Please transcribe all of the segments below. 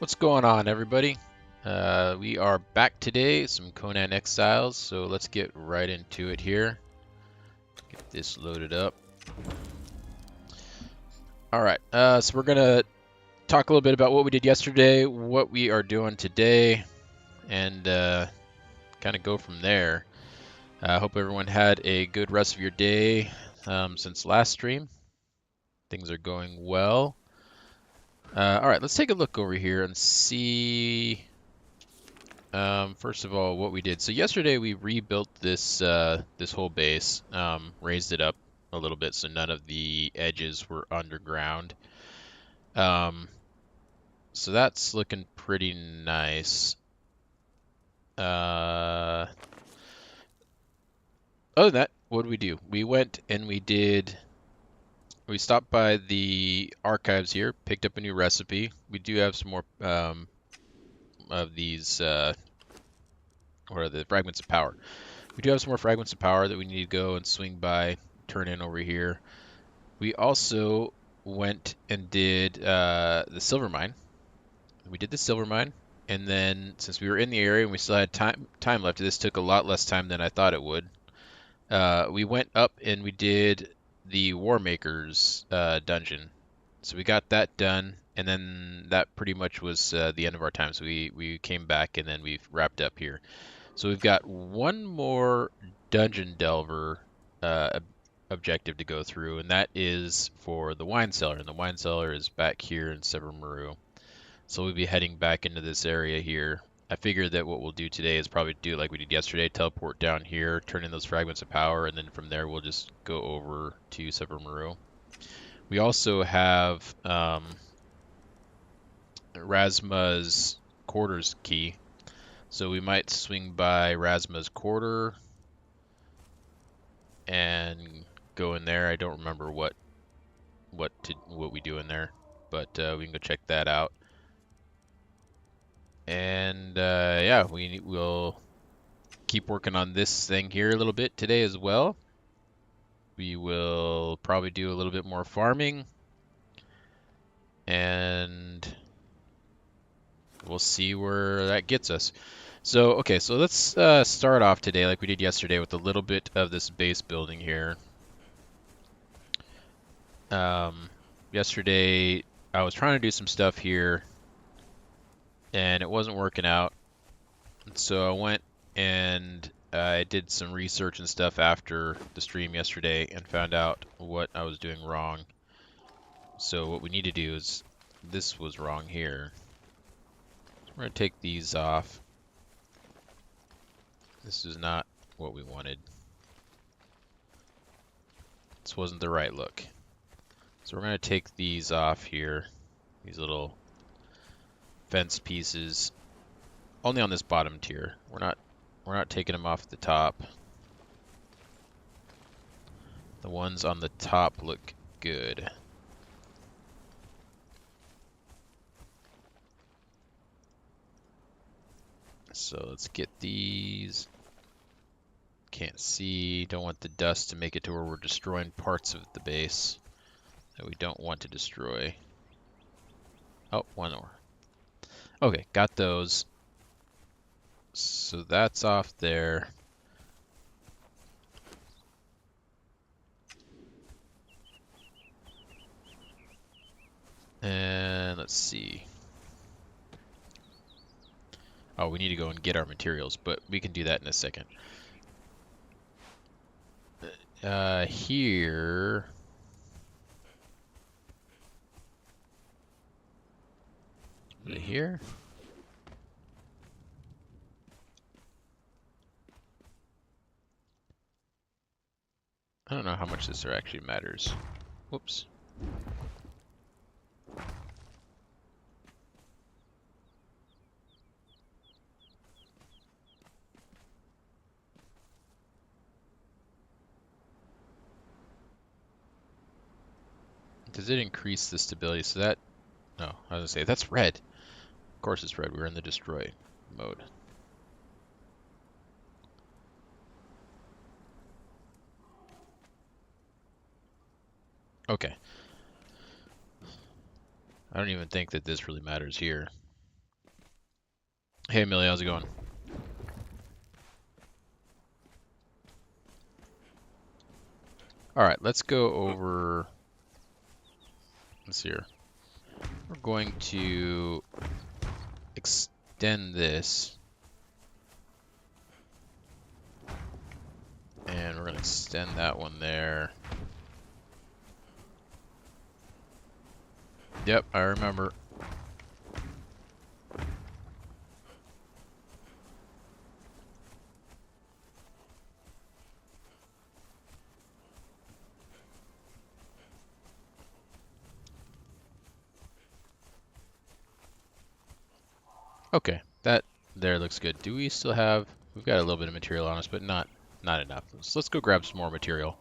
What's going on, everybody? We are back today, some Conan Exiles, so let's get right into it here. Get this loaded up. Alright, so we're going to talk a little bit about what we did yesterday, what we are doing today, and kind of go from there. I hope everyone had a good rest of your day since last stream. Things are going well. Alright, let's take a look over here and see... First of all, what we did. So yesterday we rebuilt this this whole base, raised it up a little bit so none of the edges were underground. So that's looking pretty nice. Other than that, what did we do? We went and we stopped by the archives here, picked up a new recipe. We do have some more of these, what are the fragments of power. We do have some more fragments of power that we need to go and swing by, turn in over here. We also went and did the silver mine. We did the silver mine, and then since we were in the area and we still had time left, this took a lot less time than I thought it would. We went up and we did the War Makers dungeon. So we got that done, and then that pretty much was the end of our time. So we came back and then we've wrapped up here. So we've got one more dungeon delver objective to go through, and that is for the wine cellar. And the wine cellar is back here in Severmaru. So we'll be heading back into this area here. I figured that what we'll do today is probably do like we did yesterday, teleport down here, turn in those fragments of power, and then from there we'll just go over to Severmaru. We also have Razma's quarters key. So we might swing by Razma's quarter and go in there. I don't remember what we do in there, but we can go check that out. And yeah, we'll keep working on this thing here a little bit today as well. We will probably do a little bit more farming, and we'll see where that gets us. So, okay, so let's start off today like we did yesterday with a little bit of this base building here. Yesterday, I was trying to do some stuff here, and it wasn't working out. So I went and I did some research and stuff after the stream yesterday and found out what I was doing wrong. So what we need to do is, this was wrong here. So we're going to take these off. This is not what we wanted. This wasn't the right look. So we're going to take these off here. These little fence pieces. Only on this bottom tier. We're not taking them off the top. The ones on the top look good. So let's get these. Can't see. Don't want the dust to make it to where we're destroying parts of the base that we don't want to destroy. Oh, one more. Okay, got those. So that's off there. And let's see. Oh, we need to go and get our materials, but we can do that in a second. Here. Is it here? I don't know how much this actually matters. Whoops. Does it increase the stability? So that... No, I was going to say, that's red. Of course it's red. We're in the destroy mode. Okay. I don't even think that this really matters here. Hey, Millie, how's it going? All right, let's go over. Let's see here. We're going to extend this, and we're going to extend that one there. Yep, I remember. Okay, that there looks good. Do we still have? We've got a little bit of material on us, but not enough. So let's go grab some more material.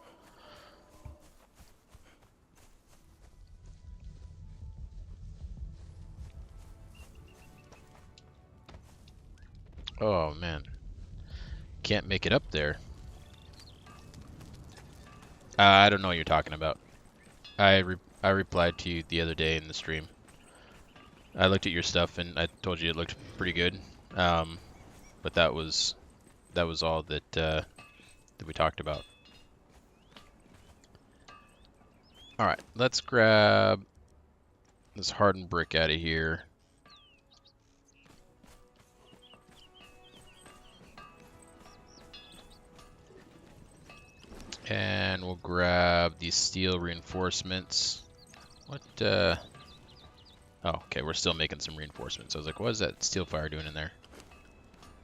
Oh man, can't make it up there. I don't know what you're talking about. I replied to you the other day in the stream. I looked at your stuff and I told you it looked pretty good. But that was all that we talked about. All right, let's grab this hardened brick out of here. And we'll grab these steel reinforcements. What, oh, okay, we're still making some reinforcements. I was like, what is that steel fire doing in there?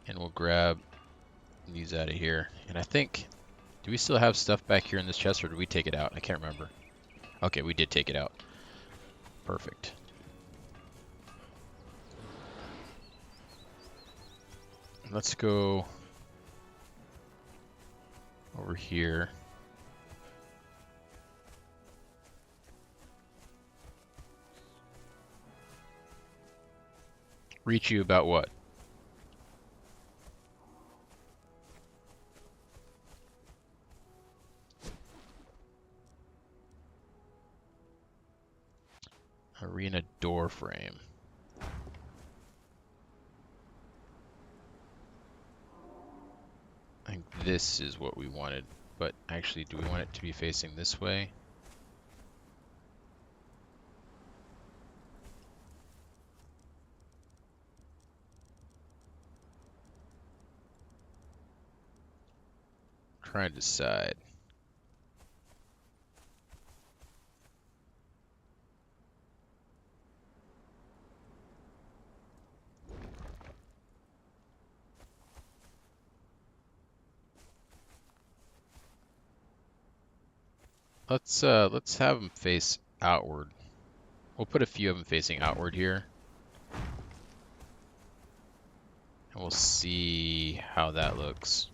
And we'll grab these out of here. And I think, do we still have stuff back here in this chest, or did we take it out? I can't remember. Okay, we did take it out. Perfect. Let's go over here. Reach you about what? Arena door frame. I think this is what we wanted, but actually, do we want it to be facing this way? Trying to decide. Let's have them face outward. We'll put a few of them facing outward here. And we'll see how that looks.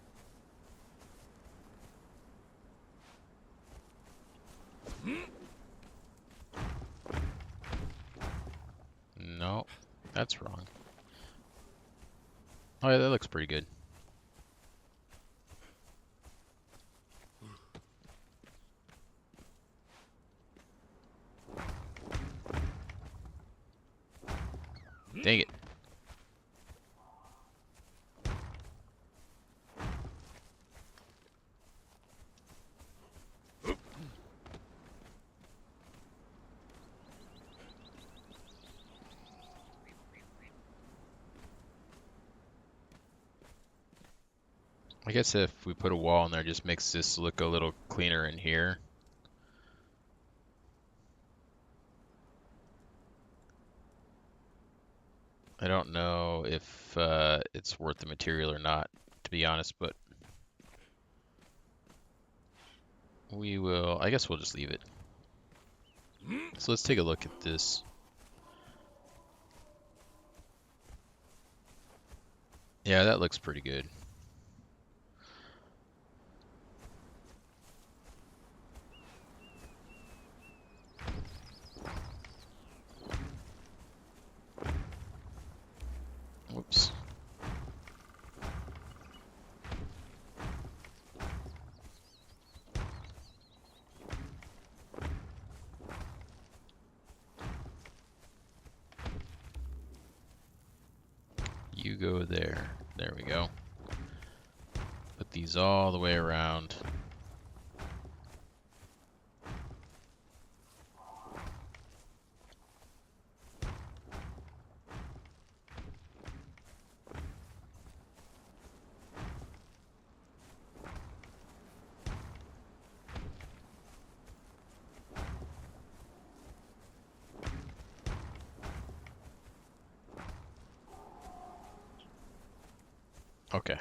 No, that's wrong. Oh yeah, that looks pretty good. Dang it. I guess if we put a wall in there, it just makes this look a little cleaner in here. I don't know if it's worth the material or not, to be honest, but we will, I guess we'll just leave it. So let's take a look at this. Yeah, that looks pretty good. Whoops. you go there. There we go. Put these all the way around. Okay.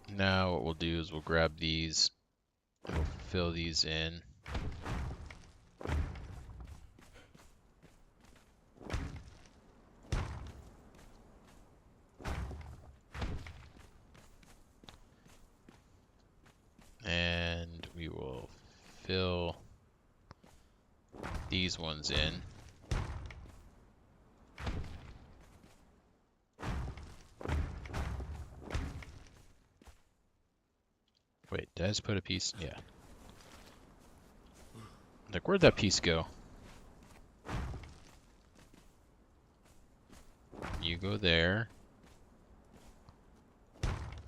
Now what we'll do is we'll grab these and we'll fill these in. And we will fill these ones in. Wait, did I just put a piece? Yeah. Like, where'd that piece go? You go there.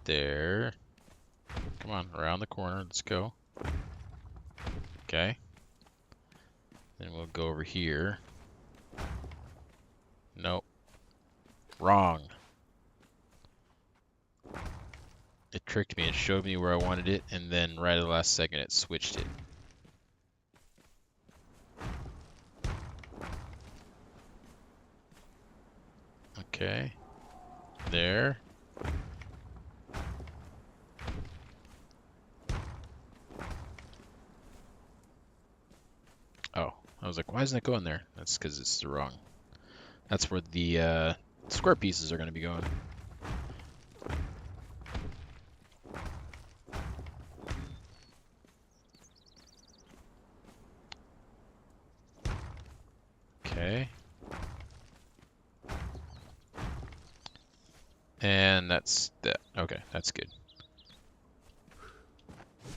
There. Come on, around the corner. Let's go. Okay. Then we'll go over here. Nope. Wrong. It tricked me. It showed me where I wanted it, and then right at the last second it switched it. Okay. There. Oh, I was like, why isn't it going there? That's because it's the wrong. That's where the square pieces are going to be going. Okay. And that's that. Okay, that's good.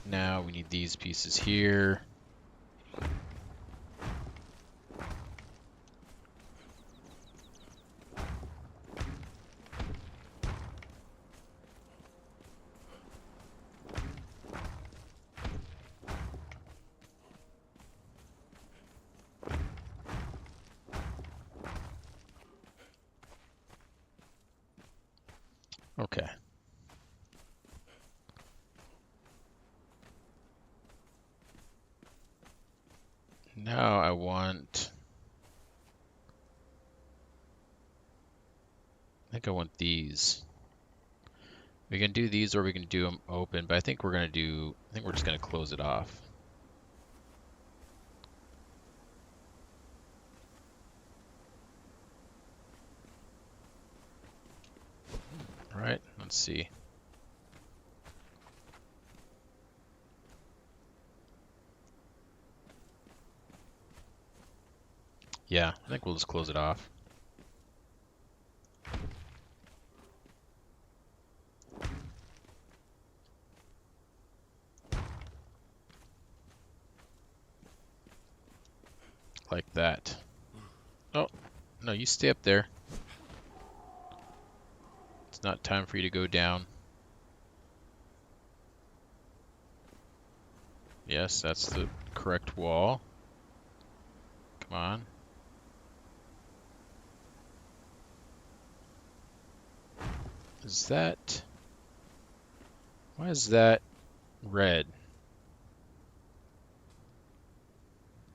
Now we need these pieces here. Okay. Now I think I want these. We can do these or we can do them open, but I think we're just gonna close it off. All right, let's see. Yeah, I think we'll just close it off. Like that. Oh, no, you stay up there. It's not time for you to go down. Yes, that's the correct wall. Come on. Is that... Why is that red?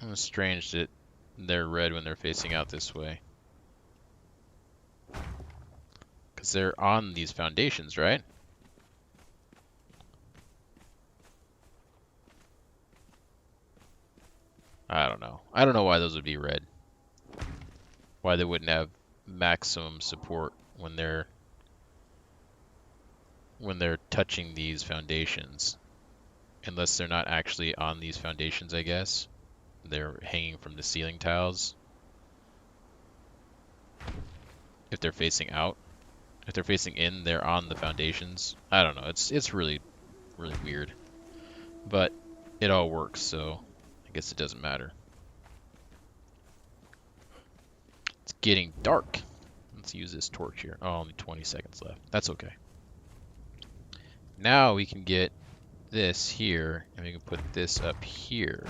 It's strange that they're red when they're facing out this way. Because they're on these foundations, right? I don't know. I don't know why those would be red. Why they wouldn't have maximum support when they're touching these foundations. Unless they're not actually on these foundations, I guess. They're hanging from the ceiling tiles. If they're facing out. If they're facing in, they're on the foundations. I don't know. It's really, really weird. But it all works, so I guess it doesn't matter. Let's getting dark. Let's use this torch here. Oh, only 20 seconds left. That's okay. Now we can get this here, and we can put this up here.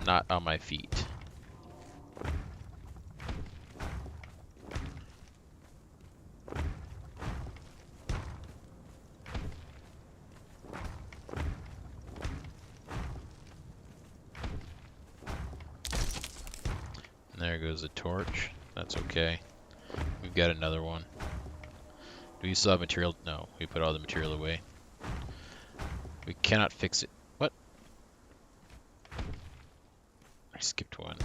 Not on my feet. And there goes the torch. That's okay. We've got another one. Do we still have material? No, we put all the material away. We cannot fix it. What? I skipped one.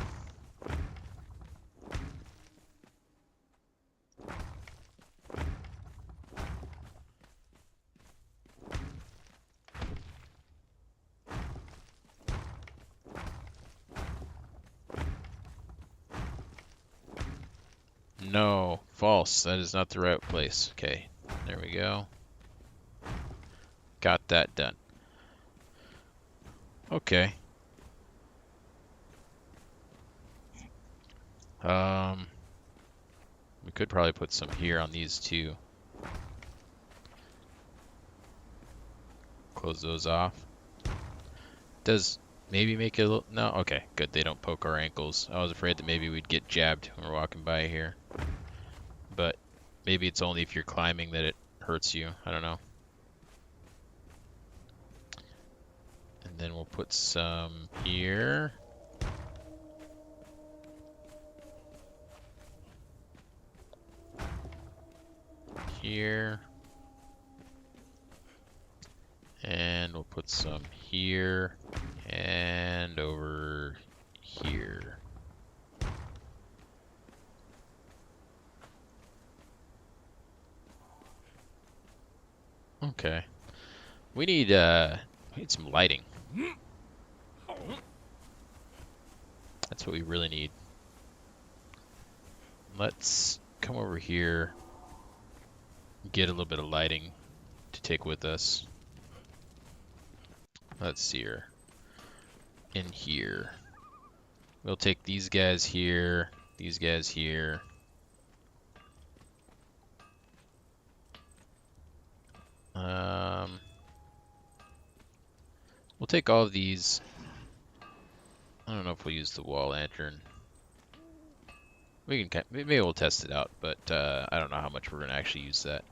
No, false. That is not the right place. Okay, there we go. Got that done. Okay. We could probably put some here on these two. Close those off. Does maybe make it a little... No? Okay, good. They don't poke our ankles. I was afraid that maybe we'd get jabbed when we're walking by here. But maybe it's only if you're climbing that it hurts you. I don't know. And then we'll put some here. Here. And we'll put some here and over here. Okay. We need some lighting. That's what we really need. Let's come over here. Get a little bit of lighting to take with us. Let's see here. In here. We'll take these guys here, these guys here. We'll take all of these. I don't know if we'll use the wall lantern. We can, maybe we'll test it out, but I don't know how much we're going to actually use that.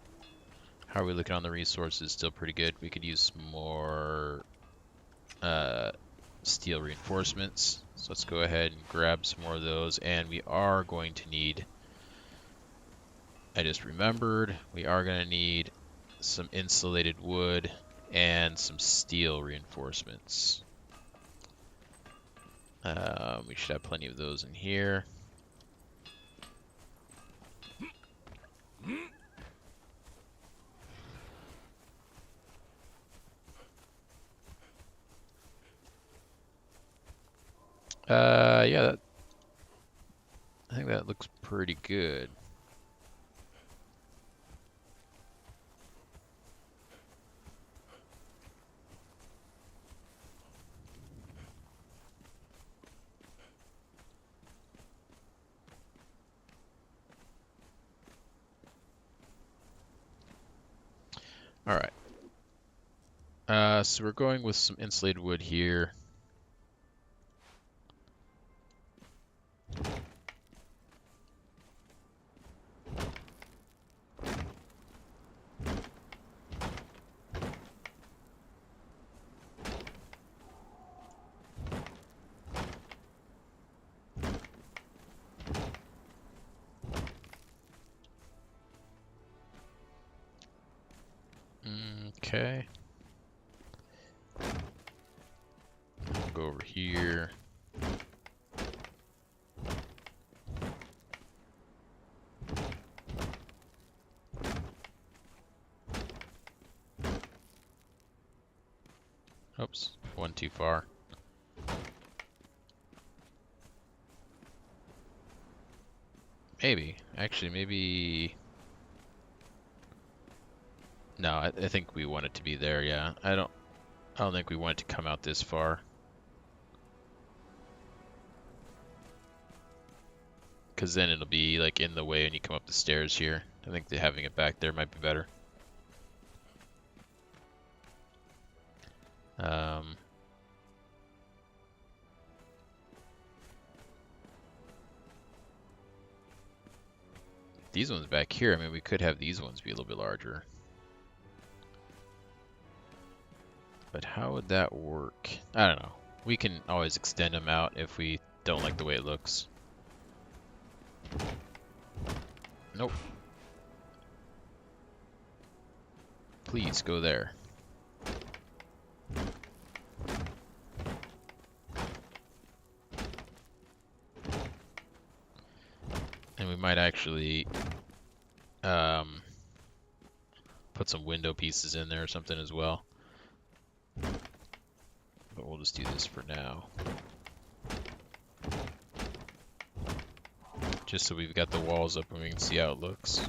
How are we looking on the resources? Still pretty good. We could use more steel reinforcements. So let's go ahead and grab some more of those. And we are going to need, I just remembered, we are going to need some insulated wood and some steel reinforcements. We should have plenty of those in here. Yeah, I think that looks pretty good. All right. So we're going with some insulated wood here. Okay. We'll go over here. Oops, one too far. Maybe. Actually, maybe... No, I think we want it to be there, yeah. I don't think we want it to come out this far. because then it'll be like in the way when you come up the stairs here. I think that having it back there might be better. These ones back here, I mean, we could have these ones be a little bit larger. But how would that work? I don't know. We can always extend them out if we don't like the way it looks. Nope. Please go there. And we might actually put some window pieces in there or something as well. But we'll just do this for now. Just so we've got the walls up and we can see how it looks.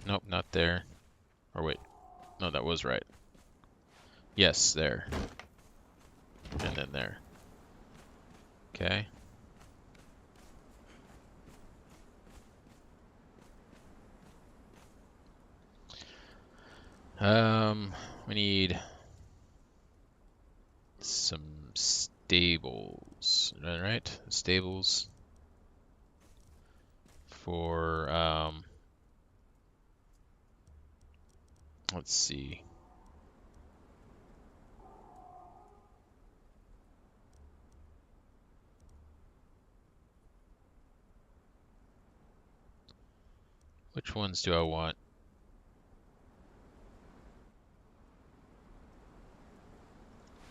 Nope, not there. Or wait. No, that was right. Yes, there. And then there. Okay. We need some stables, right? Stables for, let's see. Which ones do I want?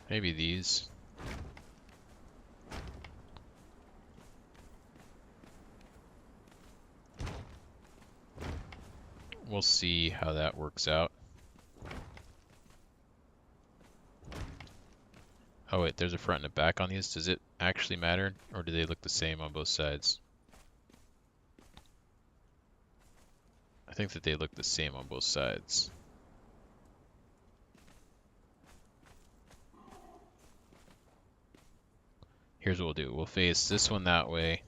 Maybe these. We'll see how that works out. Oh wait, there's a front and a back on these. Does it actually matter, or do they look the same on both sides? I think that they look the same on both sides. Here's what we'll do. We'll face this one that way,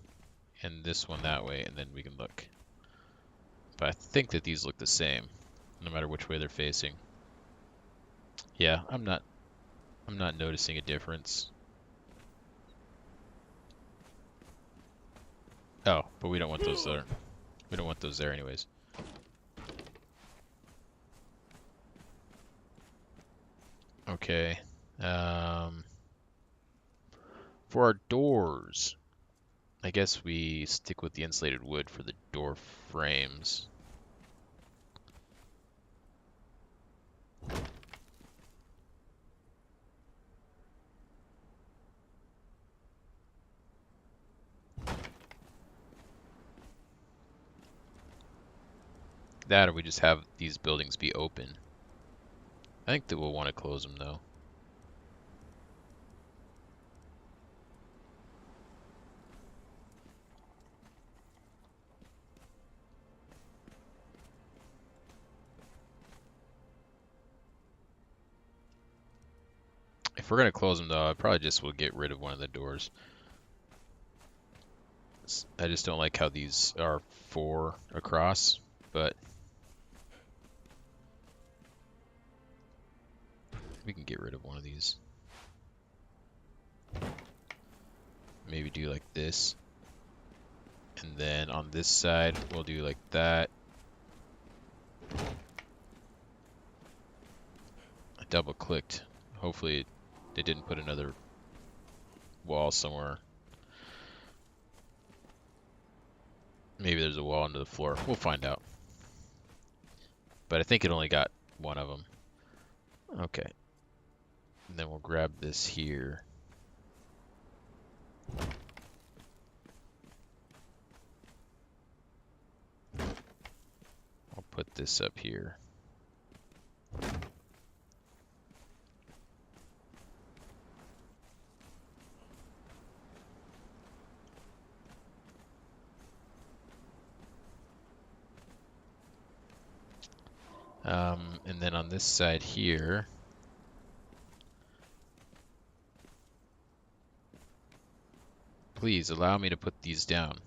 and this one that way, and then we can look. But I think that these look the same, no matter which way they're facing. Yeah, I'm not noticing a difference. Oh, but we don't want those there. We don't want those there anyways. Okay. For our doors, I guess we stick with the insulated wood for the door frames. That, or we just have these buildings be open. I think that we'll want to close them though. If we're going to close them though, I probably just will get rid of one of the doors. I just don't like how these are 4 across, but we can get rid of one of these. Maybe do like this. And then on this side, we'll do like that. I double clicked. Hopefully they didn't put another wall somewhere. Maybe there's a wall under the floor. We'll find out. But I think it only got one of them. Okay. And then we'll grab this here. I'll put this up here. And then on this side here, please allow me to put these down.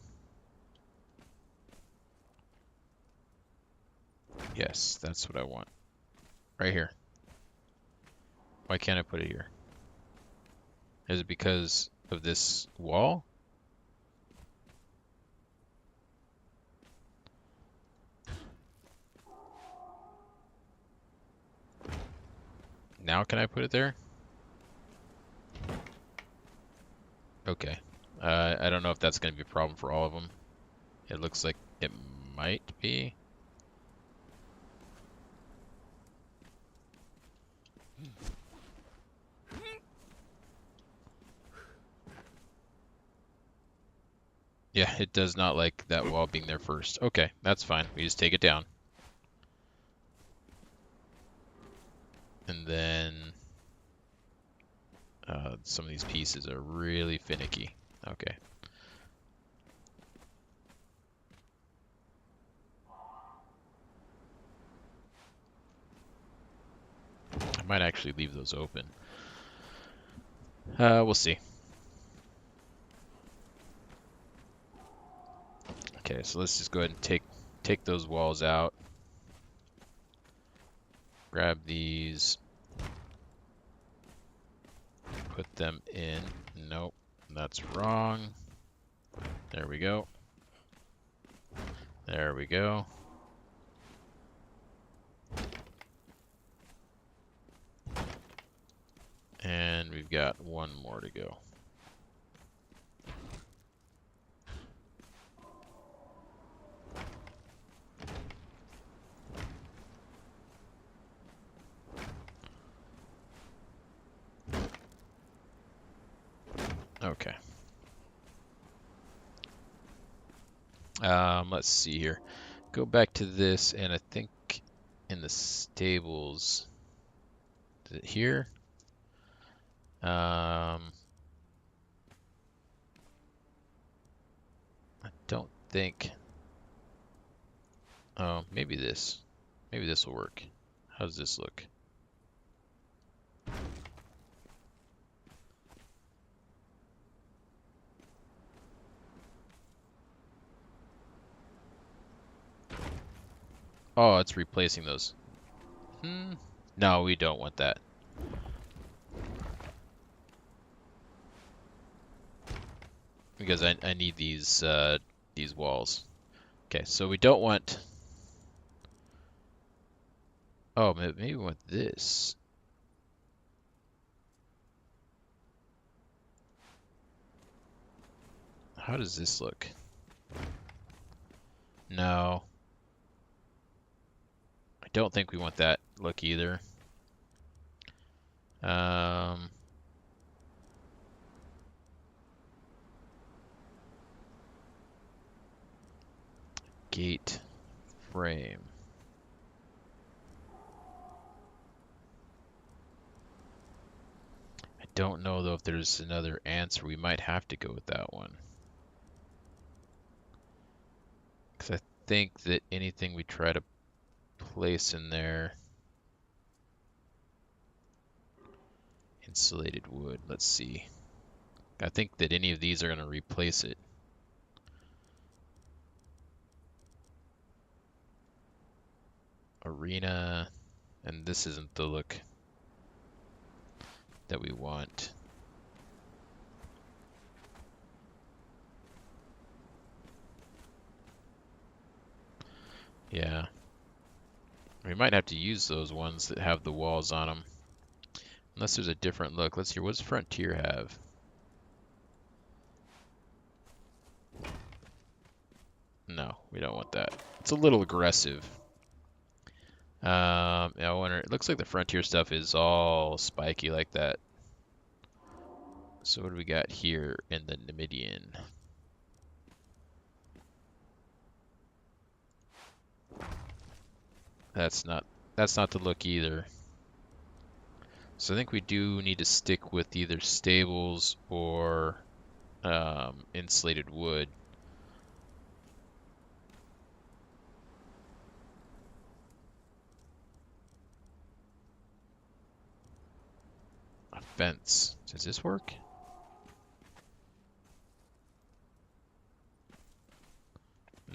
Yes, that's what I want. Right here. Why can't I put it here? Is it because of this wall? Now can I put it there? Okay. I don't know if that's going to be a problem for all of them. It looks like it might be. Yeah, it does not like that wall being there first. Okay, that's fine. We just take it down. And then some of these pieces are really finicky. Okay. I might actually leave those open. We'll see. Okay, so let's just go ahead and take those walls out. Grab these. Put them in. Nope, that's wrong. There we go. There we go. And we've got one more to go. Okay. Let's see here. Go back to this, and I think in the stables, is it here? I don't think. Oh, maybe this. Maybe this will work. How does this look? Oh, it's replacing those. No, we don't want that. Because I need these walls. Okay, so we don't want. Oh, maybe we want this. How does this look? No. I don't think we want that look either. Gate frame. I don't know though if there's another answer. We might have to go with that one. Because I think that anything we try to place in there. Insulated wood. Let's see. I think that any of these are going to replace it. Arena. And this isn't the look that we want. Yeah. We might have to use those ones that have the walls on them. Unless there's a different look. Let's see, what does Frontier have? No, we don't want that. It's a little aggressive. I wonder, it looks like the Frontier stuff is all spiky like that. So what do we got here in the Numidian? That's not the look either. So I think we do need to stick with either stables or insulated wood. A fence. Does this work?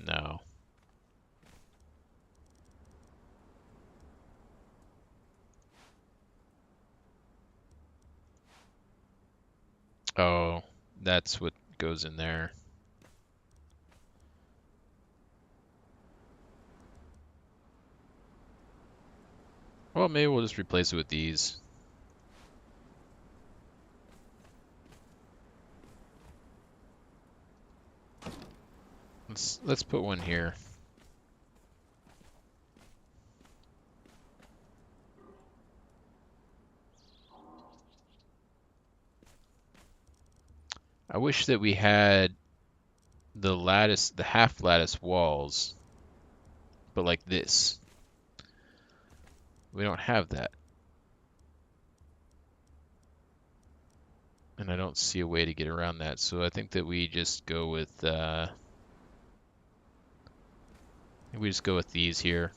No. Oh, that's what goes in there. Well, maybe we'll just replace it with these. Let's put one here. I wish that we had the lattice, the half lattice walls, but like this. We don't have that. And I don't see a way to get around that. So I think that we just go with these here.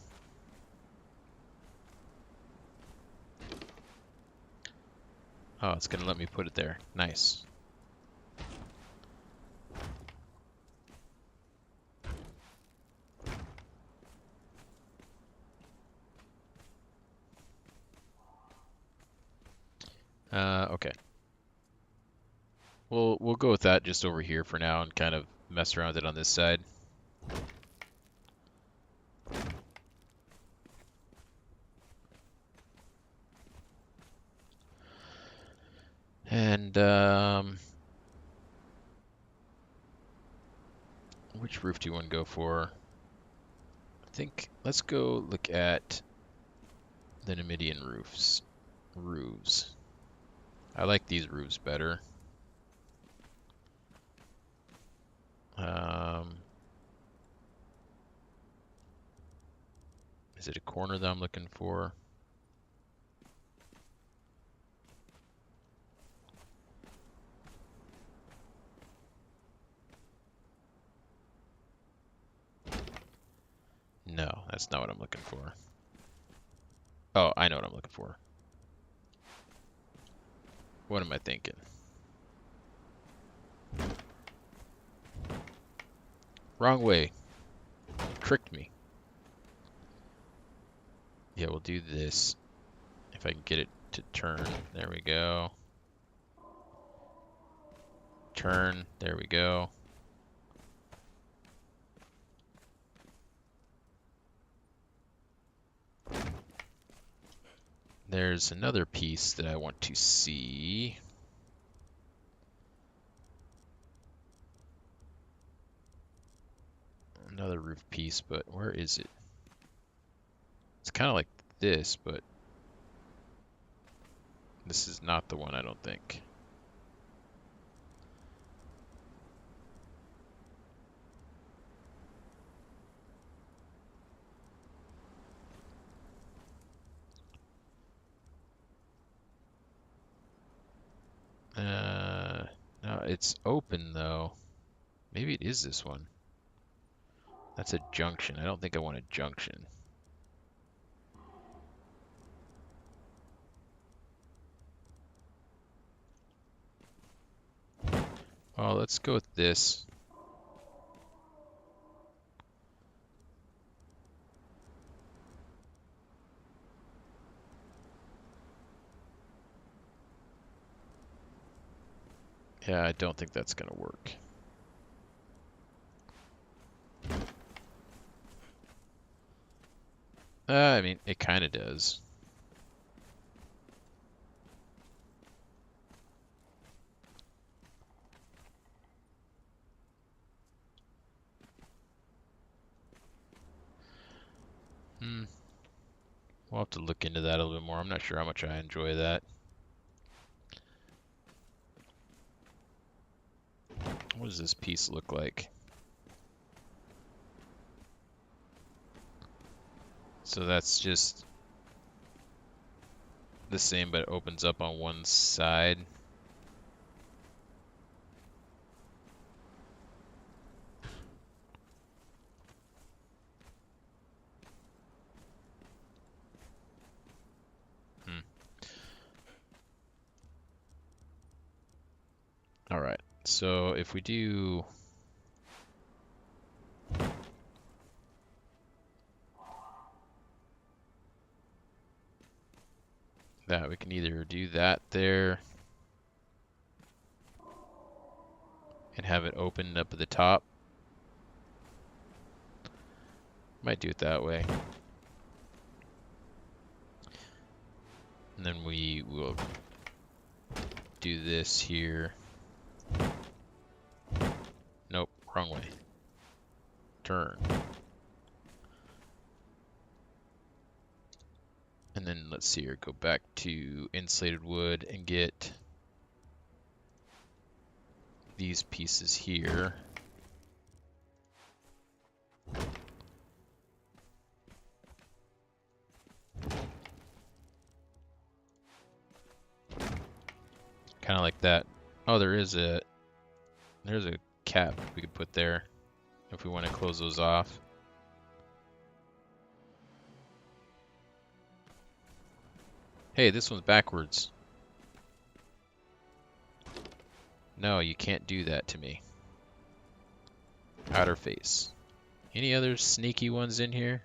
Oh, it's gonna let me put it there. Nice. Okay. We'll go with that just over here for now and kind of mess around with it on this side. And which roof do you want to go for? I think let's go look at the Numidian roofs. I like these roofs better. Is it a corner that I'm looking for? No, that's not what I'm looking for. Oh, I know what I'm looking for. What am I thinking? Wrong way. Tricked me. Yeah, we'll do this. If I can get it to turn. There we go. Turn. There we go. There's another piece that I want to see. Another roof piece, but where is it? It's kind of like this, but this is not the one, I don't think. No, it's open though. Maybe it is this one. That's a junction. I don't think I want a junction. Well, let's go with this. Yeah, I don't think that's gonna work. I mean, it kind of does. We'll have to look into that a little bit more. I'm not sure how much I enjoy that. What does this piece look like? So that's just the same, but it opens up on one side. All right. So if we do that, we can either do that there. and have it open up at the top. Might do it that way. And then we will do this here. Nope, wrong way. Turn. And then let's see here, go back to insulated wood and get these pieces here. Kind of like that. Oh, there's a cap we could put there if we want to close those off. Hey, this one's backwards. No, you can't do that to me. Outer face. Any other sneaky ones in here?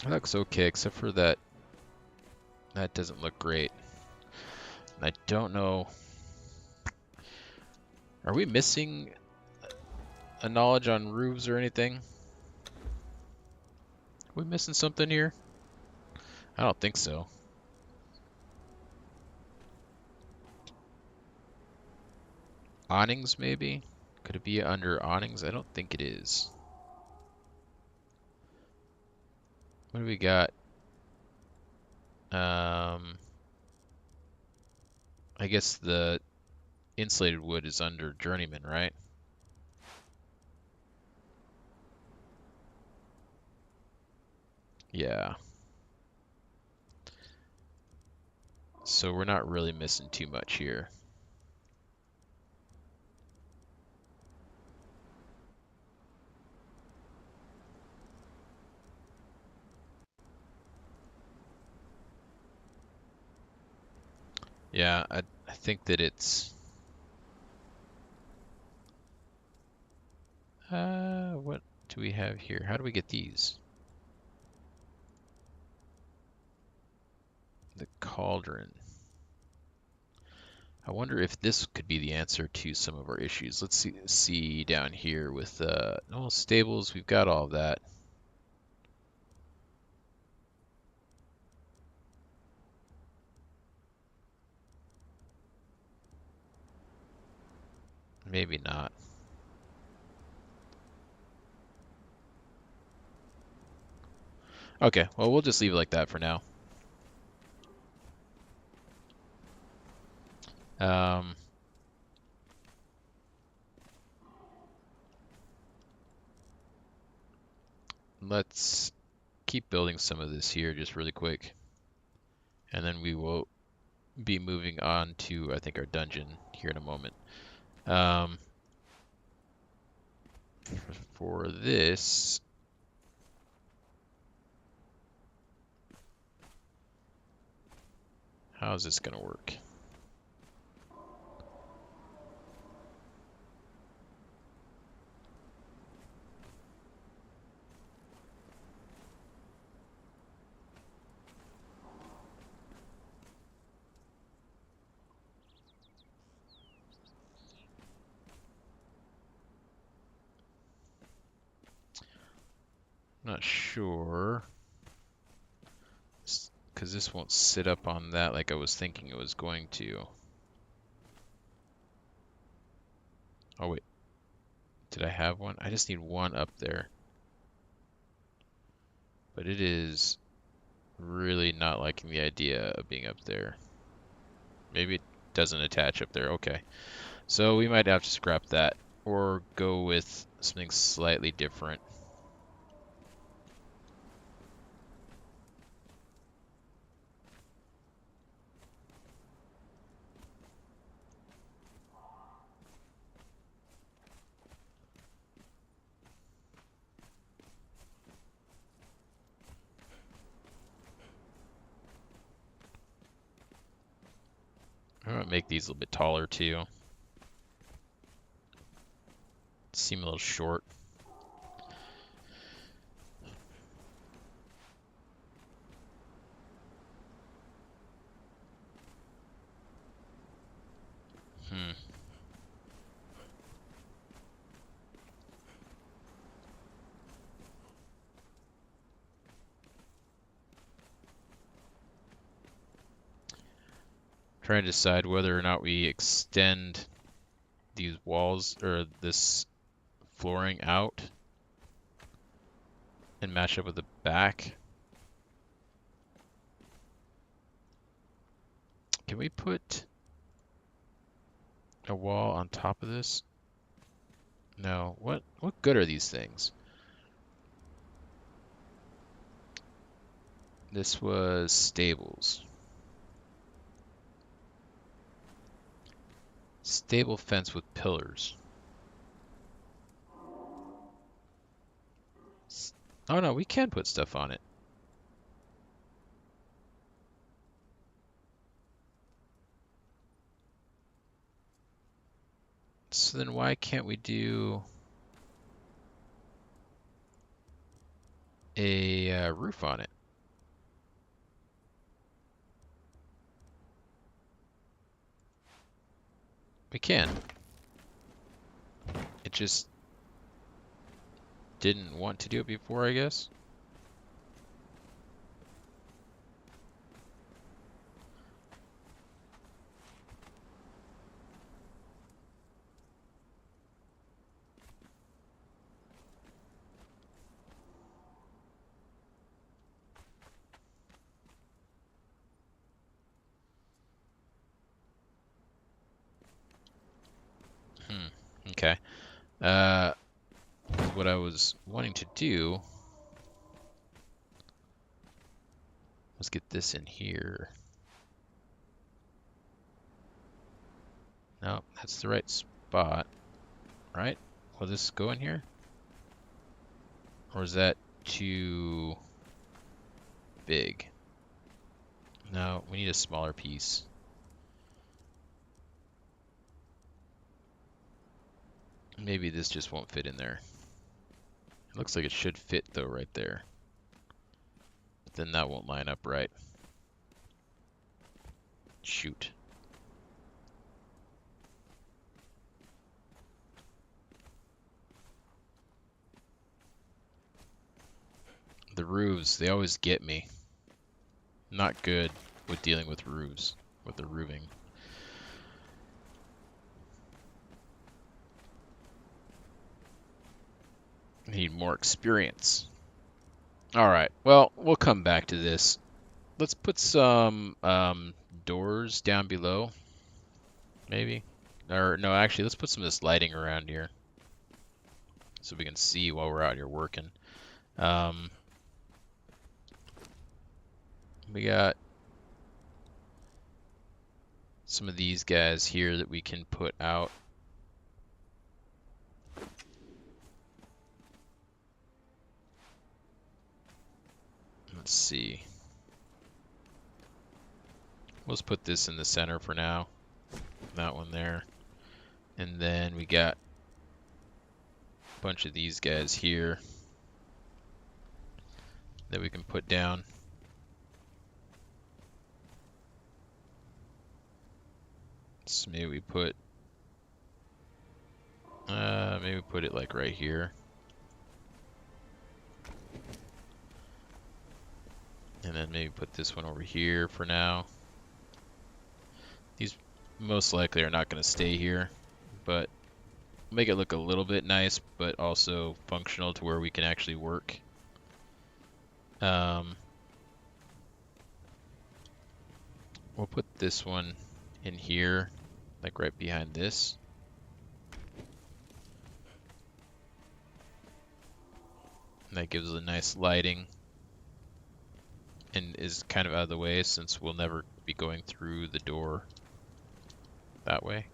That looks okay, except for that. That doesn't look great. I don't know. Are we missing a knowledge on roofs or anything? Are we missing something here? I don't think so. Awnings, maybe? Could it be under awnings? I don't think it is. What do we got? I guess the insulated wood is under journeyman, right? Yeah. So we're not really missing too much here. Yeah, I think that it's... what do we have here? How do we get these? The cauldron. I wonder if this could be the answer to some of our issues. Let's see down here with no stables. We've got all of that. Maybe not. Okay, well, we'll just leave it like that for now. Let's keep building some of this here just really quick. And then we will be moving on to, I think, our dungeon here in a moment. For this, how is this going to work? Not sure, because this won't sit up on that like I was thinking it was going to. Oh wait, did I have one? I just need one up there. But it is really not liking the idea of being up there. Maybe it doesn't attach up there. Okay, so we might have to scrap that or go with something slightly different. I'm gonna make these a little bit taller too. Seem a little short. Trying to decide whether or not we extend these walls or this flooring out and match up with the back. Can we put a wall on top of this? No. What good are these things? This was stables. Stable fence with pillars. Oh no, we can put stuff on it. So then why can't we do a roof on it? We can. It just didn't want to do it before, I guess. Okay. What I was wanting to do was get this in here. No, that's the right spot, right? Will this go in here? Or is that too big? No, we need a smaller piece. Maybe this just won't fit in there. It looks like it should fit though right there. But then that won't line up right. Shoot. The roofs, they always get me. Not good with dealing with roofs, with the roofing. Need more experience. Alright, well, we'll come back to this. Let's put some doors down below. Maybe. Or, no, actually, let's put some of this lighting around here. So we can see while we're out here working. We got some of these guys here that we can put out. Let's see. Let's put this in the center for now. That one there. And then we got a bunch of these guys here that we can put down. So maybe we put it like right here. And then maybe put this one over here for now. These most likely are not going to stay here, but make it look a little bit nice, but also functional to where we can actually work. We'll put this one in here, like right behind this. And that gives it a nice lighting and is kind of out of the way since we'll never be going through the door that way.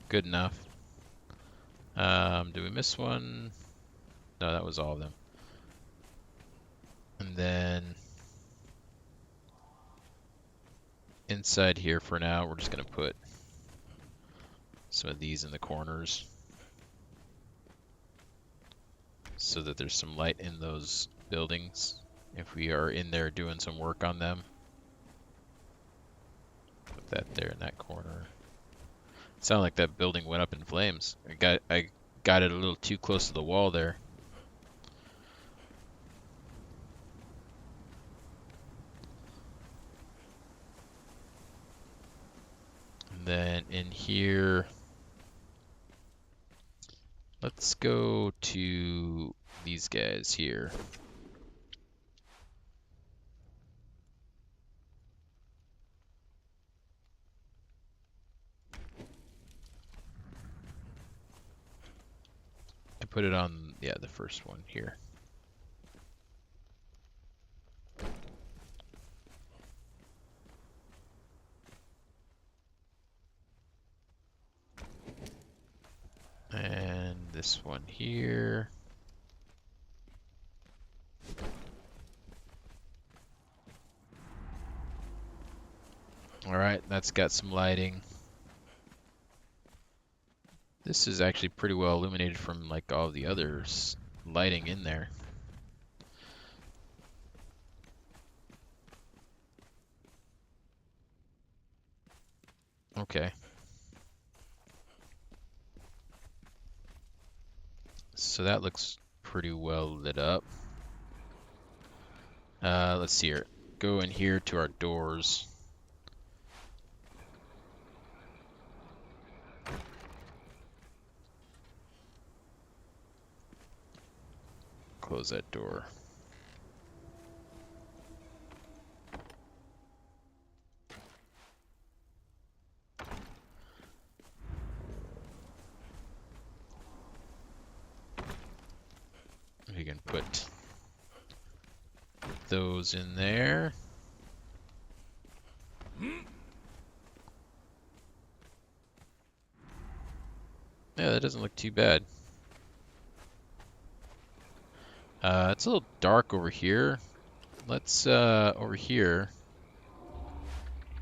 Good enough. Did we miss one? No, that was all of them. And then inside here for now, we're just going to put some of these in the corners so that there's some light in those buildings. if we are in there doing some work on them. Put that there in that corner. It sounded like that building went up in flames. I got it a little too close to the wall there. And then in here, let's go to these guys here. I put it on, yeah, the first one here. And this one here. All right, that's got some lighting. This is actually pretty well illuminated from like all the others lighting in there. Okay. So that looks pretty well lit up. Let's see here. Go in here to our doors. Close that door. We can put those in there. Yeah, that doesn't look too bad. It's a little dark over here. Let's, over here,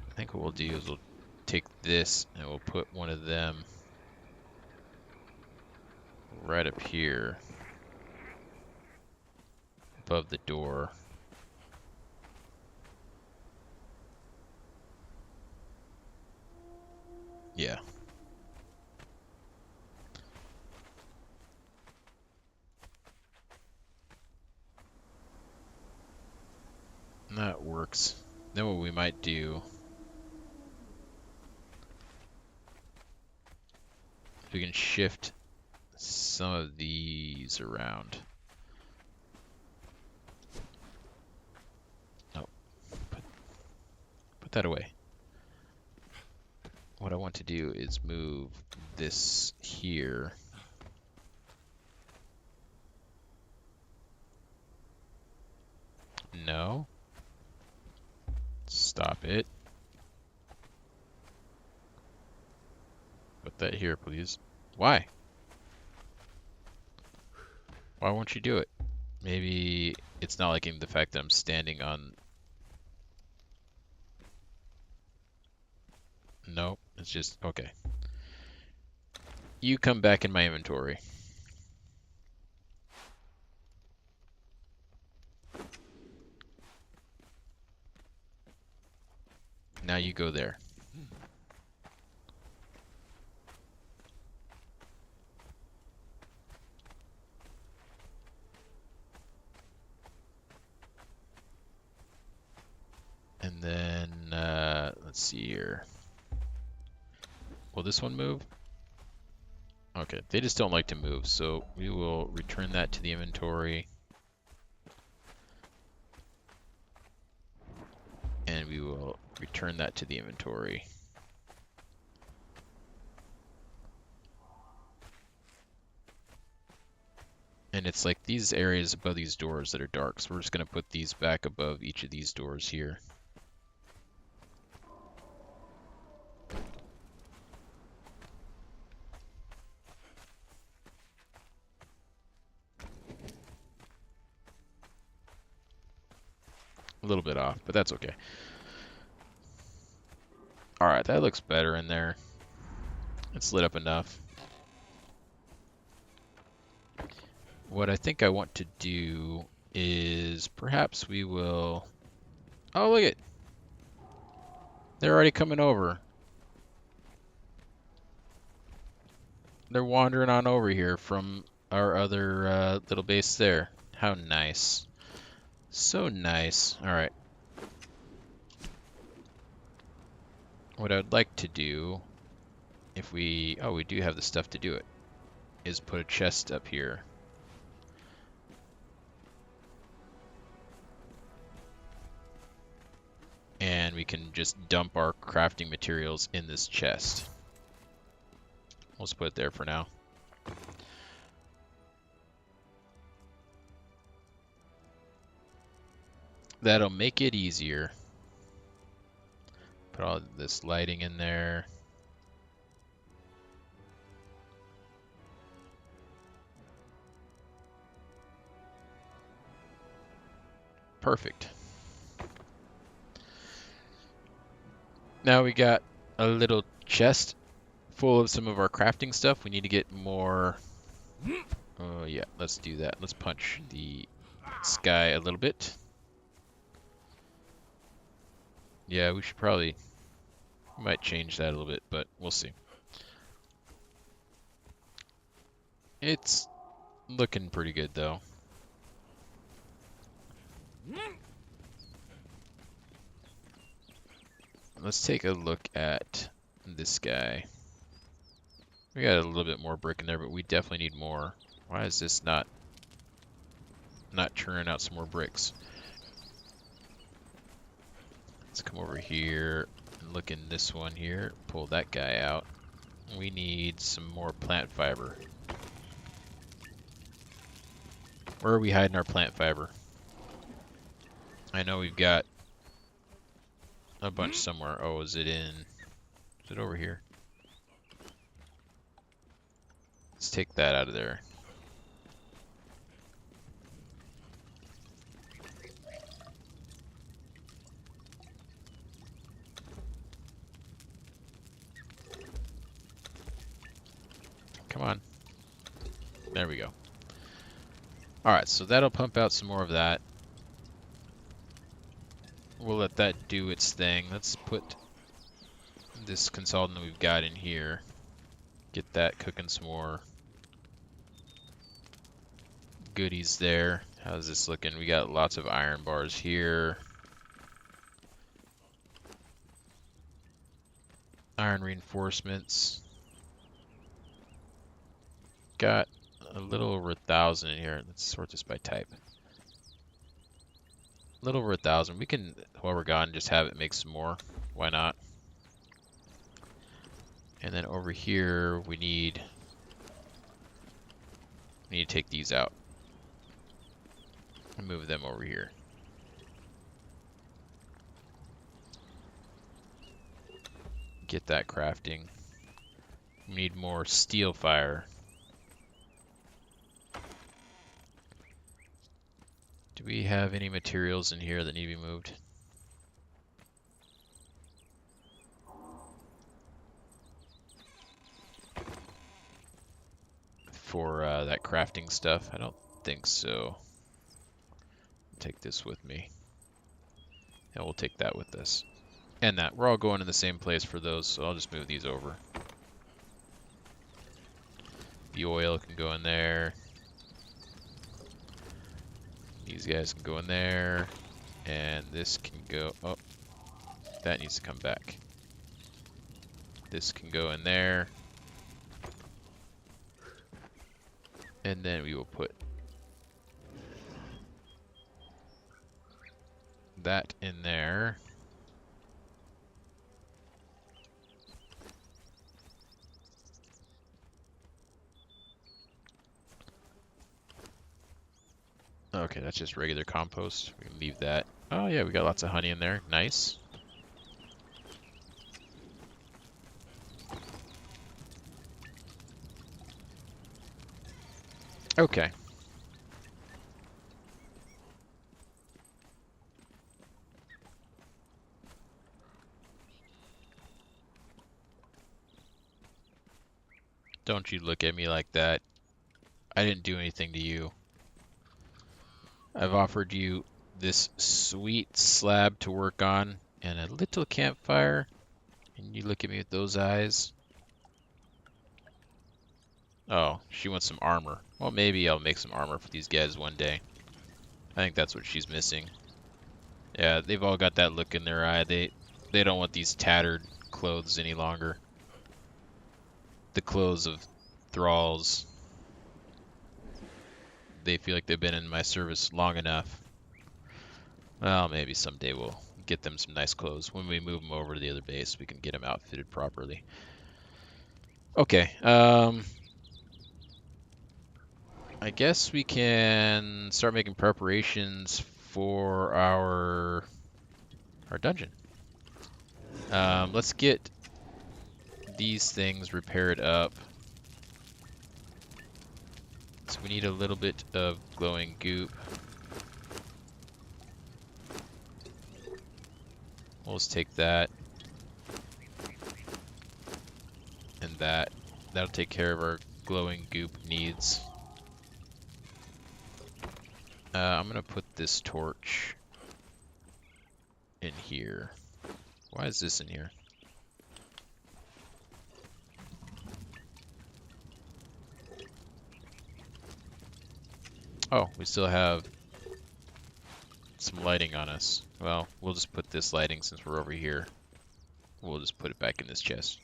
I think what we'll do is we'll take this and we'll put one of them right up here above the door. Yeah. That works. Then what we might do, we can shift some of these around. Oh, put that away. What I want to do is move this here. No. Stop it. Put that here, please. Why? Why won't you do it? Maybe it's not liking the fact that I'm standing on... No, it's just... Okay. You come back in my inventory. Now you go there. And then, let's see here. Will this one move? Okay, they just don't like to move, so we will return that to the inventory. And we will return that to the inventory. And it's like these areas above these doors that are dark, so we're just going to put these back above each of these doors here. A little bit off, but that's okay. Alright, that looks better in there. It's lit up enough. What I think I want to do is perhaps we will... Oh, look it! They're already coming over. They're wandering on over here from our other little base there. How nice. So nice. Alright. What I would like to do, if we... Oh, we do have the stuff to do it, is put a chest up here. And we can just dump our crafting materials in this chest. Let's put it there for now. That'll make it easier. Put all this lighting in there. Perfect. Now we got a little chest full of some of our crafting stuff. We need to get more. Oh yeah, let's do that. Let's punch the sky a little bit. Yeah, we should probably... We might change that a little bit, but we'll see. It's looking pretty good though. Let's take a look at this guy. We got a little bit more brick in there, but we definitely need more. Why is this not churning out some more bricks? Let's come over here and look in this one here. Pull that guy out. We need some more plant fiber. Where are we hiding our plant fiber? I know we've got a bunch somewhere. Oh, is it over here? Let's take that out of there. Come on. There we go. Alright, so that'll pump out some more of that. We'll let that do its thing. Let's put this consultant that we've got in here. Get that cooking some more goodies there. How's this looking? We got lots of iron bars here. Iron reinforcements. Got a little over 1,000 in here. Let's sort this by type. A little over 1,000. We can, while we're gone, just have it make some more. Why not? And then over here, we need to take these out and move them over here. Get that crafting. We need more steel fire. Do we have any materials in here that need to be moved? For that crafting stuff? I don't think so. Take this with me. And we'll take that with us. And that. We're all going in the same place for those, so I'll just move these over. The oil can go in there. These guys can go in there. And this can go... Oh, that needs to come back. This can go in there. And then we will put that in there. Okay, that's just regular compost. We can leave that. Oh yeah, we got lots of honey in there. Nice. Okay. Don't you look at me like that. I didn't do anything to you. I've offered you this sweet slab to work on and a little campfire, and you look at me with those eyes. Oh, she wants some armor. Well, maybe I'll make some armor for these guys one day. I think that's what she's missing. Yeah, they've all got that look in their eye. They don't want these tattered clothes any longer. The clothes of thralls. They feel like they've been in my service long enough. Well, maybe someday we'll get them some nice clothes. When we move them over to the other base, we can get them outfitted properly. Okay, I guess we can start making preparations for our dungeon. Let's get these things repaired up. So we need a little bit of glowing goop. We'll just take that and that. That'll take care of our glowing goop needs. I'm gonna put this torch in here. Why is this in here? Oh, we still have some lighting on us. Well, we'll just put this lighting since we're over here. We'll just put it back in this chest.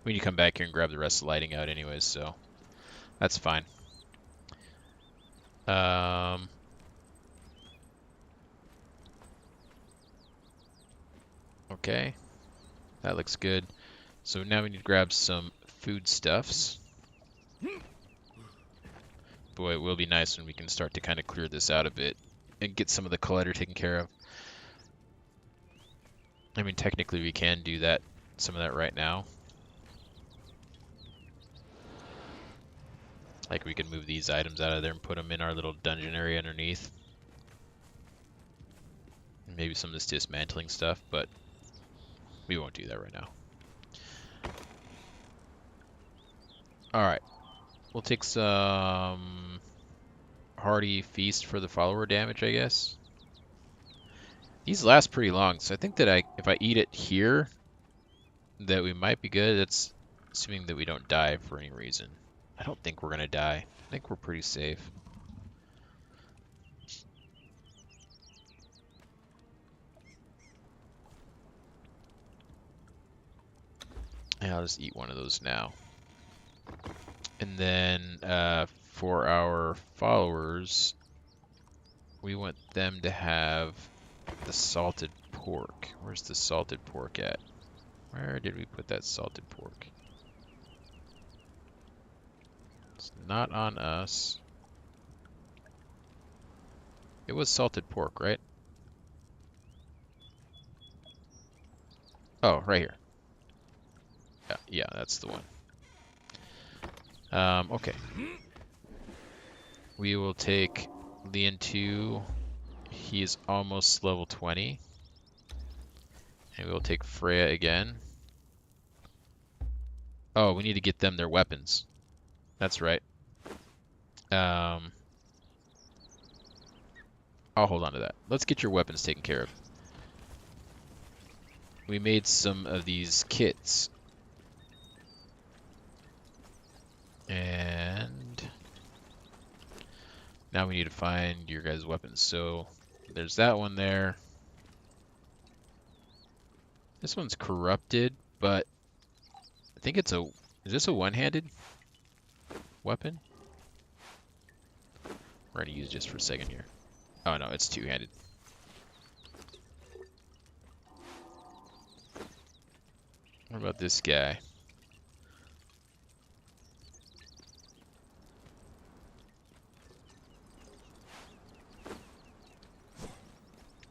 We need to come back here and grab the rest of the lighting out anyways, so that's fine. Okay, that looks good. So now we need to grab some foodstuffs. Boy, it will be nice when we can start to kind of clear this out a bit and get some of the clutter taken care of. I mean, technically we can do that, some of that right now. Like we can move these items out of there and put them in our little dungeon area underneath. Maybe some of this dismantling stuff, but we won't do that right now. Alright, we'll take some hearty feast for the follower damage, I guess. These last pretty long, so I think that if I eat it here, that we might be good. That's assuming that we don't die for any reason. I don't think we're gonna die. I think we're pretty safe. Yeah, I'll just eat one of those now. And then for our followers, we want them to have the salted pork. Where's the salted pork at? Where did we put that salted pork? It's not on us. It was salted pork, right? Oh, right here. Yeah, that's the one. Okay. We will take Leon 2. He is almost level 20. And we'll take Freya again. Oh, we need to get them their weapons. That's right. I'll hold on to that. Let's get your weapons taken care of. We made some of these kits. And now we need to find your guys' weapons. So there's that one there. This one's corrupted, but I think it's is this a one-handed weapon? We're gonna use it just for a second here. Oh no, it's two-handed. What about this guy?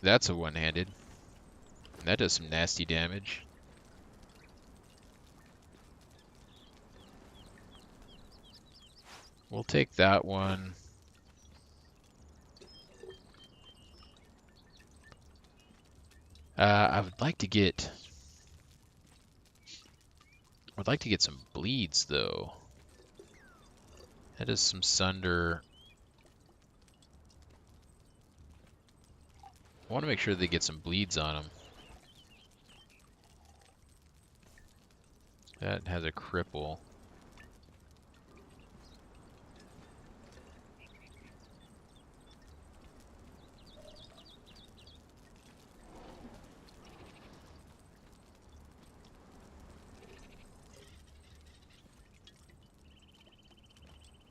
That's a one-handed. That does some nasty damage. We'll take that one. I would like to get some bleeds though. That is some sunder. I want to make sure they get some bleeds on them. That has a cripple.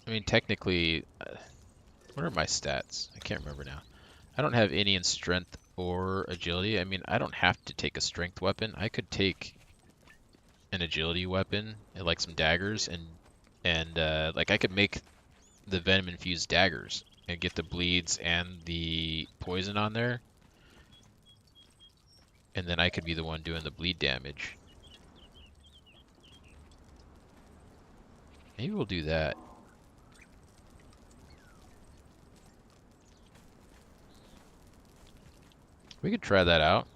I mean, technically, what are my stats? I can't remember now. I don't have any in strength or agility. I mean, I don't have to take a strength weapon. I could take an agility weapon, and like some daggers, and like I could make the venom infused daggers and get the bleeds and the poison on there, and then I could be the one doing the bleed damage. Maybe we'll do that. We could try that out.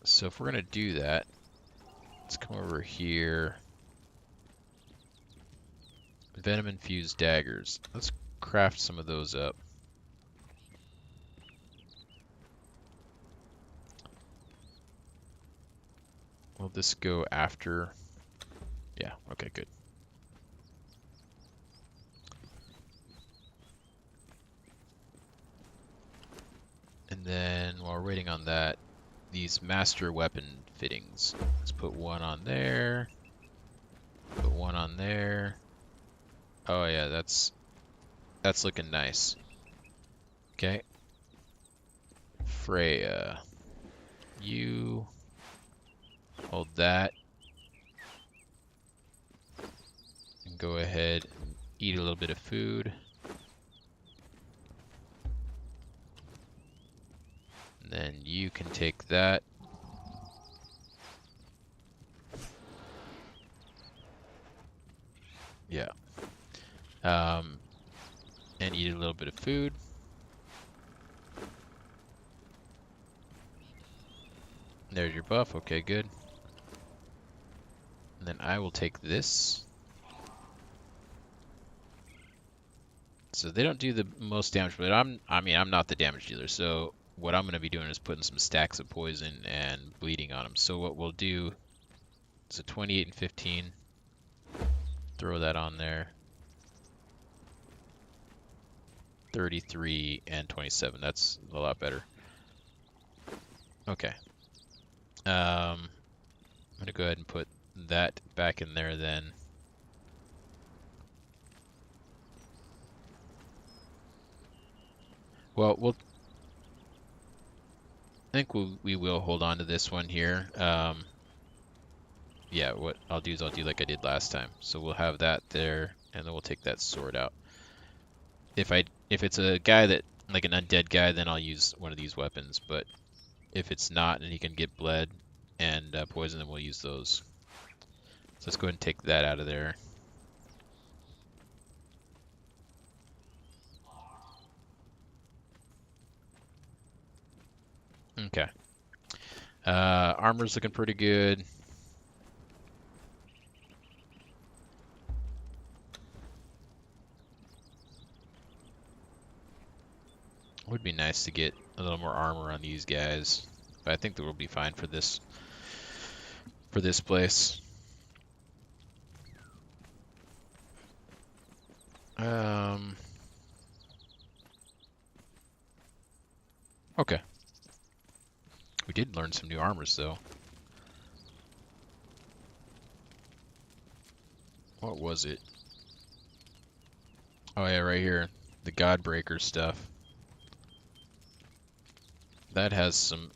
So if we're gonna do that, let's come over here. Venom infused daggers. Let's craft some of those up. Will this go after? Yeah, okay, good. And then while we're waiting on that, these master weapon fittings. Let's put one on there. Put one on there. Oh yeah, that's looking nice. Okay. Freya. You hold that. And go ahead and eat a little bit of food. And then you can take that. Yeah. And eat a little bit of food. There's your buff. Okay, good. And then I will take this. So they don't do the most damage, but I mean, I'm not the damage dealer. So what I'm going to be doing is putting some stacks of poison and bleeding on them. So what we'll do is a 28 and 15. Throw that on there. 33 and 27. That's a lot better. Okay. I'm going to go ahead and put that back in there then. Well, I think we will hold on to this one here. Yeah, what I'll do is I'll do like I did last time. So we'll have that there, and then we'll take that sword out. If it's a guy that, like an undead guy, then I'll use one of these weapons. But if it's not, and he can get bled and poison, then we'll use those. So let's go ahead and take that out of there. Okay. Armor's looking pretty good. Would be nice to get a little more armor on these guys, but I think that we'll be fine for this place. Okay. We did learn some new armors though. What was it? Oh yeah, right here. The Godbreaker stuff. That has some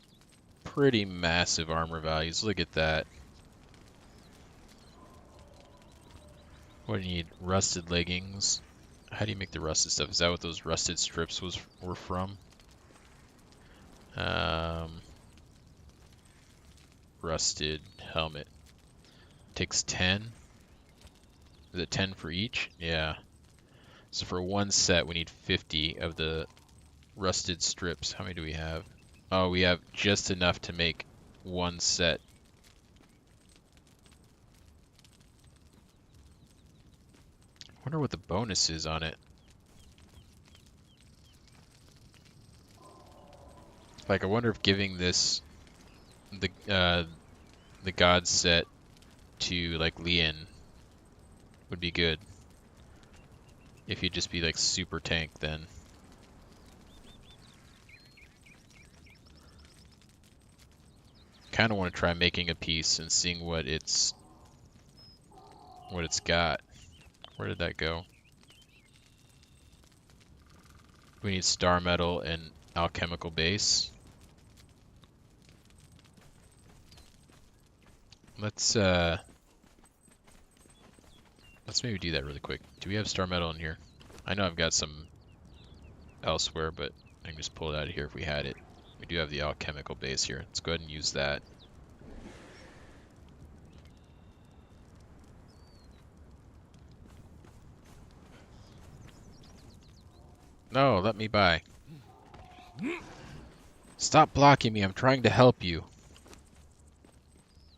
pretty massive armor values. Look at that. What do you need? Rusted leggings. How do you make the rusted stuff? Is that what those rusted strips were from? Rusted helmet. Takes 10. Is it 10 for each? Yeah. So for one set, we need 50 of the rusted strips. How many do we have? Oh, we have just enough to make one set. I wonder what the bonus is on it. Like, I wonder if giving this the god set to like Leon would be good. If he'd just be like super tank, then kind of want to try making a piece and seeing what it's got. Where did that go? We need star metal and alchemical base. Let's maybe do that really quick. Do we have star metal in here? I know I've got some elsewhere, but I can just pull it out of here if we had it. We do have the alchemical base here. Let's go ahead and use that. No, let me by. Stop blocking me. I'm trying to help you.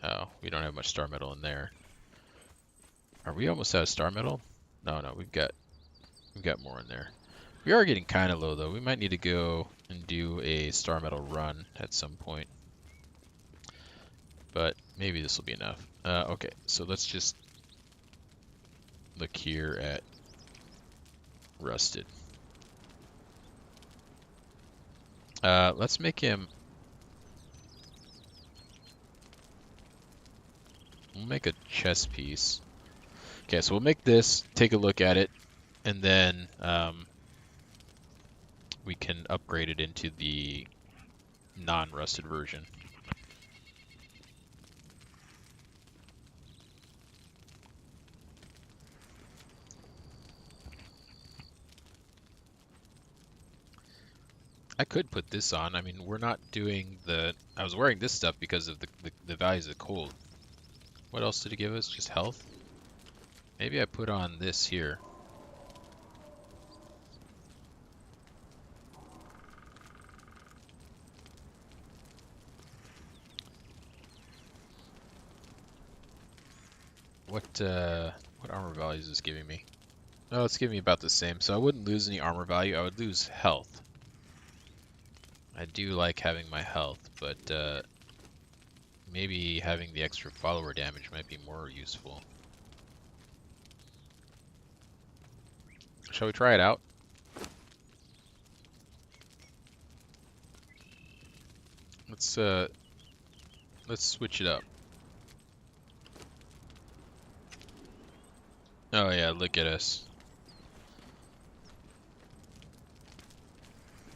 Oh, we don't have much star metal in there. Are we almost out of star metal? No, we've got more in there. We are getting kind of low though. We might need to go and do a star metal run at some point. But maybe this will be enough. Okay, so let's just look here at rusted. Let's make him. We'll make a chess piece. Okay, so we'll make this, take a look at it, and then we can upgrade it into the non-rusted version. I could put this on. I mean, we're not doing the... I was wearing this stuff because of the values of cold. What else did it give us? Just health? Maybe I put on this here. What armor value is this giving me? Oh, it's giving me about the same. So I wouldn't lose any armor value. I would lose health. I do like having my health, but maybe having the extra follower damage might be more useful. Shall we try it out? Let's switch it up. Oh yeah, look at us.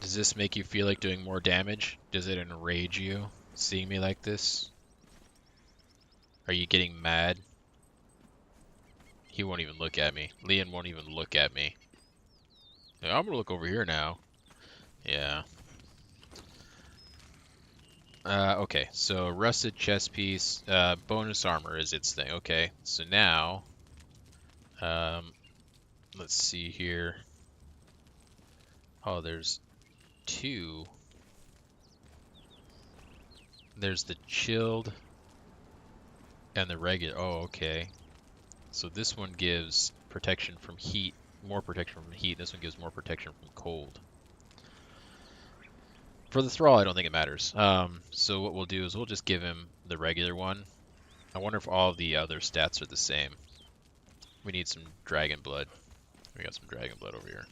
Does this make you feel like doing more damage? Does it enrage you seeing me like this? Are you getting mad? He won't even look at me. Leon won't even look at me. Yeah, I'm gonna look over here now. Yeah. Okay, so rusted chest piece, bonus armor is its thing. Okay, so now, let's see here. Oh, there's two. There's the chilled and the regular. Oh, okay. So this one gives protection from heat, more protection from heat. This one gives more protection from cold. For the Thrall, I don't think it matters. So what we'll do is we'll just give him the regular one. I wonder if all the other stats are the same. We need some dragon blood. We got some dragon blood over here.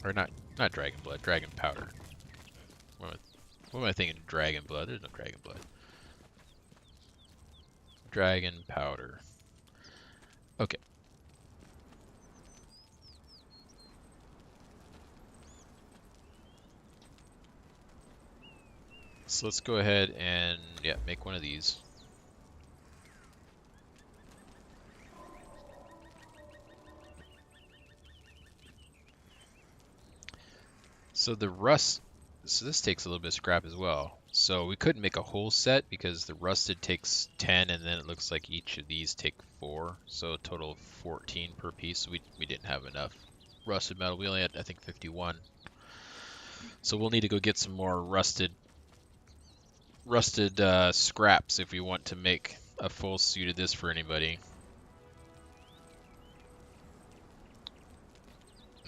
Or not dragon blood, dragon powder. What am I thinking? Dragon blood? There's no dragon blood. Dragon powder. Okay. So let's go ahead and, yeah, make one of these. So the rust, so this takes a little bit of scrap as well. So we couldn't make a whole set because the rusted takes 10 and then it looks like each of these take 4. So a total of 14 per piece. So we didn't have enough rusted metal. We only had, I think, 51. So we'll need to go get some more rusted scraps if we want to make a full suit of this for anybody.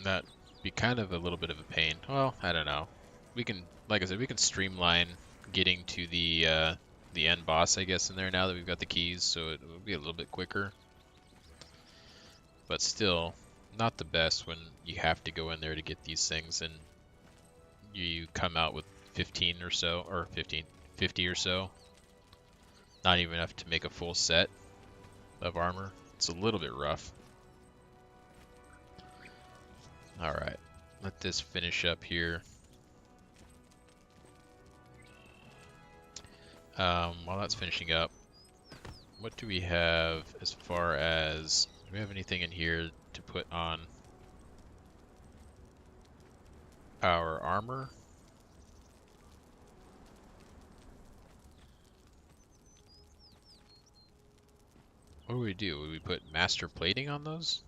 That'd be kind of a little bit of a pain. Well, I don't know. We can, like I said, we can streamline getting to the end boss, I guess, in there now that we've got the keys, so it will be a little bit quicker. But still, not the best when you have to go in there to get these things and you come out with 15 or so, or 50 or so. Not even enough to make a full set of armor. It's a little bit rough. Alright, let this finish up here. While that's finishing up, what do we have as far as, do we have anything in here to put on our armor? What do we do? Would we put master plating on those?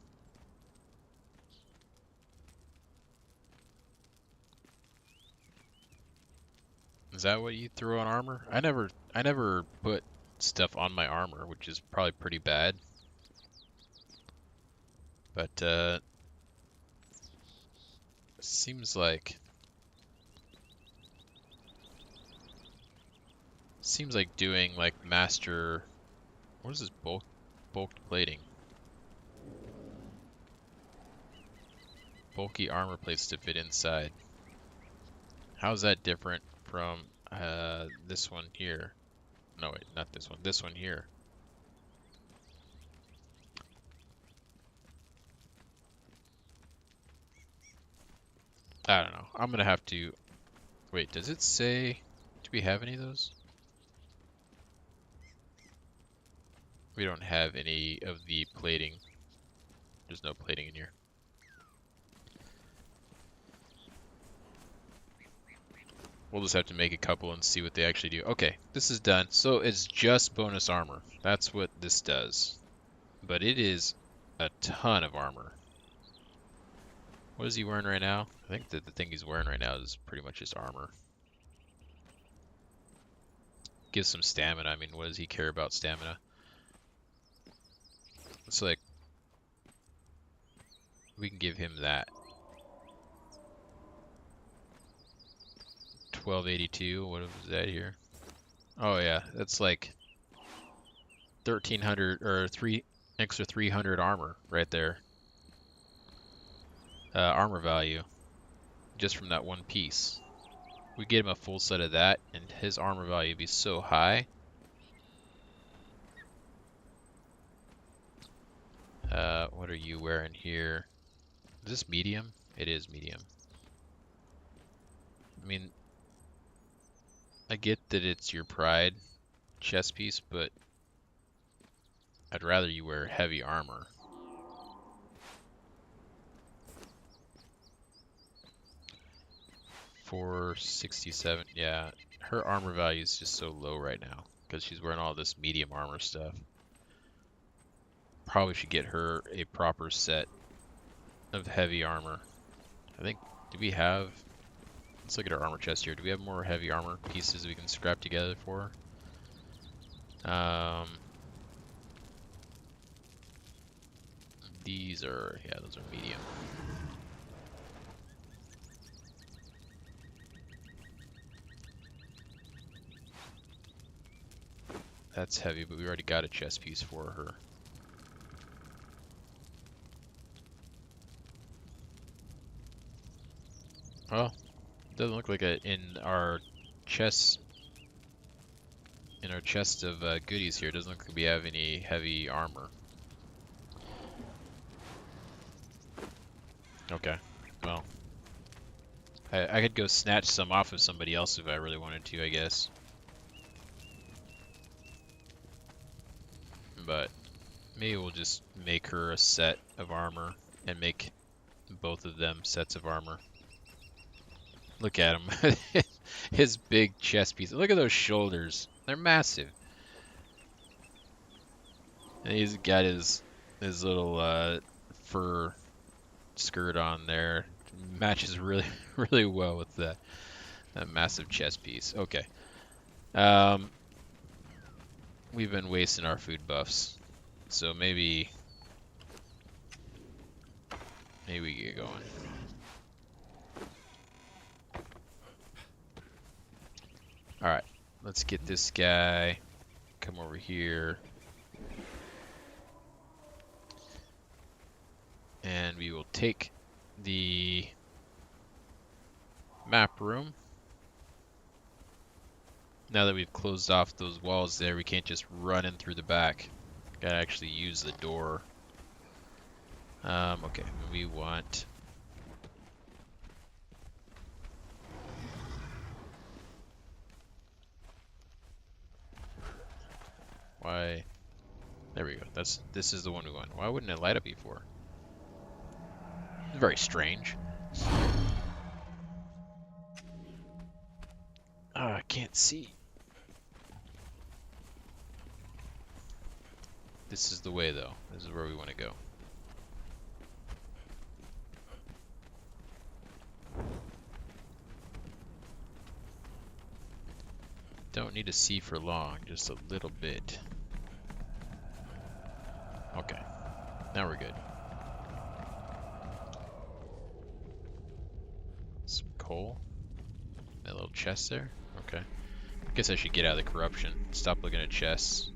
Is that what you throw on armor? I never put stuff on my armor, which is probably pretty bad. But seems like doing like master, what is this bulk plating? Bulky armor plates to fit inside. How's that different from this one here? No, wait, not this one. This one here. I don't know. I'm gonna have to... Wait, does it say... Do we have any of those? We don't have any of the plating. There's no plating in here. We'll just have to make a couple and see what they actually do. Okay, this is done. So it's just bonus armor. That's what this does. But it is a ton of armor. What is he wearing right now? I think that the thing he's wearing right now is pretty much just armor. Gives some stamina. I mean, what does he care about stamina? It's like, we can give him that. 1282, what was that here? Oh yeah, that's like 1300 or extra 300 armor right there. Armor value just from that one piece. We get him a full set of that and his armor value would be so high. What are you wearing here? Is this medium? It is medium. I mean, I get that it's your pride chest piece, but I'd rather you wear heavy armor. $467, yeah. Her armor value is just so low right now because she's wearing all this medium armor stuff. Probably should get her a proper set of heavy armor. I think, do we have, let's look at our armor chest here. Do we have more heavy armor pieces we can scrap together for her? These are, yeah, those are medium. That's heavy, but we already got a chest piece for her. Well, doesn't look like it in our chest. In our chest of goodies here, doesn't look like we have any heavy armor. Okay, well, I could go snatch some off of somebody else if I really wanted to, I guess. But maybe we'll just make her a set of armor and make both of them sets of armor. Look at him. His big chest piece. Look at those shoulders. They're massive. And he's got his little fur skirt on there. Matches really really well with that massive chest piece. Okay. We've been wasting our food buffs. So maybe Maybe we get going. Alright, let's get this guy. Come over here. And we will take the map room. Now that we've closed off those walls there, we can't just run in through the back. Gotta actually use the door. Okay, we want... Why? There we go. This is the one we want. Why wouldn't it light up before? It's very strange. Ah, I can't see. This is the way, though. This is where we want to go. Don't need to see for long, just a little bit. Okay, now we're good. Some coal. That little chest there? Okay. I guess I should get out of the corruption. Stop looking at chests.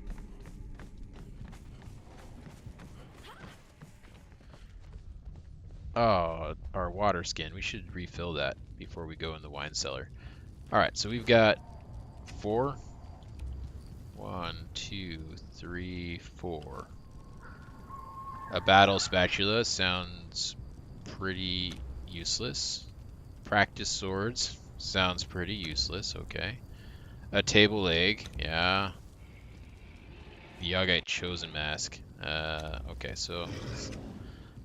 Oh, our water skin. We should refill that before we go in the wine cellar. Alright, so we've got 4. 1, 2, 3, 4. A battle spatula sounds pretty useless. Practice swords sounds pretty useless, okay. A table egg, yeah. The Yogite chosen mask. Okay, so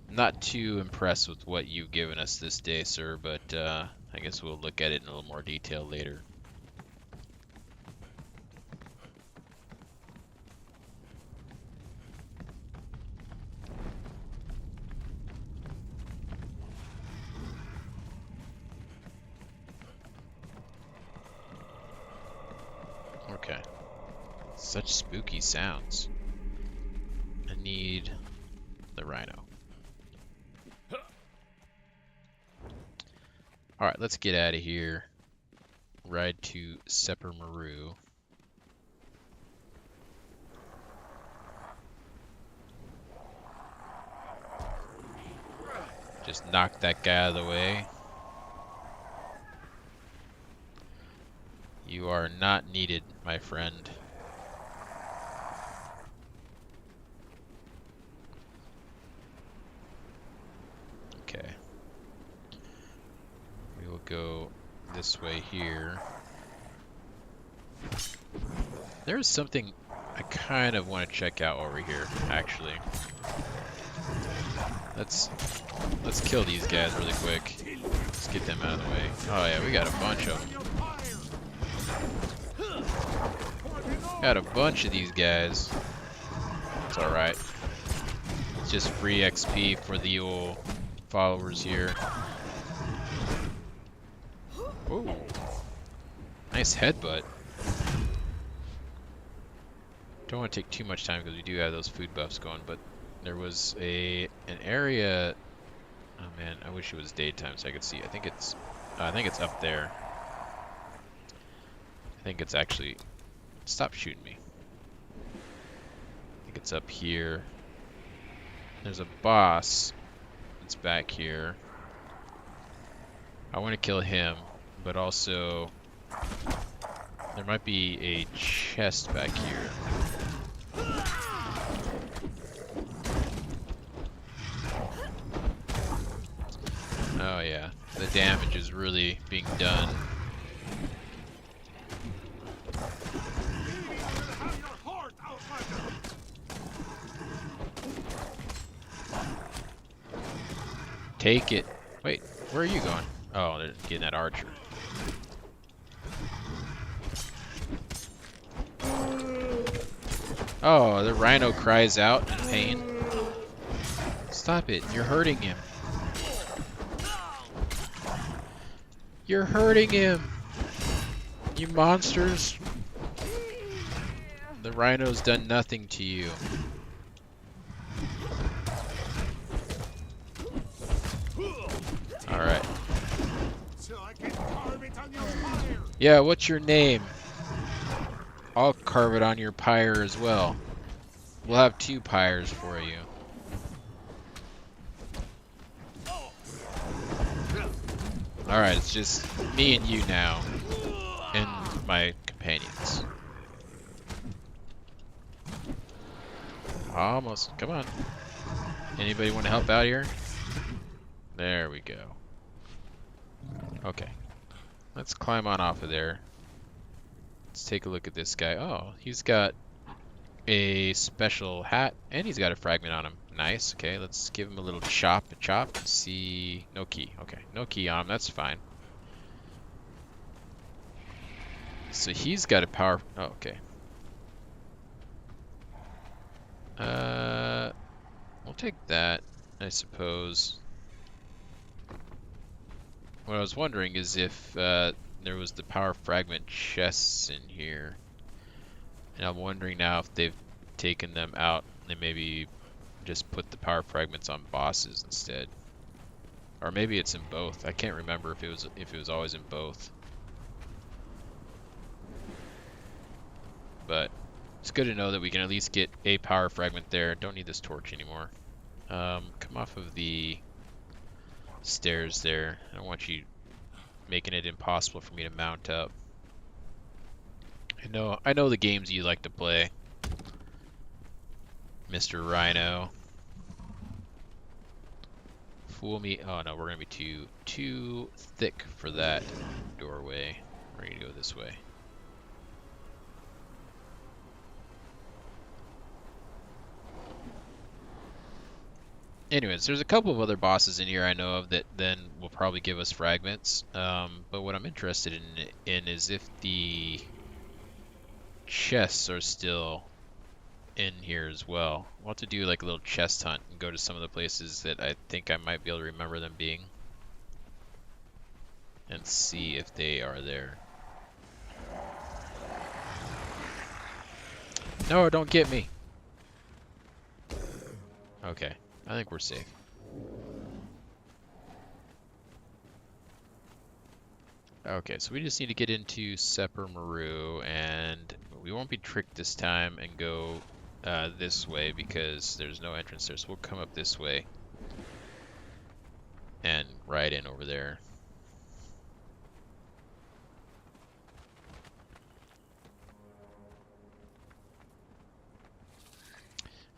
not too impressed with what you've given us this day, sir, but I guess we'll look at it in a little more detail later. Okay. Such spooky sounds. I need the rhino. Alright, let's get out of here. Ride to Sepper Maru. Just knock that guy out of the way. You are not needed, my friend. Okay. We will go this way here. There's something I kind of want to check out over here, actually. Let's kill these guys really quick. Let's get them out of the way. Oh yeah, we got a bunch of them. Got a bunch of these guys. It's alright. It's just free XP for the old followers here. Ooh. Nice headbutt. Don't want to take too much time because we do have those food buffs going, but there was an area. Oh man, I wish it was daytime so I could see. I think it's up there. I think it's actually. Stop shooting me. I think it's up here. There's a boss that's back here. I want to kill him, but also there might be a chest back here. Oh yeah, the damage is really being done. Take it. Wait, where are you going? Oh, they're getting that archer. Oh, the rhino cries out in pain. Stop it, you're hurting him. You're hurting him! You monsters! The rhino's done nothing to you. Yeah, what's your name? I'll carve it on your pyre as well. We'll have 2 pyres for you. Alright, it's just me and you now. And my companions. Almost. Come on. Anybody want to help out here? There we go. Okay. Let's climb on off of there. Let's take a look at this guy. Oh, he's got a special hat, and he's got a fragment on him. Nice. Okay, let's give him a little chop, and see. No key. Okay, no key on him. That's fine. So he's got a power. Oh, okay. We'll take that, I suppose. What I was wondering is if there was the power fragment chests in here. And I'm wondering now if they've taken them out and maybe just put the power fragments on bosses instead. Or maybe it's in both. I can't remember if it was always in both. But it's good to know that we can at least get a power fragment there. Don't need this torch anymore. Come off of the stairs there. I don't want you making it impossible for me to mount up. I know the games you like to play, Mr. Rhino. Fool me. Oh no, we're gonna be too thick for that doorway. We're gonna go this way. Anyways, there's a couple of other bosses in here I know of that then will probably give us fragments. But what I'm interested in is if the chests are still in here as well. We'll have to do like a little chest hunt and go to some of the places that I think I might be able to remember them being. And see if they are there. No, don't get me. Okay, I think we're safe. Okay, so we just need to get into Sepper Maru, and we won't be tricked this time and go this way because there's no entrance there, so we'll come up this way and ride in over there.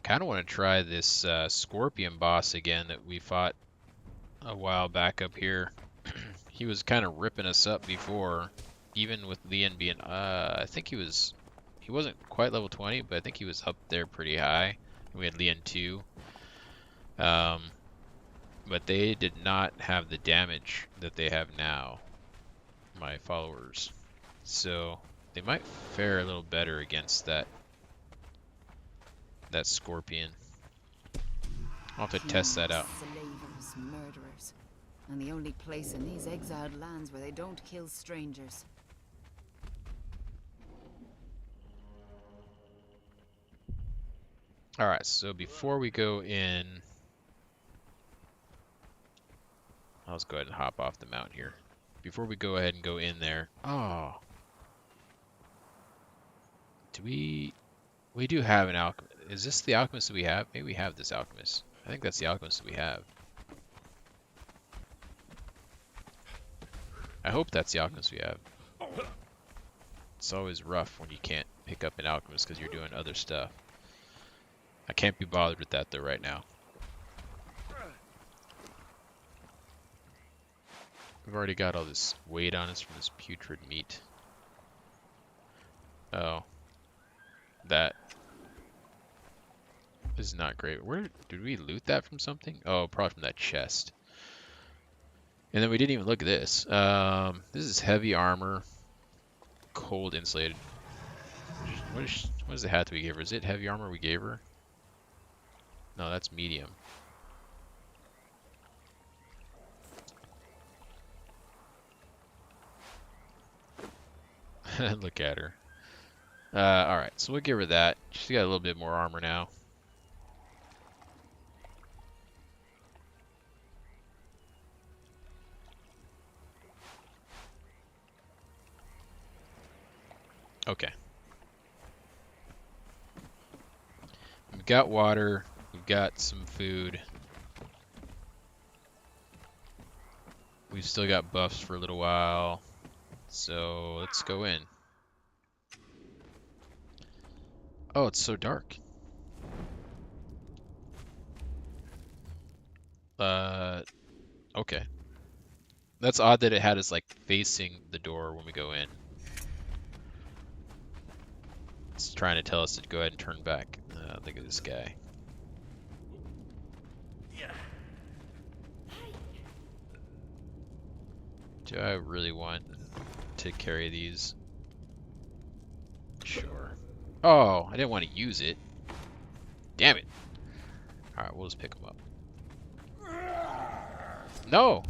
Kind of want to try this scorpion boss again that we fought a while back up here. He was kind of ripping us up before, even with Leon being, I think he wasn't quite level 20, but I think he was up there pretty high. We had Leon 2. But they did not have the damage that they have now, my followers. So they might fare a little better against that scorpion. I'll have to test that out. Slavers, murderers. And the only place in these exiled lands where they don't kill strangers. Alright, so before we go in, let's go ahead and hop off the mount here. Before we go ahead and go in there, oh, we do have an alchemist. Is this the alchemist that we have? Maybe we have this alchemist. I think that's the alchemist that we have. I hope that's the alchemist we have. It's always rough when you can't pick up an alchemist because you're doing other stuff. I can't be bothered with that though right now. We've already got all this weight on us from this putrid meat. Oh. That is not great. Where did we loot that from something? Oh, probably from that chest. And then we didn't even look at this. This is heavy armor, cold insulated. What is the hat that we gave her? Is it heavy armor we gave her? No, that's medium. Look at her. Alright, so we'll give her that. She's got a little bit more armor now. Okay. We've got water. We've got some food. We've still got buffs for a little while. So let's go in. Oh, it's so dark. Okay. That's odd that it had us like facing the door when we go in. It's trying to tell us to go ahead and turn back. Look at this guy. Do I really want to carry these? Sure. Oh, I didn't want to use it. Damn it. Alright, we'll just pick them up. No!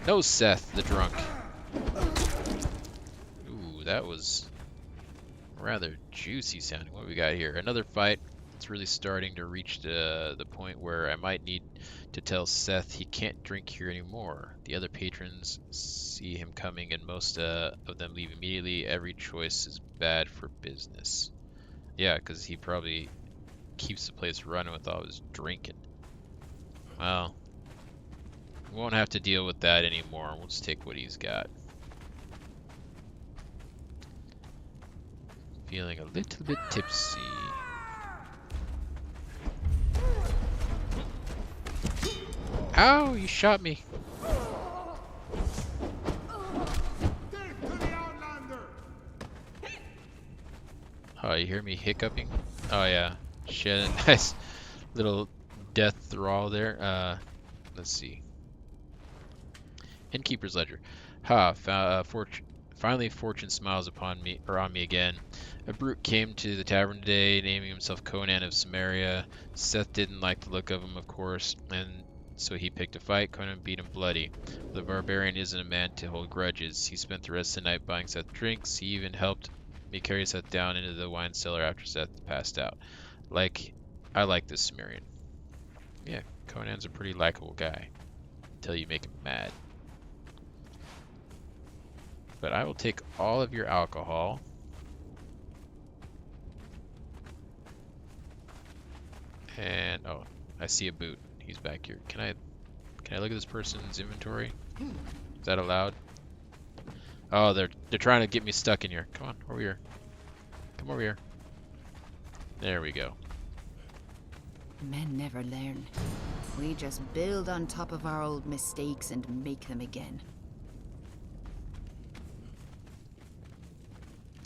No, Seth, the drunk. Ooh, that was rather juicy sounding. What we got here? Another fight. It's really starting to reach the point where I might need to tell Seth he can't drink here anymore. The other patrons see him coming and most of them leave immediately. Every choice is bad for business. Yeah, because he probably keeps the place running with all his drinking. Well, we won't have to deal with that anymore. We'll just take what he's got. Feeling a little bit tipsy. Ow, you shot me. Oh, you hear me hiccuping? Oh yeah. Shit, nice little death thrall there. Let's see. Innkeeper's Ledger. Ha, finally fortune smiles upon me, or on me again. A brute came to the tavern today, naming himself Conan of Samaria. Seth didn't like the look of him, of course, and so he picked a fight. Conan beat him bloody. The barbarian isn't a man to hold grudges. He spent the rest of the night buying Seth drinks. He even helped me carry Seth down into the wine cellar after Seth passed out. I like this Sumerian. Yeah, Conan's a pretty likable guy. Until you make him mad. But I will take all of your alcohol. And oh, I see a boot. He's back here. Can I look at this person's inventory? Is that allowed? Oh, they're trying to get me stuck in here. Come on, over here. Come over here. There we go. Men never learn. We just build on top of our old mistakes and make them again.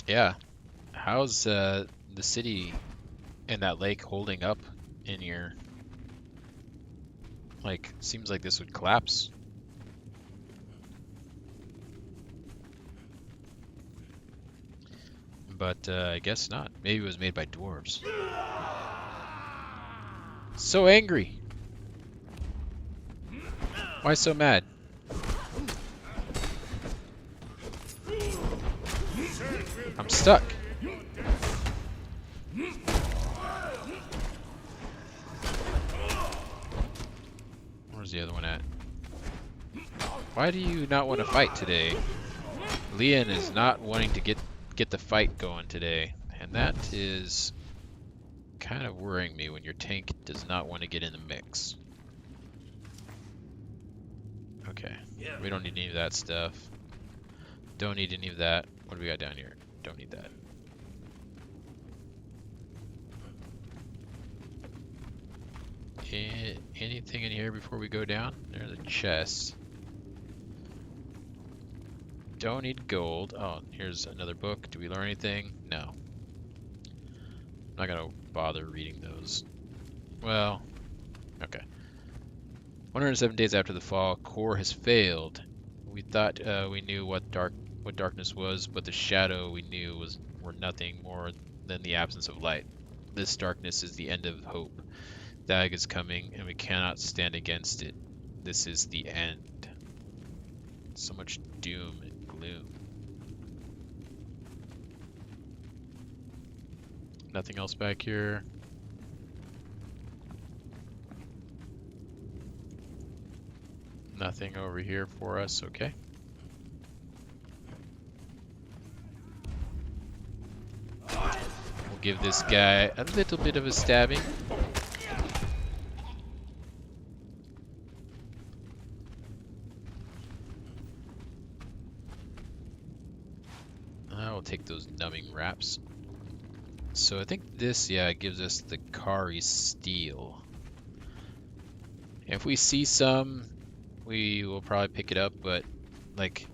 Yeah. How's the city and that lake holding up in here? Like, seems like this would collapse. But I guess not. Maybe it was made by dwarves. So angry. Why so mad? I'm stuck. Where's the other one at? Why do you not want to fight today? Leon is not wanting to get the fight going today, and that is kind of worrying me when your tank does not want to get in the mix. Okay, we don't need any of that stuff. Don't need any of that. What do we got down here? Don't need that. Anything in here before we go down? There's a chest. Don't need gold. Oh, here's another book. Do we learn anything? No. I'm not gonna bother reading those. Well, okay. 107 days after the fall, Core has failed. We thought we knew what darkness was, but the shadow we knew were nothing more than the absence of light. This darkness is the end of hope. Dag is coming, and we cannot stand against it. This is the end. So much doom and gloom. Nothing else back here. Nothing over here for us, okay. give this guy a little bit of a stabbing. I will take those numbing wraps. So I think this, yeah, gives us the Kari Steel. If we see some, we will probably pick it up, but like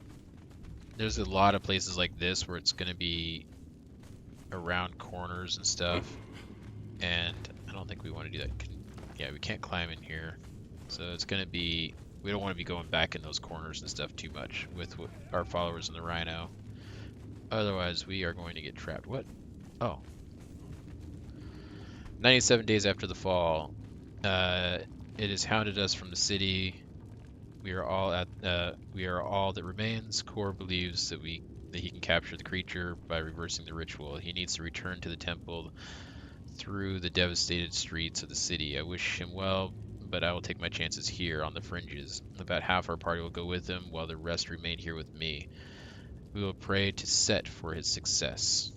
there's a lot of places like this where it's going to be around corners and stuff, and I don't think we want to do that. Yeah, we can't climb in here, so it's going to be, we don't want to be going back in those corners and stuff too much with our followers in the Rhino. Otherwise, we are going to get trapped. What? Oh. 97 days after the fall. It has hounded us from the city. We are all that remains. Kor believes that he can capture the creature by reversing the ritual. He needs to return to the temple through the devastated streets of the city. I wish him well, but I will take my chances here on the fringes. About half our party will go with him, while the rest remain here with me. We will pray to Set for his success.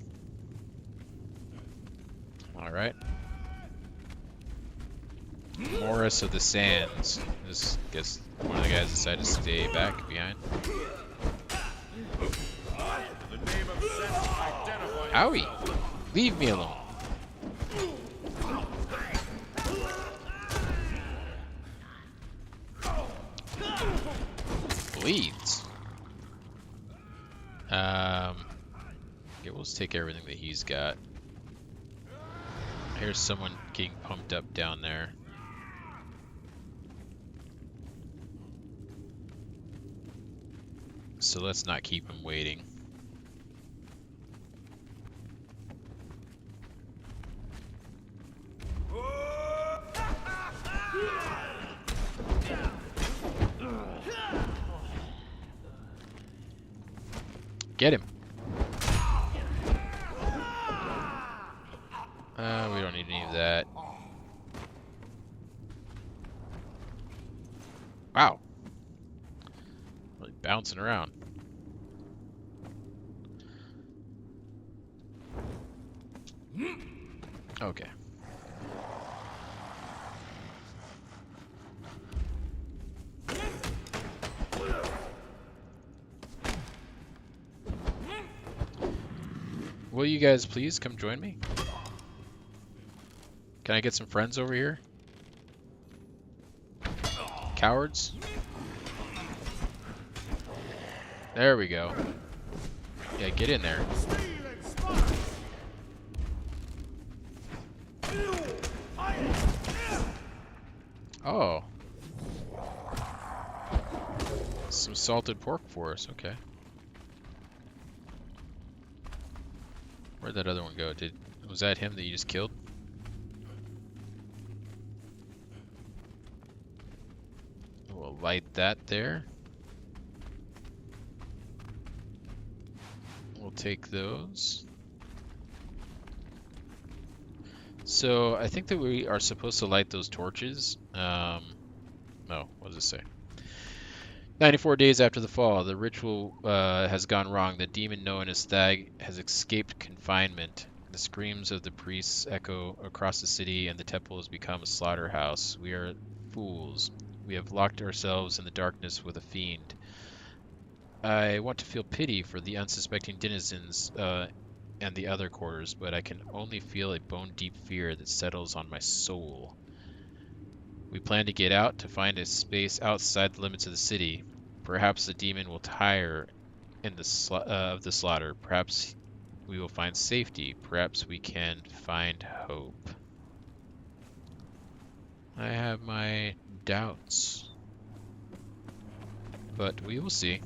Alright. Morris of the Sands. Just guess one of the guys decided to stay back behind. Owie! Leave me alone. Bleeds. Okay, we'll just take everything that he's got. Here's someone getting pumped up down there. So let's not keep him waiting. Get him. We don't need any of that. Wow. Really bouncing around. Okay. Will you guys please come join me? Can I get some friends over here? Cowards? There we go. Yeah, get in there. Oh. Some salted pork for us, okay. Where'd that other one go? Was that him that you just killed? We'll light that there. We'll take those. So I think that we are supposed to light those torches. No, what does it say? 94 days after the fall, the ritual has gone wrong. The demon known as Thag has escaped confinement. The screams of the priests echo across the city, and the temple has become a slaughterhouse. We are fools. We have locked ourselves in the darkness with a fiend. I want to feel pity for the unsuspecting denizens and the other quarters, but I can only feel a bone-deep fear that settles on my soul. We plan to get out to find a space outside the limits of the city. Perhaps the demon will tire in of the slaughter. Perhaps we will find safety. Perhaps we can find hope. I have my doubts, but we will see.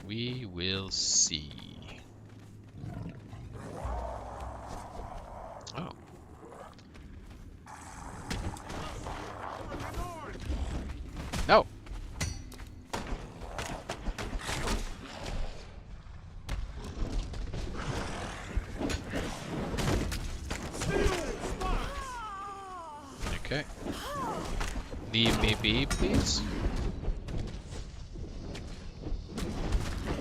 We will see. Oh. No. Okay. Leave me be, please.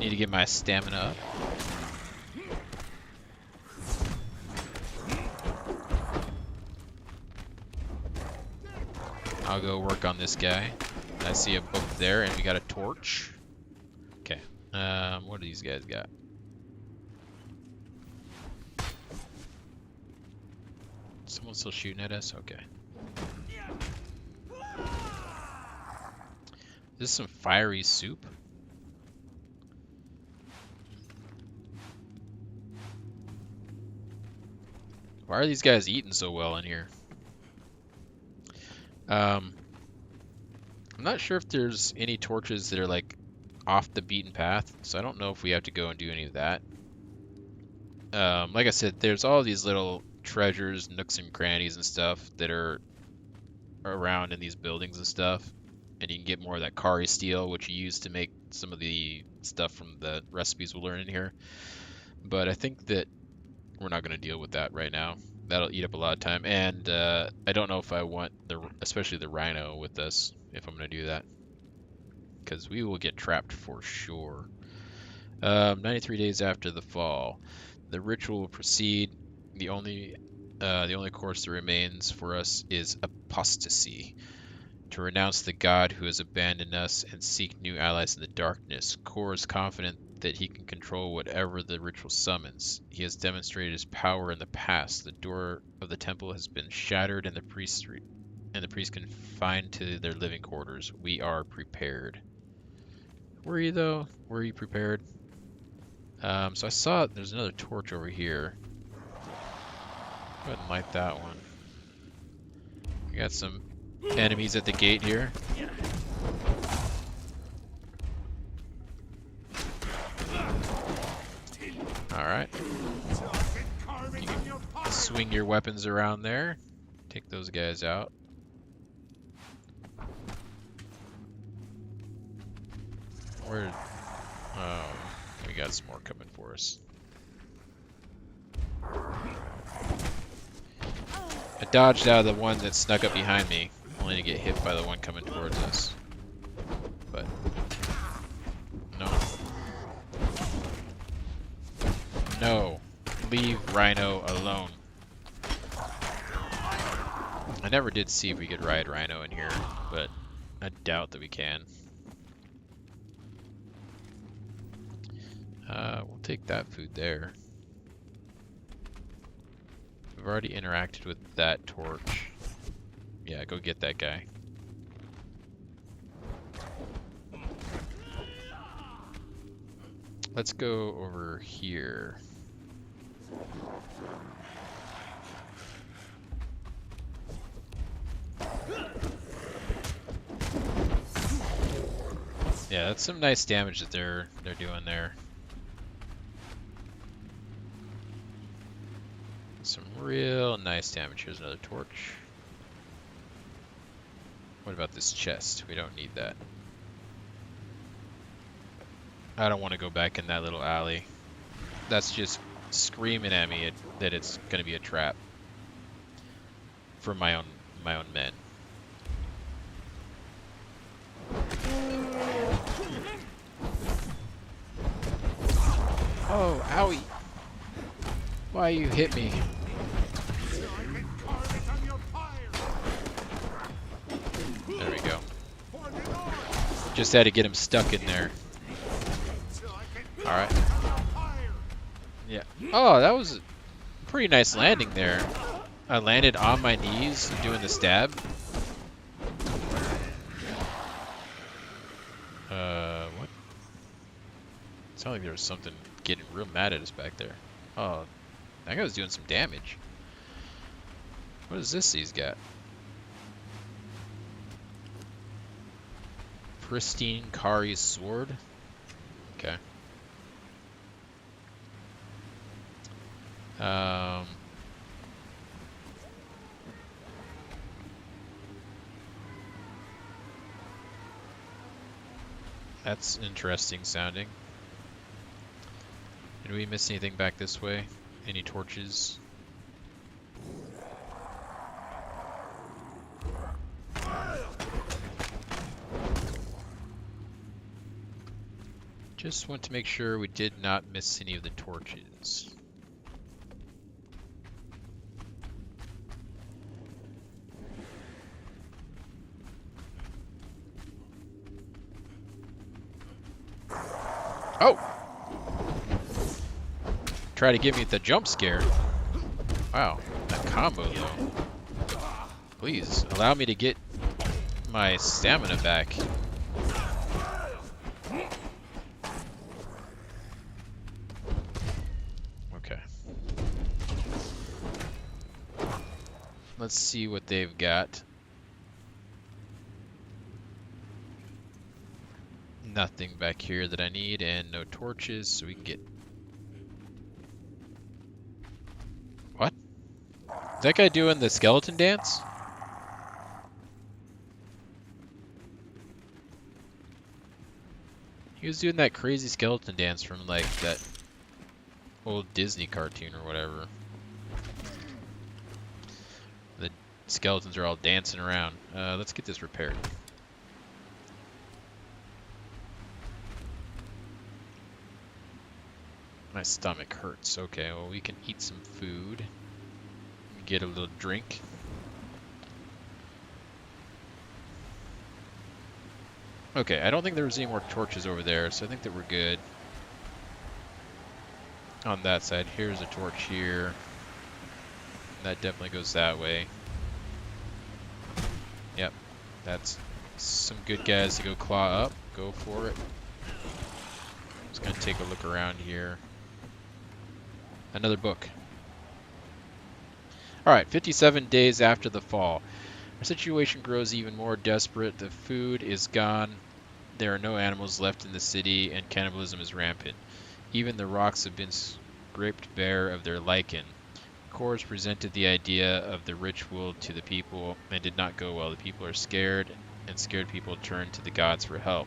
Need to get my stamina up. I'll go work on this guy. I see a book there, and we got a torch. Okay. What do these guys got? Someone still shooting at us? Okay. This is some fiery soup. Why are these guys eating so well in here? I'm not sure if there's any torches that are like off the beaten path, so I don't know if we have to go and do any of that. Like I said, there's all these little treasures, nooks and crannies and stuff that are around in these buildings and stuff, and you can get more of that Kari steel, which you use to make some of the stuff from the recipes we'll learn in here. But I think that we're not going to deal with that right now. That'll eat up a lot of time, and I don't know if I want especially the rhino with us, if I'm going to do that, because we will get trapped for sure. 93 days after the fall, the ritual will proceed. The only course that remains for us is apostasy, to renounce the God who has abandoned us and seek new allies in the darkness. Kor is confident that he can control whatever the ritual summons. He has demonstrated his power in the past. The door of the temple has been shattered and the priests confined to their living quarters. We are prepared. Were you though? Were you prepared? So I saw there's another torch over here. Go ahead and light that one. We got some enemies at the gate here. Alright. You can swing your weapons around there. Take those guys out. Where? Oh, we got some more coming for us. I dodged out of the one that snuck up behind me, only to get hit by the one coming towards us. But no. No. Leave Rhino alone. I never did see if we could ride Rhino in here, but I doubt that we can. We'll take that food there. We've already interacted with that torch. Yeah, go get that guy. Let's go over here. Yeah, that's some nice damage that they're doing there. Some real nice damage. Here's another torch. What about this chest? We don't need that. I don't want to go back in that little alley. That's just screaming at me that it's going to be a trap for my own men. Oh, owie! Why you hit me? There we go. Just had to get him stuck in there. Alright. Yeah. Oh, that was a pretty nice landing there. I landed on my knees doing the stab. What? It sounded like there was something getting real mad at us back there. Oh, that guy was doing some damage. What is this he's got? Pristine Kari sword? Okay. That's interesting sounding. Did we miss anything back this way? Any torches? Just want to make sure we did not miss any of the torches. Oh! Try to give me the jump scare. Wow, that combo though. Please, allow me to get my stamina back. Okay. Let's see what they've got. Nothing back here that I need, and no torches, so we can get... What? Is that guy doing the skeleton dance? He was doing that crazy skeleton dance from, like, that old Disney cartoon or whatever. The skeletons are all dancing around. Let's get this repaired. My stomach hurts. Okay, well, we can eat some food. Get a little drink. Okay, I don't think there was any more torches over there, so I think that we're good. On that side, here's a torch here. That definitely goes that way. Yep, that's some good guys to go claw up. Go for it. Just gonna take a look around here. Another book. Alright, 57 days after the fall. Our situation grows even more desperate. The food is gone. There are no animals left in the city, and cannibalism is rampant. Even the rocks have been scraped bare of their lichen. Cores presented the idea of the ritual to the people, and did not go well. The people are scared, and scared people turn to the gods for help.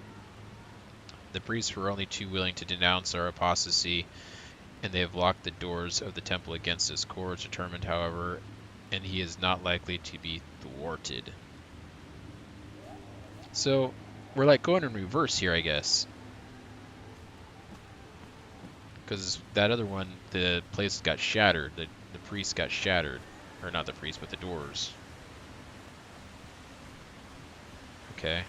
The priests were only too willing to denounce our apostasy, and they have locked the doors of the temple against us. Kor is determined, however, and he is not likely to be thwarted. So, we're like going in reverse here, I guess. Because that other one, the place got shattered. The priest got shattered. Or not the priest, but the doors. Okay.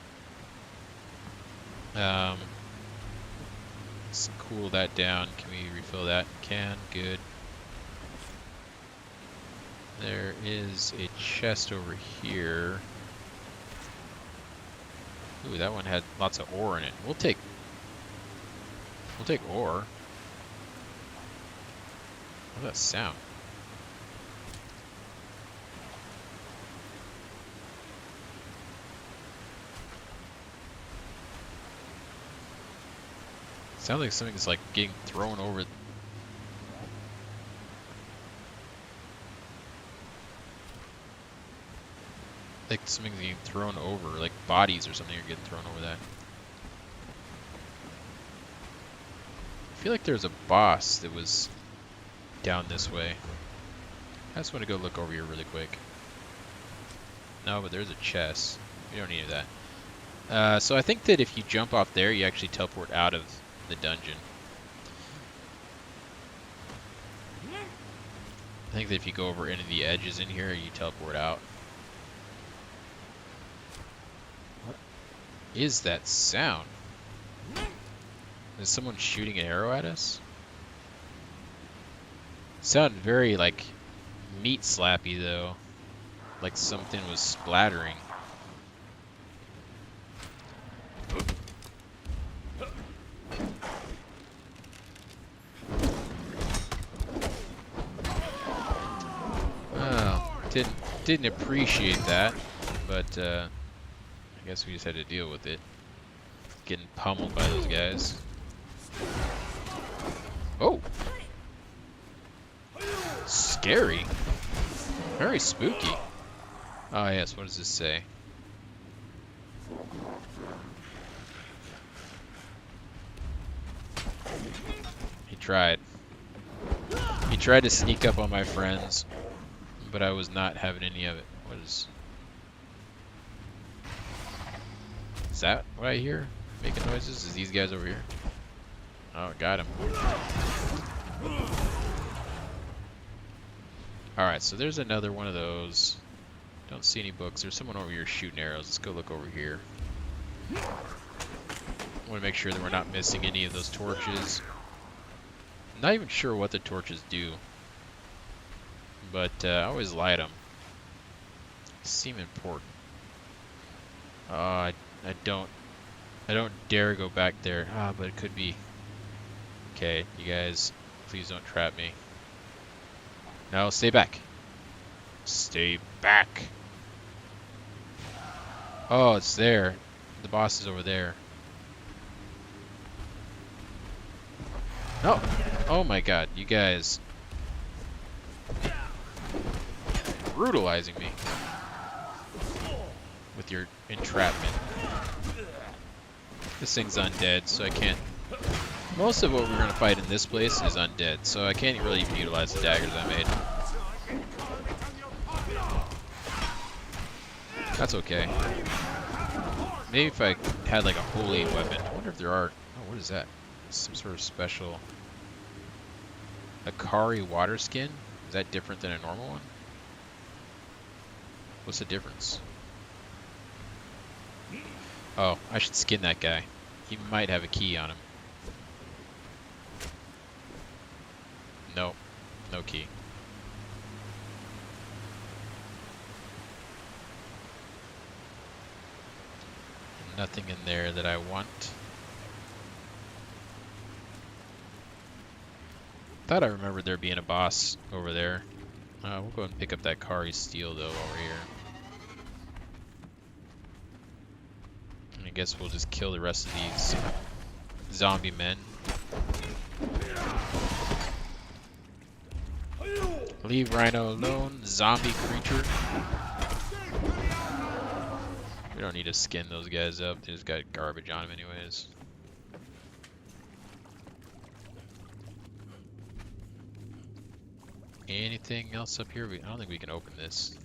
Let's cool that down. Can we refill that? Can. Good. There is a chest over here. Ooh, that one had lots of ore in it. We'll take ore. What's that sound? Sounds like something's like getting thrown over. Like something's getting thrown over, like bodies or something are getting thrown over that. I feel like there's a boss that was down this way. I just want to go look over here really quick. No, but there's a chest. We don't need any of that. So I think that if you jump off there, you actually teleport out of the dungeon. I think that if you go over into the edges in here, you teleport out. What is that sound? Is someone shooting an arrow at us? It sounded very like meat slappy though. Like something was splattering. Didn't appreciate that, but I guess we just had to deal with it. Getting pummeled by those guys. Oh! Scary. Very spooky. Oh yes, what does this say? He tried. He tried to sneak up on my friends, but I was not having any of it. What is that what I hear? Making noises? Is these guys over here? Oh, got him. Alright, so there's another one of those. Don't see any books. There's someone over here shooting arrows. Let's go look over here. I want to make sure that we're not missing any of those torches. I'm not even sure what the torches do. But I always light them. They seem important. I don't dare go back there. But it could be. Okay, you guys, please don't trap me. No, stay back. Stay back. Oh, it's there. The boss is over there. No. Oh my god, you guys. Brutalizing me. With your entrapment. This thing's undead, so I can't... Most of what we're going to fight in this place is undead, so I can't really even utilize the daggers I made. That's okay. Maybe if I had like a holy weapon. I wonder if there are... Oh, what is that? Some sort of special... Akari water skin? Is that different than a normal one? What's the difference? Oh, I should skin that guy. He might have a key on him. Nope. No key. Nothing in there that I want. Thought I remembered there being a boss over there. We'll go ahead and pick up that Kari steel though over here. And I guess we'll just kill the rest of these zombie men. Leave Rhino alone, zombie creature. We don't need to skin those guys up. They just got garbage on them anyways. Anything else up here? I don't think we can open this.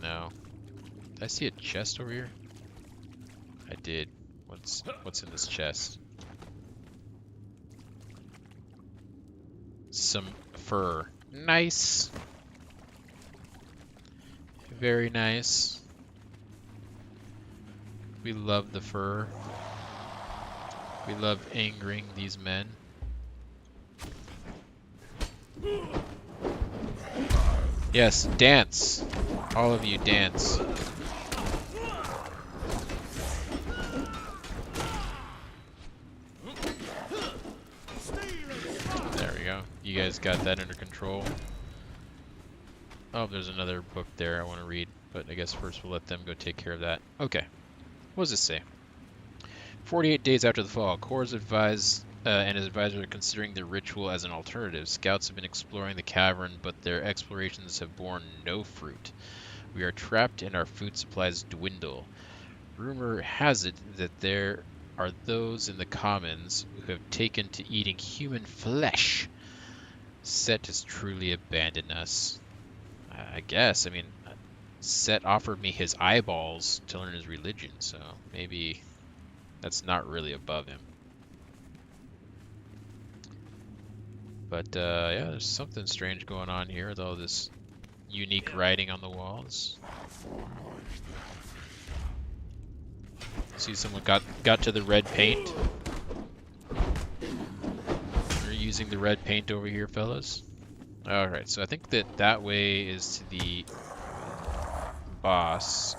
No. Did I see a chest over here? I did. What's in this chest? Some fur. Nice. Very nice. We love the fur. We love angering these men. Yes, dance. All of you dance. There we go. You guys got that under control. Oh, there's another book there I want to read, but I guess first we'll let them go take care of that. Okay. What does this say? 48 days after the fall, Kor's advised and his advisor are considering the ritual as an alternative. Scouts have been exploring the cavern, but their explorations have borne no fruit. We are trapped and our food supplies dwindle. Rumor has it that there are those in the commons who have taken to eating human flesh. Set has truly abandoned us. I guess. I mean, Set offered me his eyeballs to learn his religion, so maybe that's not really above him. But yeah, there's something strange going on here with all this unique writing on the walls. See, someone got to the red paint. We're using the red paint over here, fellas. Alright, so I think that way is to the boss.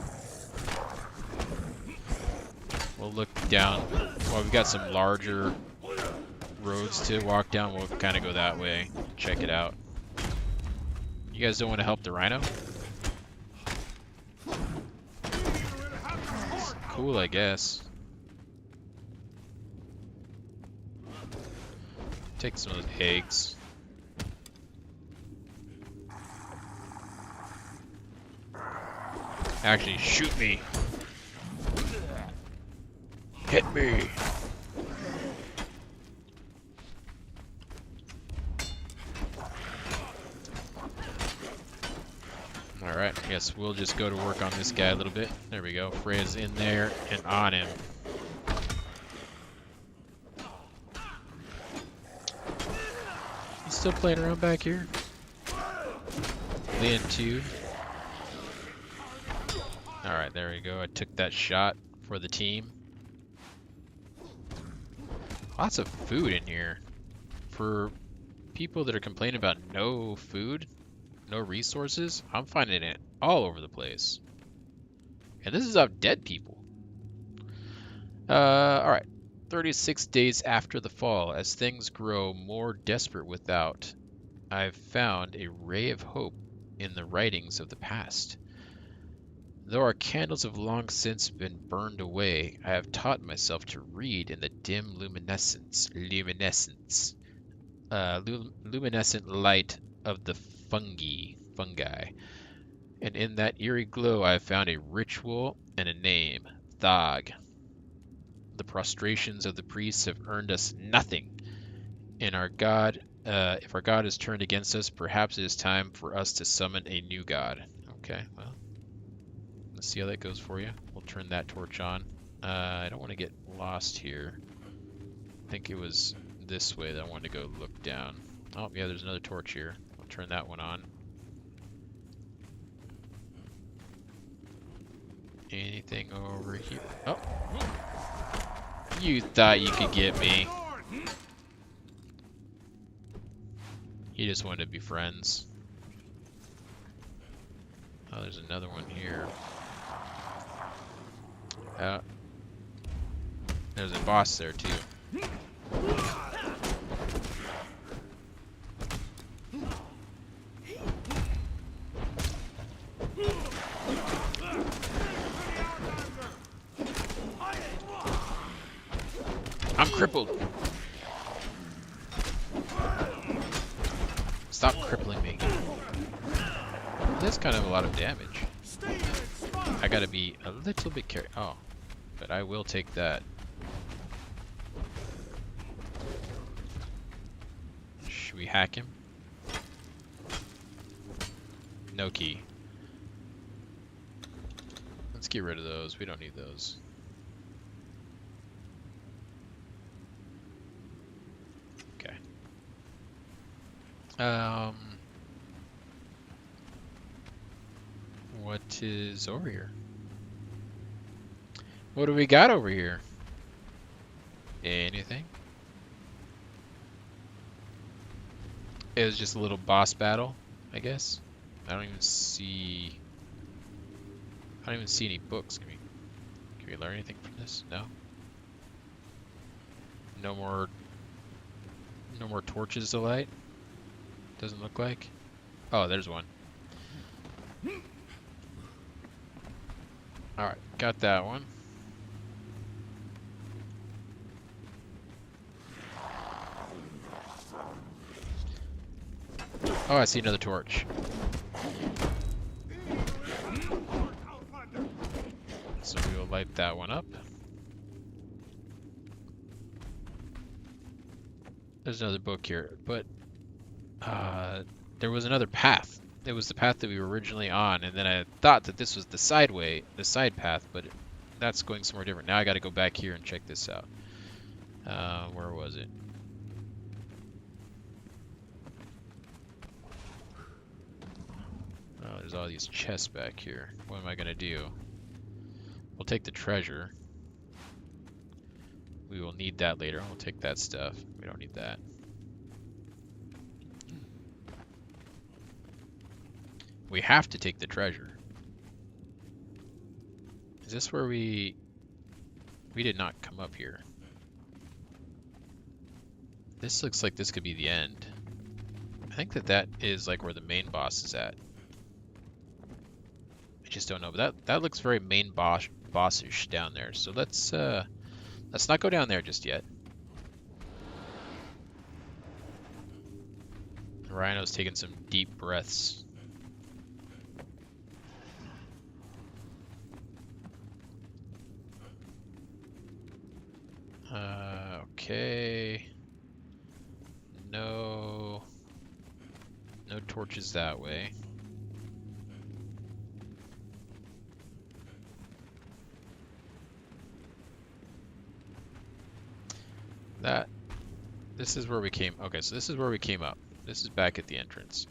We'll look down. Well, we've got some larger roads to walk down. We'll kind of go that way. Check it out. You guys don't want to help the rhino? Cool, I guess. Take some of those eggs. Actually, shoot me. Hit me. Alright, I guess we'll just go to work on this guy a little bit. There we go. Freya's in there and on him. still playing around back here? Land 2. Alright, there we go. I took that shot for the team. Lots of food in here. For people that are complaining about no food, no resources, I'm finding it all over the place. And this is of dead people. Alright. 36 days after the fall, as things grow more desperate without, I've found a ray of hope in the writings of the past. Though our candles have long since been burned away, I have taught myself to read in the dim luminescent light of the fungi, and in that eerie glow I have found a ritual and a name, Thog. The prostrations of the priests have earned us nothing, and if our God is turned against us, perhaps it is time for us to summon a new god. Okay, well, let's see how that goes for you. We'll turn that torch on. I don't want to get lost here. I think it was this way that I wanted to go look down. Oh, yeah, there's another torch here. I'll turn that one on. Anything over here? Oh. You thought you could get me. He just wanted to be friends. Oh, there's another one here. There's a boss there too. I'm crippled. Stop crippling me. That's kind of a lot of damage. I gotta be a little bit careful. Oh, but I will take that. Should we hack him? No key. Let's get rid of those. We don't need those. Okay. What is over here? What do we got over here? Anything? It was just a little boss battle, I guess. I don't even see any books. Can we learn anything from this? No. No more torches to light? Doesn't look like. Oh, there's one. Alright, got that one. Oh, I see another torch. So we will light that one up. There's another book here, but there was another path. It was the path that we were originally on, and then I thought that this was the side path, but that's going somewhere different. Now I got to go back here and check this out. Where was it? Oh, there's all these chests back here. What am I gonna do? We'll take the treasure. We will need that later. We'll take that stuff. We don't need that. We have to take the treasure. Is this where we did not come up here? This looks like this could be the end. I think that is like where the main boss is at. I just don't know, but that looks very main bossish down there. So let's not go down there just yet. Rhino's taking some deep breaths. Okay. No torches that way. This is where we came. Okay, so this is where we came up. This is back at the entrance.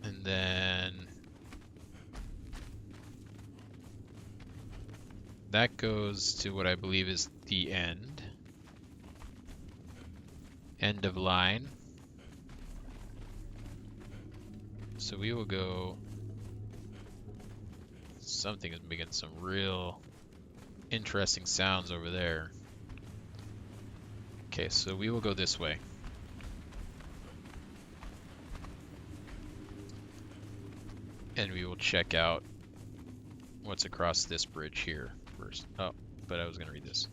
And then that goes to what I believe is the end. End of line. So we will go... Something is making some real interesting sounds over there. Okay, so we will go this way. And we will check out what's across this bridge here first. Oh, but I was going to read this.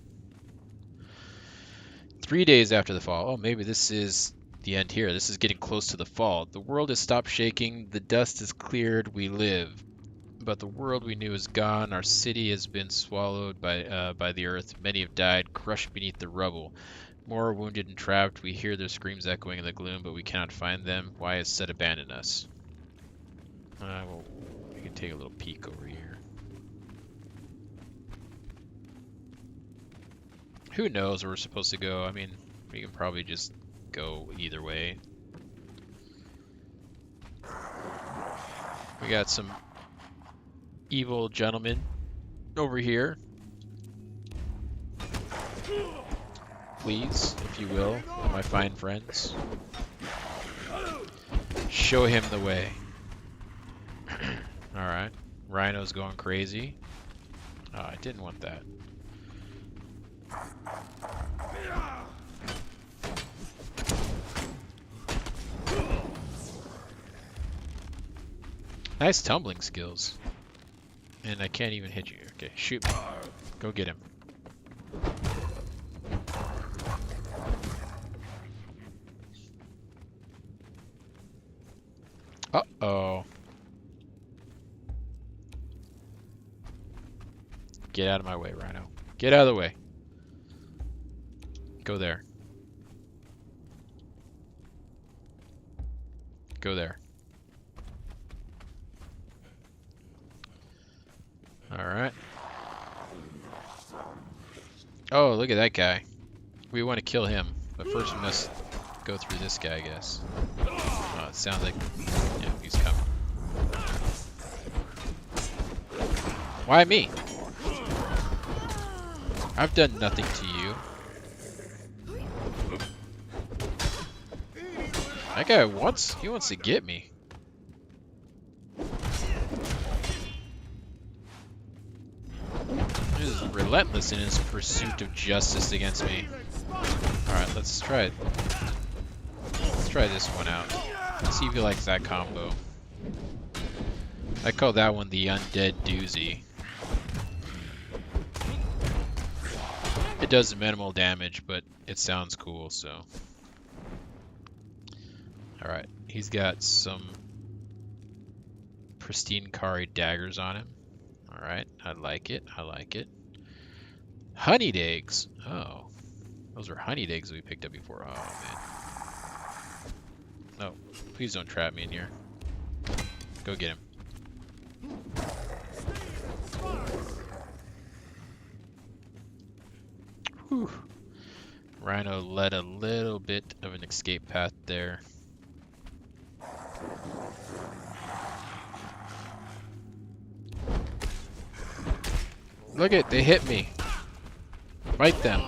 3 days after the fall. Oh, maybe this is the end here. This is getting close to the fall. The world has stopped shaking. The dust is cleared. We live. But the world we knew is gone. Our city has been swallowed by the earth. Many have died, crushed beneath the rubble. More are wounded and trapped. We hear their screams echoing in the gloom, but we cannot find them. Why has Set abandoned us? Well, we can take a little peek over here. Who knows where we're supposed to go? I mean, we can probably just go either way. We got some evil gentlemen over here. Please, if you will, my fine friends. Show him the way. Alright. Rhino's going crazy. Oh, I didn't want that. Nice tumbling skills. And I can't even hit you. Okay, shoot me. Go get him. Uh-oh. Get out of my way, Rhino. Get out of the way. Go there. Go there. Alright. Oh, look at that guy. We want to kill him, but first we must go through this guy, I guess. Oh, it sounds like... Yeah, he's coming. Why me? I've done nothing to you. That guy wants to get me. He is relentless in his pursuit of justice against me. Alright, let's try it. Let's try this one out. Let's see if he likes that combo. I call that one the Undead Doozy. It does minimal damage, but it sounds cool, so. Alright, he's got some pristine Kari daggers on him. Alright, I like it, I like it. Honeyed eggs! Oh. Those were honeyed eggs we picked up before. Oh, man. No, please don't trap me in here. Go get him. Whew. Rhino led a little bit of an escape path there. Look it, they hit me. Fight them.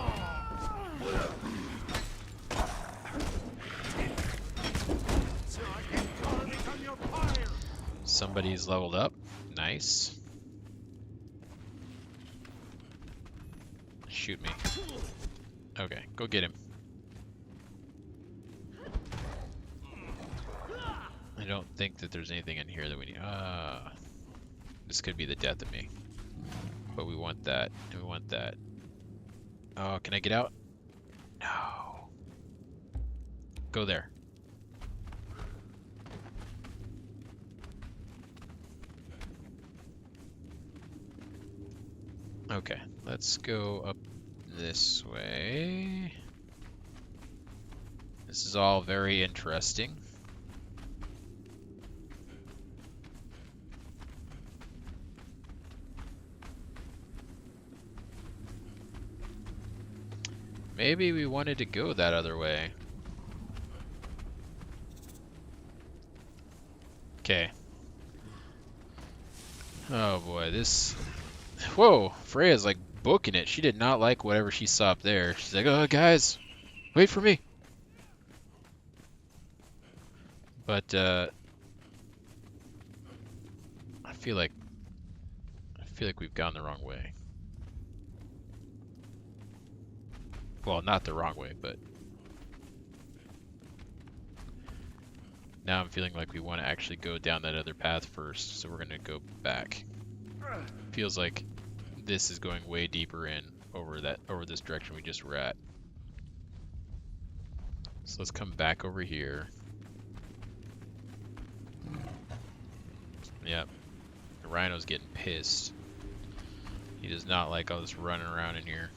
Somebody's leveled up. Nice. Shoot me. Okay, go get him. I don't think that there's anything in here that we need. This could be the death of me. But we want that, and we want that. Oh, can I get out? No. Go there. Okay, let's go up this way. This is all very interesting. Maybe we wanted to go that other way. Okay. Oh boy, this... Whoa, Freya's like booking it. She did not like whatever she saw up there. She's like, oh, guys, wait for me. But, I feel like we've gone the wrong way. Well, not the wrong way, but now I'm feeling like we want to actually go down that other path first, so we're gonna go back. Feels like this is going way deeper in over this direction we just were at. So let's come back over here. Yep. The rhino's getting pissed. He does not like all this running around in here.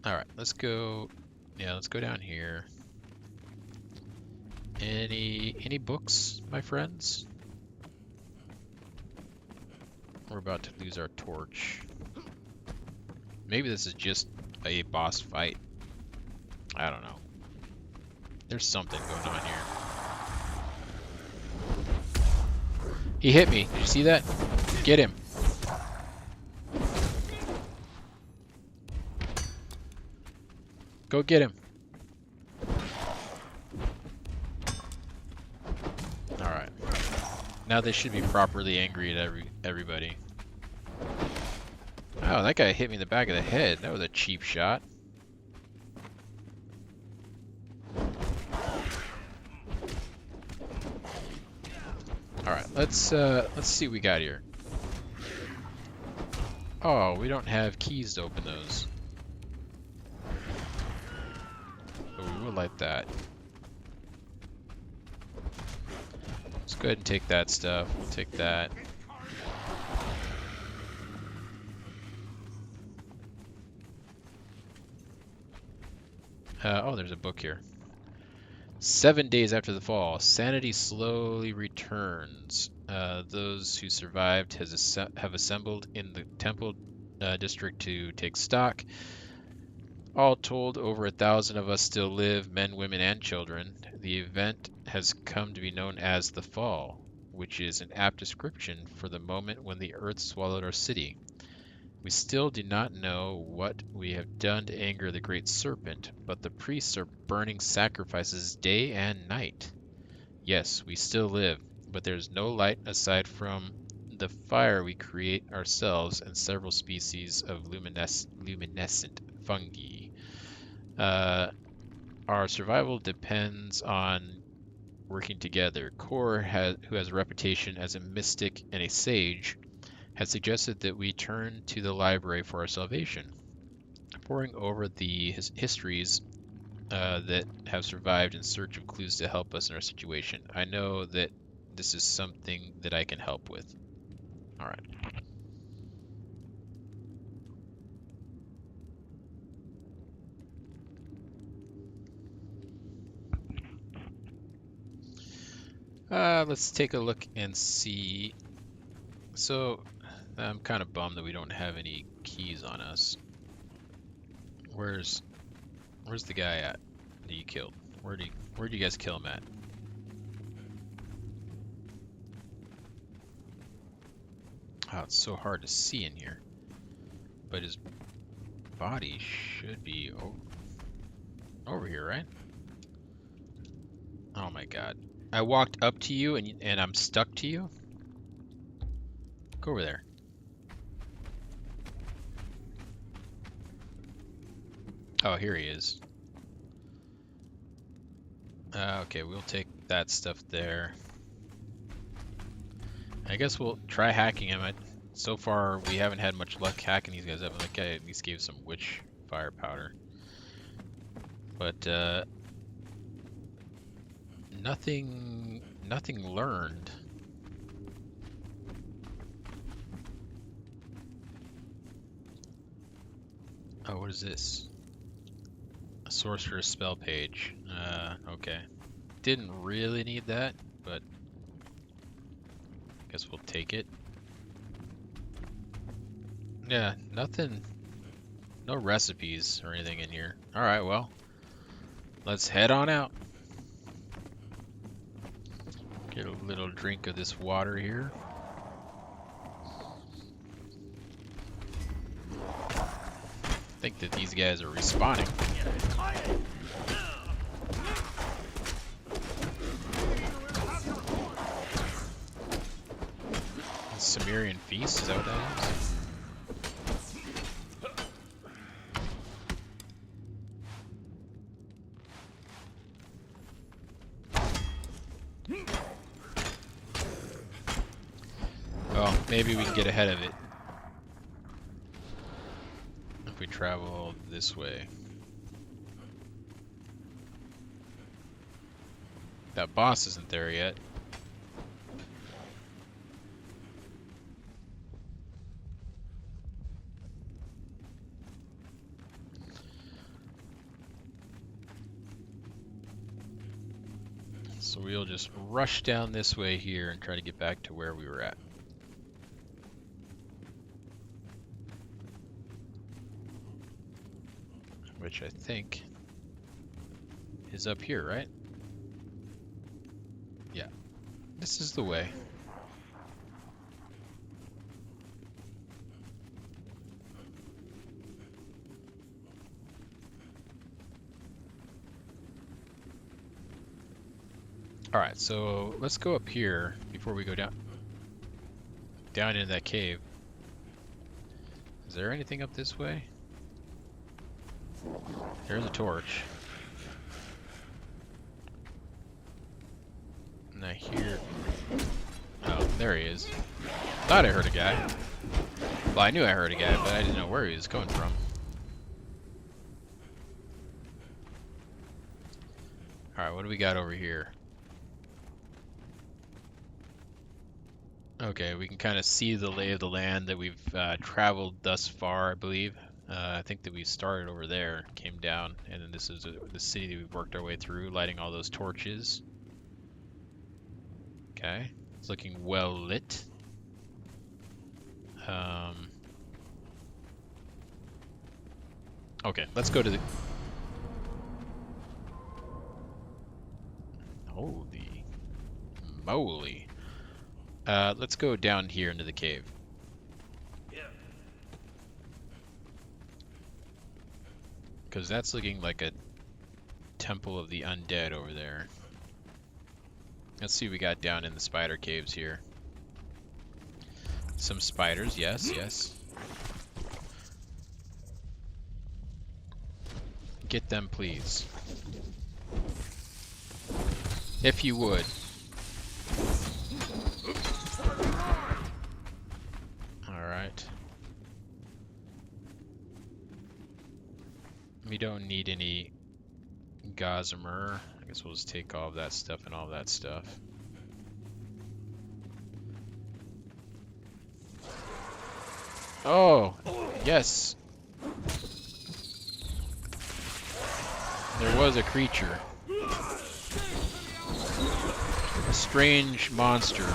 Alright, let's go. Yeah, let's go down here. Any books, my friends? We're about to lose our torch. Maybe this is just a boss fight. I don't know. There's something going on here. He hit me. Did you see that? Get him. Go get him. Alright. Now they should be properly angry at everybody. Oh, that guy hit me in the back of the head. That was a cheap shot. Alright, let's see what we got here. Oh, we don't have keys to open those. But we will like that. Let's go ahead and take that stuff. We'll take that. Oh, there's a book here. 7 days after the fall, sanity slowly returns. Those who survived have assembled in the temple district to take stock. All told, over 1,000 of us still live, men, women, and children. The event has come to be known as the Fall, which is an apt description for the moment when the earth swallowed our city. We still do not know what we have done to anger the great serpent, but the priests are burning sacrifices day and night. Yes, we still live, but there's no light aside from the fire we create ourselves and several species of luminescent fungi. Our survival depends on working together. Kor, who has a reputation as a mystic and a sage, has suggested that we turn to the library for our salvation. Poring over the histories that have survived in search of clues to help us in our situation, I know that this is something that I can help with. All right. Let's take a look and see. So, I'm kind of bummed that we don't have any keys on us. Where's the guy at that you killed? Where'd you guys kill him at? Oh, it's so hard to see in here. But his body should be over here, right? Oh my god. I walked up to you and I'm stuck to you? Go over there. Oh, here he is. Okay, we'll take that stuff there. I guess we'll try hacking him. So far, we haven't had much luck hacking these guys up. That guy at least gave some witch fire powder. But, nothing learned. Oh, what is this? A sorcerer's spell page. Okay. Didn't really need that, but Guess we'll take it. Yeah, nothing. No recipes or anything in here. Alright, well. Let's head on out. Get a little drink of this water here. I think that these guys are respawning. Sumerian Feast, is that what that is? Well, maybe we can get ahead of it if we travel this way. That boss isn't there yet. So we'll just rush down this way here and try to get back to where we were at. Which I think is up here, right? Yeah, this is the way. Alright, so let's go up here before we go down into that cave. Is there anything up this way? There's a torch. And I hear... Oh, there he is. Thought I heard a guy. Well, I knew I heard a guy, but I didn't know where he was coming from. Alright, what do we got over here? Okay, we can kind of see the lay of the land that we've traveled thus far, I believe. I think that we started over there, came down, and then this is the city that we've worked our way through, lighting all those torches. Okay, it's looking well lit. Okay, let's go to the... Holy moly. Let's go down here into the cave. Because that's looking like a temple of the undead over there. Let's see what we got down in the spider caves here. Some spiders, yes, yes. Get them, please. If you would. Alright. We don't need any gossamer. I guess we'll just take all of that stuff and all that stuff. Oh, yes. There was a creature. A strange monster.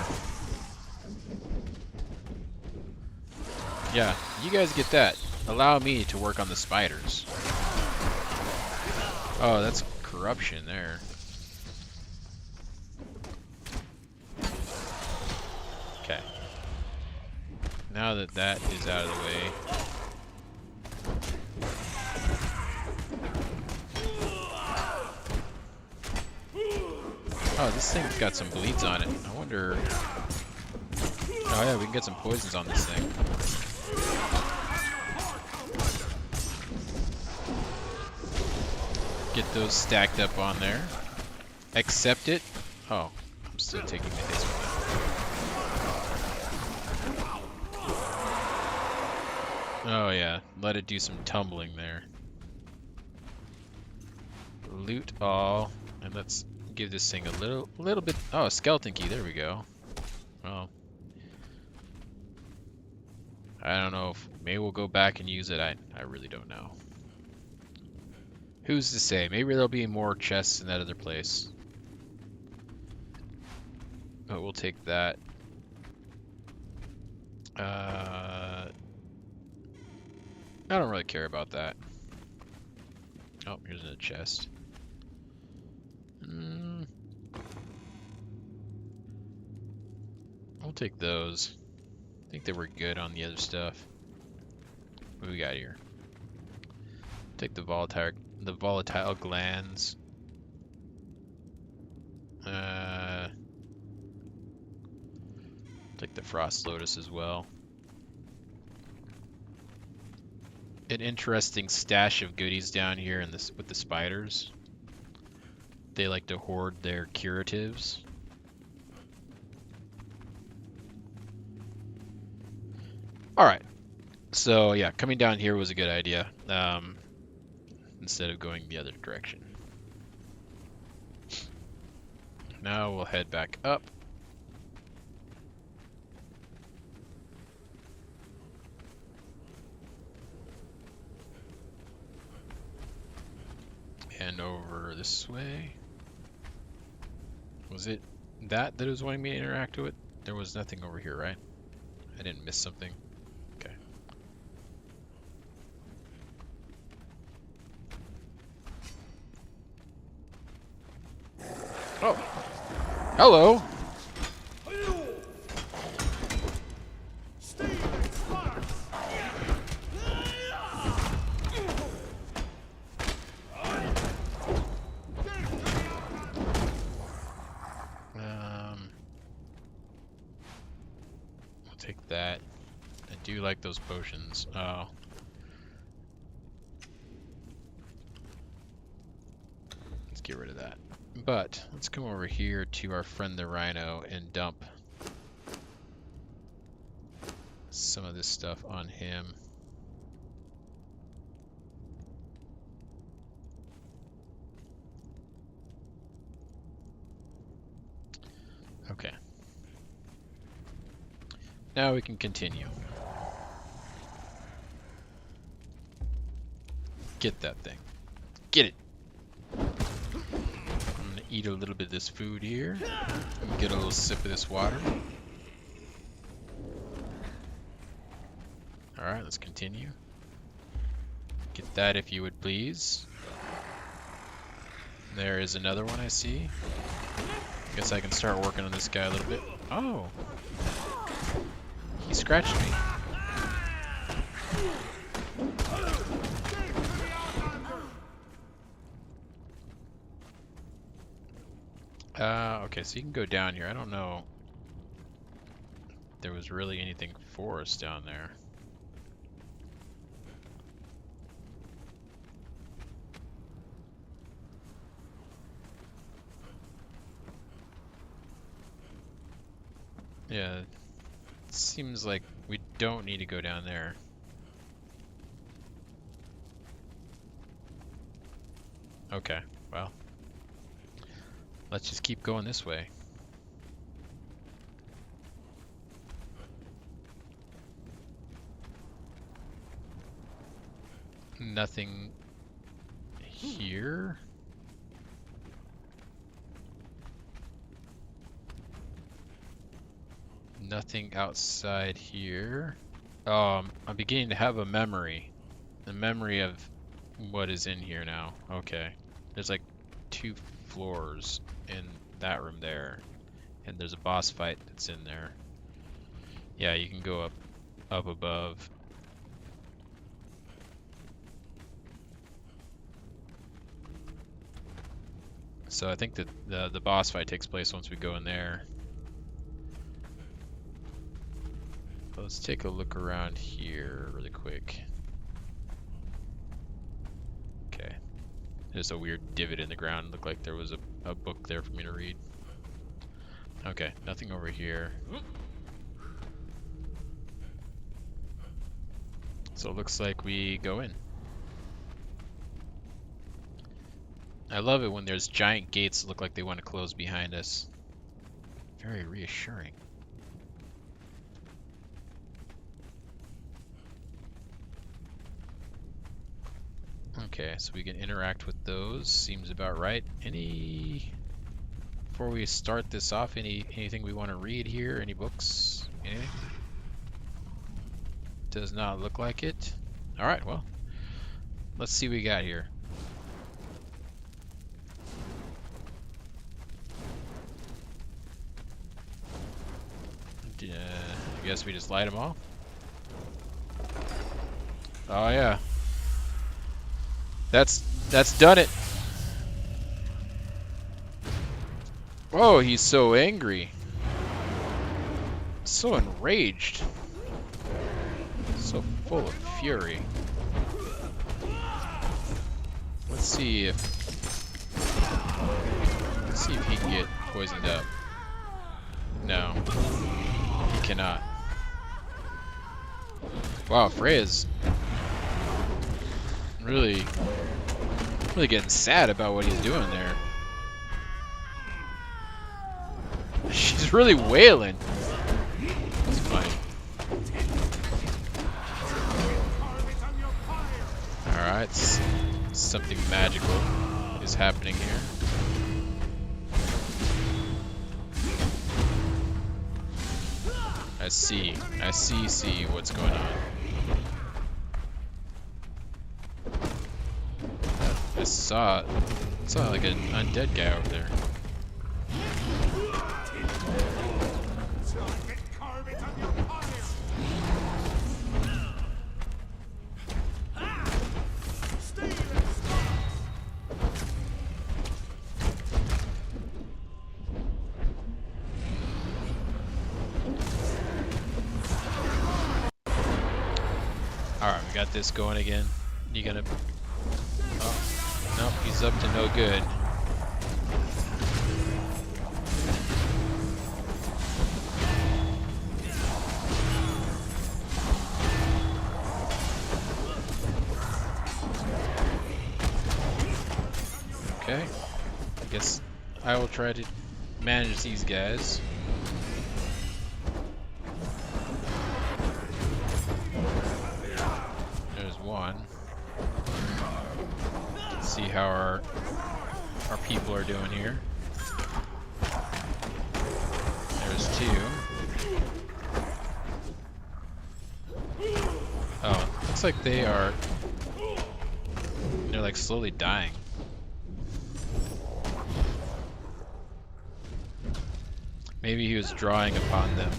Yeah, you guys get that. Allow me to work on the spiders. Oh, that's corruption there. Okay. Now that that is out of the way. Oh, this thing's got some bleeds on it. I wonder... Oh yeah, we can get some poisons on this thing. Get those stacked up on there. Accept it. Oh, I'm still taking the hits with it. Oh yeah, let it do some tumbling there. Loot all, and let's give this thing a little bit. Oh, a skeleton key. There we go. Well, I don't know if maybe we'll go back and use it. I really don't know. Who's to say? Maybe there'll be more chests in that other place. But we'll take that. I don't really care about that. Oh, here's a chest. We'll take those. I think they were good on the other stuff. What do we got here? Take the volatile glands. Take the frost lotus as well. An interesting stash of goodies down here in this with the spiders. They like to hoard their curatives. All right. So yeah, coming down here was a good idea. Instead of going the other direction. Now we'll head back up. And over this way. Was it that it was wanting me to interact with? There was nothing over here, right? I didn't miss something. Okay. Oh! Hello! I'll take that. I do like those potions. Oh. Let's get rid of that. But let's come over here to our friend the rhino and dump some of this stuff on him. Okay. Now we can continue. Get that thing. Get it! I'm gonna eat a little bit of this food here. And get a little sip of this water. Alright, let's continue. Get that if you would please. There is another one I see. Guess I can start working on this guy a little bit. Oh! He scratched me. Okay, so you can go down here. I don't know if there was really anything for us down there. Yeah, it seems like we don't need to go down there. Okay, well. Let's just keep going this way. Nothing here. Nothing outside here. I'm beginning to have a memory. A memory of what is in here now. Okay. There's like 2 floors in that room there. And there's a boss fight that's in there. Yeah, you can go up above. So I think that the boss fight takes place once we go in there. Let's take a look around here really quick. Okay. There's a weird divot in the ground. Looked like there was a book there for me to read. Okay, nothing over here. So it looks like we go in. I love it when there's giant gates that look like they want to close behind us. Very reassuring. Okay, so we can interact with those. Seems about right. Before we start this off, anything we want to read here? Any books? Anything? Does not look like it. Alright, well. Let's see what we got here. I guess we just light them all. Oh yeah. That's done it. Oh, he's so angry. So enraged. So full of fury. Let's see if he can get poisoned up. No. He cannot. Wow, Freya's really getting sad about what he's doing there. She's really wailing. It's funny. Alright, something magical is happening here. I see what's going on. I saw like an undead guy over there. Alright, we got this going again. You gonna... Oh, nope, he's up to no good. Okay, I guess I will try to manage these guys. There's one. Let's see how our people are doing here. There's two. Oh, looks like they're like slowly dying. Maybe he was drawing upon them.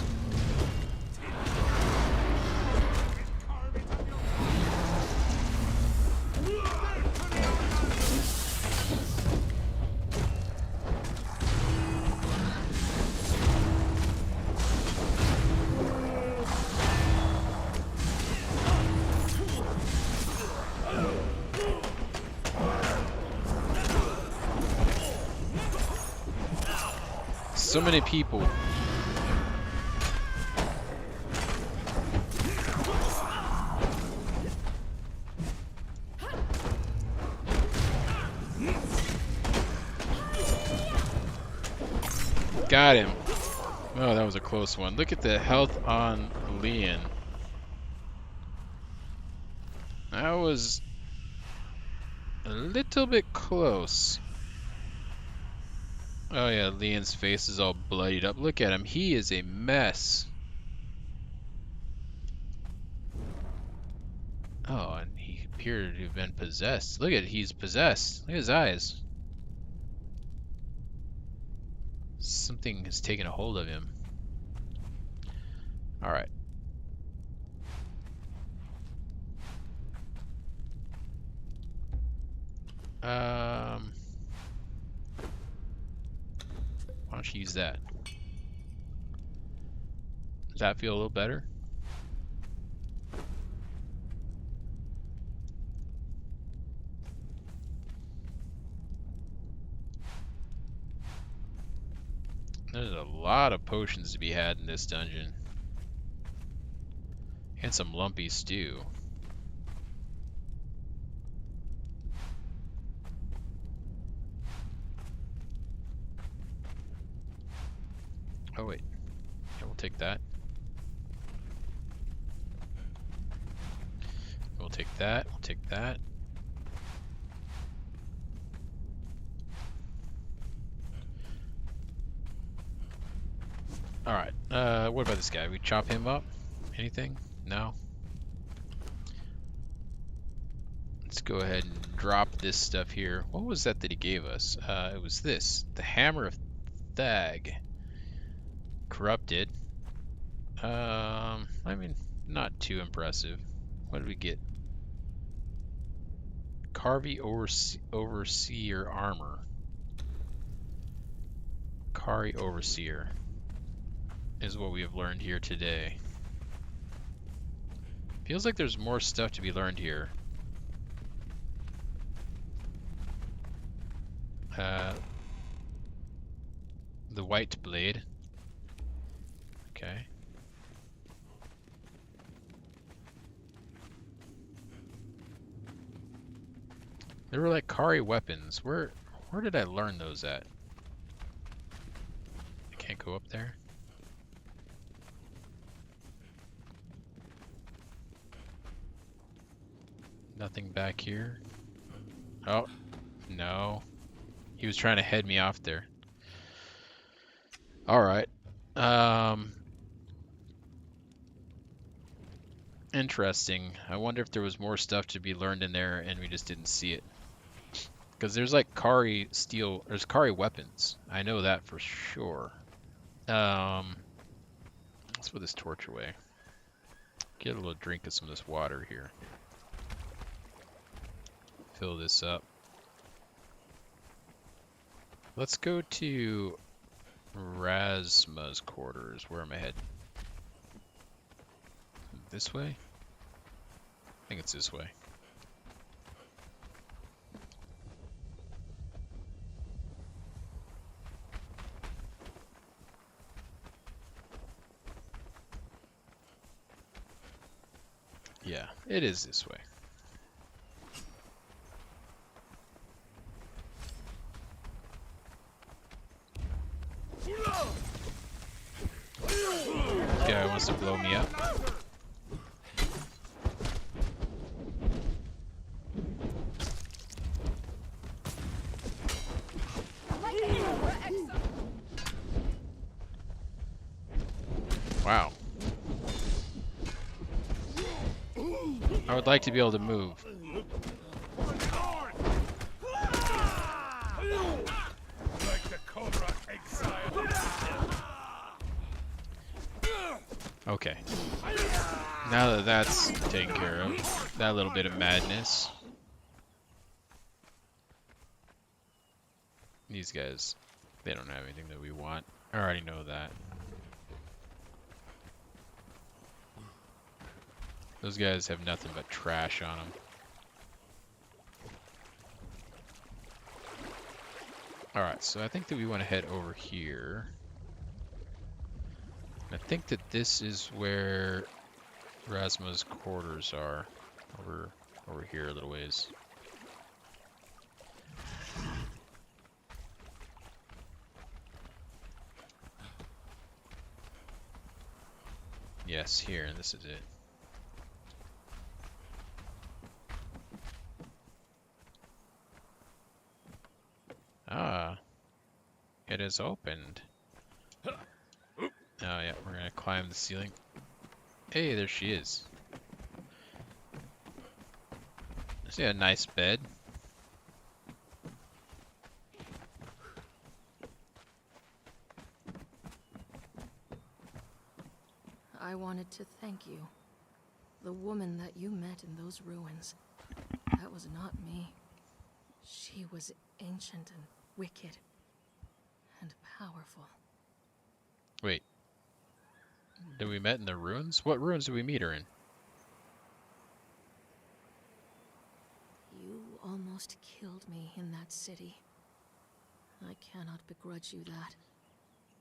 So many people. Got him. Oh, that was a close one. Look at the health on Leon. That was a little bit close. Oh yeah, Leon's face is all bloodied up. Look at him. He is a mess. Oh, and he appeared to have been possessed. Look at it. He's possessed. Look at his eyes. Something has taken a hold of him. Alright. Why don't you use that? Does that feel a little better? There's a lot of potions to be had in this dungeon. And some lumpy stew. Oh wait. Yeah, we'll take that. We'll take that. We'll take that. Alright, what about this guy? We chop him up? Anything? No? Let's go ahead and drop this stuff here. What was that he gave us? It was this. The Hammer of Thag. Corrupted. I mean, not too impressive. What did we get? Carvey Overseer Armor. Kari Overseer is what we have learned here today. Feels like there's more stuff to be learned here. The White Blade. Okay. They were like Kari weapons. Where did I learn those at? I can't go up there. Nothing back here. Oh, no. He was trying to head me off there. Alright. Interesting. I wonder if there was more stuff to be learned in there and we just didn't see it. Because there's like Kari steel, there's Kari weapons. I know that for sure. Let's put this torch away. Get a little drink of some of this water here. Fill this up. Let's go to Rasma's quarters. Where am I heading? This way? I think it's this way. Yeah, it is this way. This guy wants to blow me up. Wow. I would like to be able to move. Okay. Now that that's taken care of, that little bit of madness. These guys, they don't have anything that we want. I already know that. Those guys have nothing but trash on them. Alright, so I think that we want to head over here. I think that this is where Rasma's quarters are. Over here a little ways. Yes, here, and this is it. Ah, it is opened. Oh yeah, we're gonna climb the ceiling. Hey, there she is. See a nice bed. I wanted to thank you. The woman that you met in those ruins. That was not me. She was ancient and wicked. And powerful. Wait. Did we met in the ruins? What ruins did we meet her in? You almost killed me in that city. I cannot begrudge you that.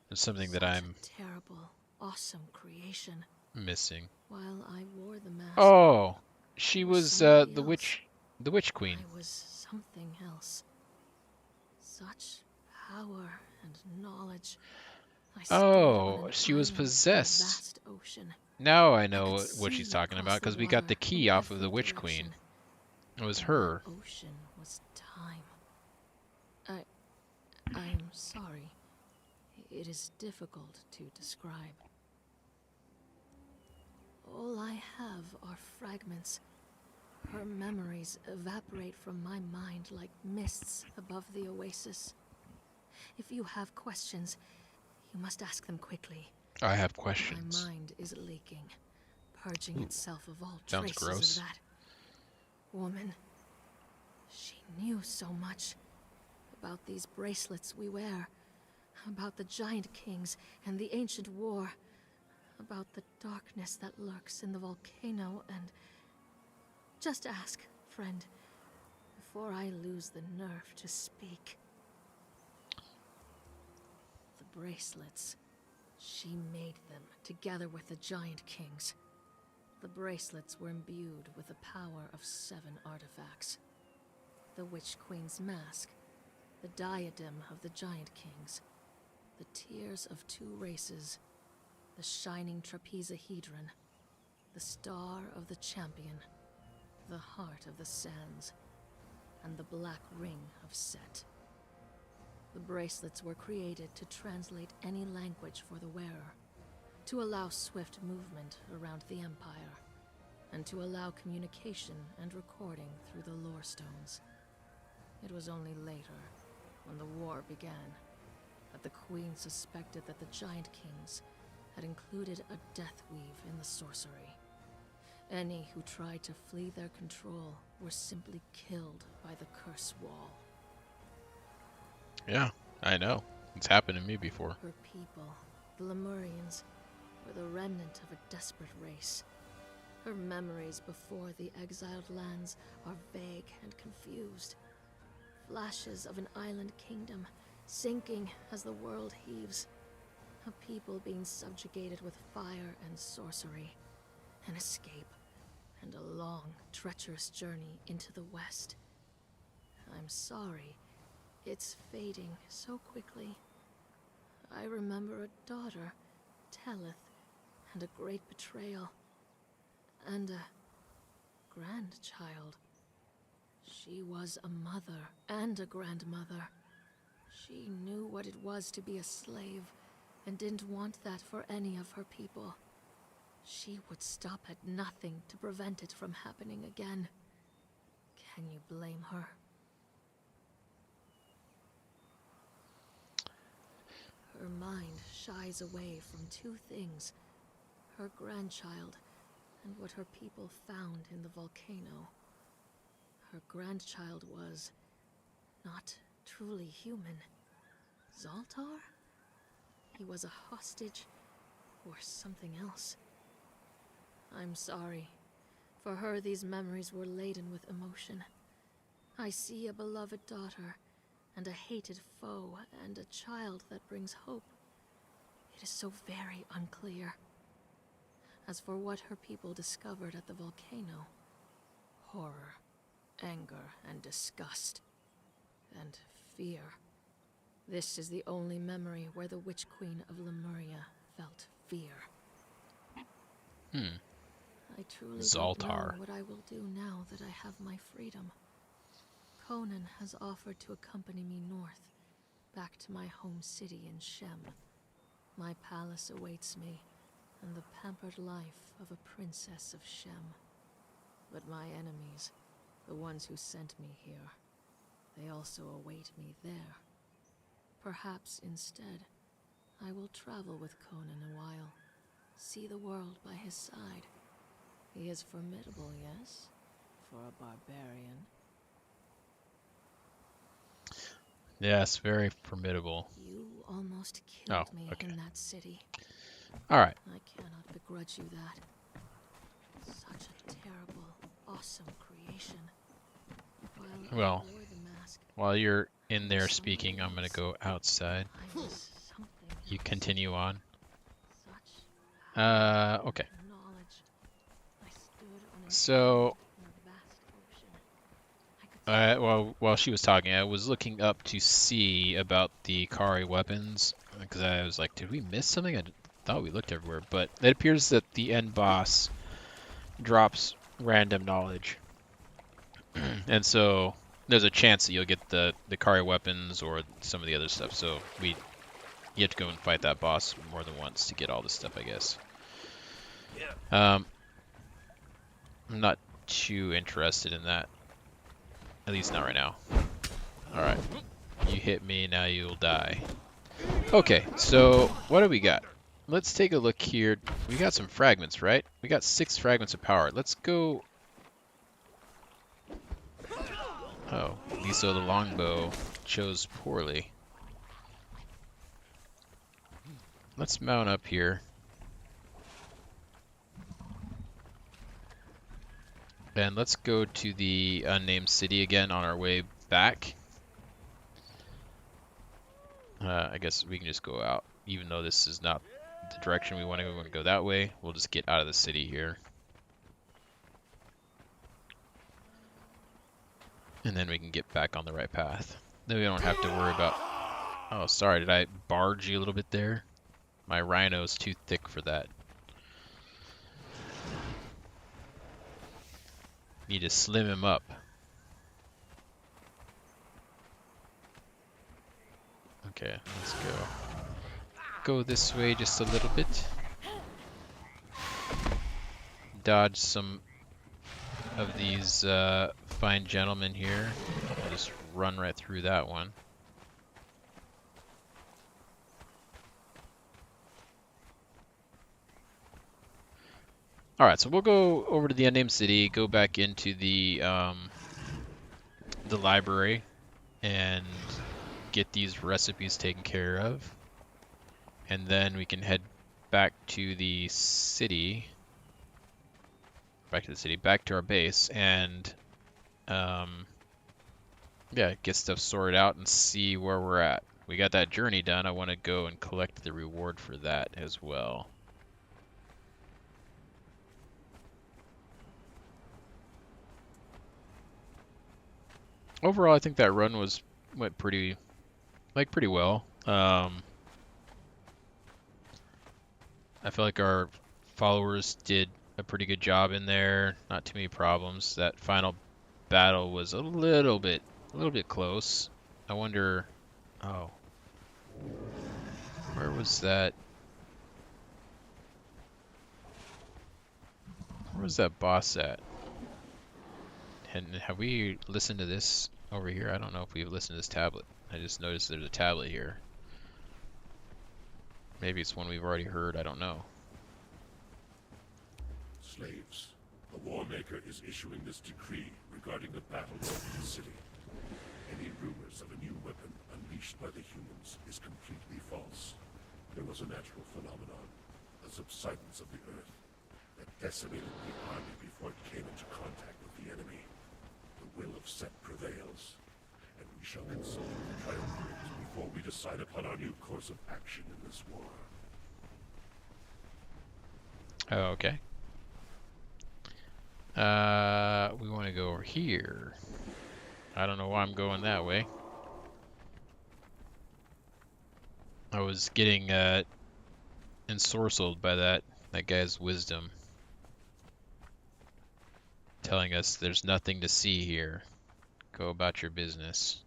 There's something that Such I'm a terrible, awesome creation. missing. While I wore the mask. Oh, she I was somebody the else. witch queen. I was something else. Such power and knowledge. I stood on Oh, an she was island in a possessed. vast ocean. Now I I know could what she's see talking across about because the we got the water key from off of the every witch queen. direction. It was And her. that ocean was time. I'm sorry. It is difficult to describe. All I have are fragments. Her memories evaporate from my mind like mists above the oasis. If you have questions, you must ask them quickly. I have My questions. mind is leaking, purging Ooh, itself of all sounds traces of gross. that woman. She knew so much about these bracelets we wear, about the giant kings and the ancient war, about the darkness that lurks in the volcano, and just ask, friend, before I lose the nerve to speak. The bracelets. She made them together with the giant kings. The bracelets were imbued with the power of 7 artifacts. The Witch Queen's mask, the diadem of the giant kings, the tears of 2 races, the shining trapezahedron, the star of the champion, the heart of the sands, and the black ring of Set. The bracelets were created to translate any language for the wearer, to allow swift movement around the Empire, and to allow communication and recording through the lore stones. It was only later, when the war began, that the Queen suspected that the Giant Kings had included a death weave in the sorcery. Any who tried to flee their control were simply killed by the curse wall. Yeah, I know. It's happened to me before. Her people, the Lemurians, were the remnant of a desperate race. Her memories before the exiled lands are vague and confused. Flashes of an island kingdom, sinking as the world heaves. A people being subjugated with fire and sorcery. An escape, and a long, treacherous journey into the West. I'm sorry, it's fading so quickly. I remember a daughter, Tellith, and a great betrayal. And a grandchild. She was a mother and a grandmother. She knew what it was to be a slave, and didn't want that for any of her people. She would stop at nothing to prevent it from happening again. Can you blame her? Her mind shies away from 2 things: her grandchild and what her people found in the volcano. Her grandchild was not truly human. Zoltar? He was a hostage, or something else. I'm sorry. For her, these memories were laden with emotion. I see a beloved daughter, and a hated foe, and a child that brings hope. It is so very unclear. As for what her people discovered at the volcano, horror, anger, and disgust, and fear. This is the only memory where the Witch Queen of Lemuria felt fear. I truly don't know Zoltar. what I will do now that I have my freedom. Conan has offered to accompany me north, back to my home city in Shem. My palace awaits me, and the pampered life of a princess of Shem. But my enemies, the ones who sent me here, they also await me there. Perhaps instead, I will travel with Conan a while, see the world by his side. He is formidable, yes, for a barbarian. Yes, very formidable. You almost Oh, killed me okay. in that city. Alright. I cannot begrudge you that. Such a terrible, awesome creation. While Well, I wore the mask, while you're in I there was someone speaking, I'm gonna else. go outside. I was something You else. continue on. Such Okay. knowledge. I stood on an So, island in a vast ocean. I could see while she was talking, I was looking up to see about the Kari weapons, because I was like, did we miss something? I thought we looked everywhere, but it appears that the end boss drops random knowledge. And so there's a chance that you'll get the Kari weapons or some of the other stuff. So you have to go and fight that boss more than once to get all this stuff, I guess. I'm not too interested in that. At least not right now. Alright. You hit me, now you'll die. Okay, so what do we got? Let's take a look here. We got some fragments, right? We got 6 fragments of power. Let's go... Oh, Liso the longbow chose poorly. Let's mount up here. And let's go to the unnamed city again on our way back. I guess we can just go out, even though this is not the direction we want to go. We want to go that way. We'll just get out of the city here. And then we can get back on the right path. Then we don't have to worry about... Oh, sorry, did I barge you a little bit there? My rhino's too thick for that. Need to slim him up. Okay, let's go. Go this way just a little bit. Dodge some of these fine gentlemen here. I'll just run right through that one. Alright, so we'll go over to the unnamed city, go back into the library, and get these recipes taken care of. And then we can head back to the city. Back to the city, back to our base, and yeah, get stuff sorted out and see where we're at. We got that journey done. I want to go and collect the reward for that as well. Overall, I think that run went pretty well. I feel like our followers did a pretty good job in there. Not too many problems. That final battle was a little bit close. I wonder. Oh, where was that? Where was that boss at? And have we listened to this over here? I don't know if we've listened to this tablet. I just noticed there's a tablet here. Maybe it's one we've already heard. I don't know. Slaves, the Warmaker is issuing this decree regarding the battle of the city. Any rumors of a new weapon unleashed by the humans is completely false. There was a natural phenomenon, the subsidence of the Earth, that decimated the army before it came into contact with the enemy. The will of Set prevails, and we shall consult the triumvirs before we decide upon our new course of action in this war. Oh, okay. We want to go over here. I don't know why I'm going that way. I was getting ensorcelled by that guy's wisdom, telling us there's nothing to see here. Go about your business.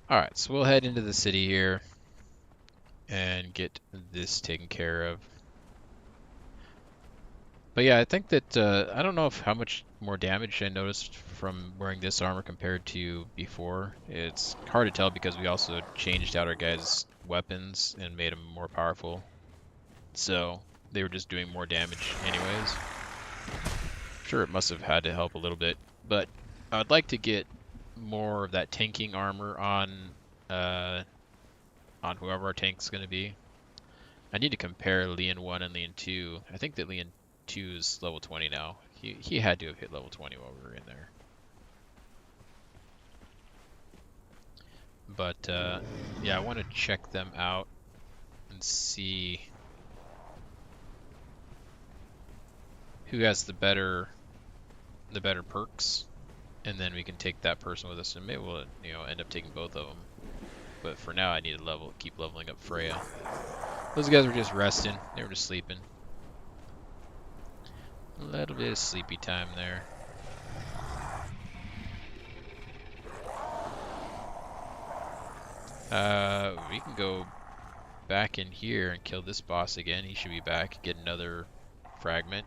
Alright, so we'll head into the city here and get this taken care of. But yeah, I think that, I don't know if how much more damage I noticed from wearing this armor compared to before. It's hard to tell because we also changed out our guys' weapons and made them more powerful. So they were just doing more damage anyways. I'm sure it must have had to help a little bit, but I'd like to get more of that tanking armor on whoever our tank's going to be. I need to compare Leon 1 and Leon 2. I think that Leon 2 is level 20 now. He had to have hit level 20 while we were in there. But yeah, I want to check them out and see who has the better perks, and then we can take that person with us, and maybe we'll end up taking both of them. But for now, I need to keep leveling up Freya. Those guys were just resting. They were just sleeping. A little bit of sleepy time there. We can go back in here and kill this boss again. He should be back. Get another fragment.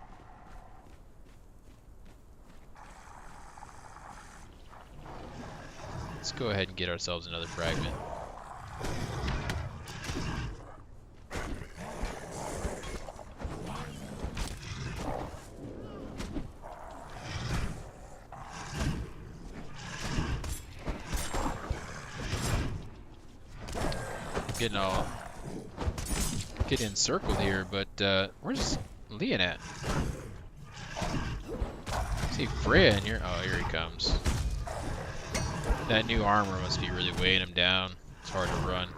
Let's go ahead and get ourselves another fragment. Getting encircled here, but where's Leon at? See Freya in here? Oh, here he comes. That new armor must be really weighing him down. It's hard to run.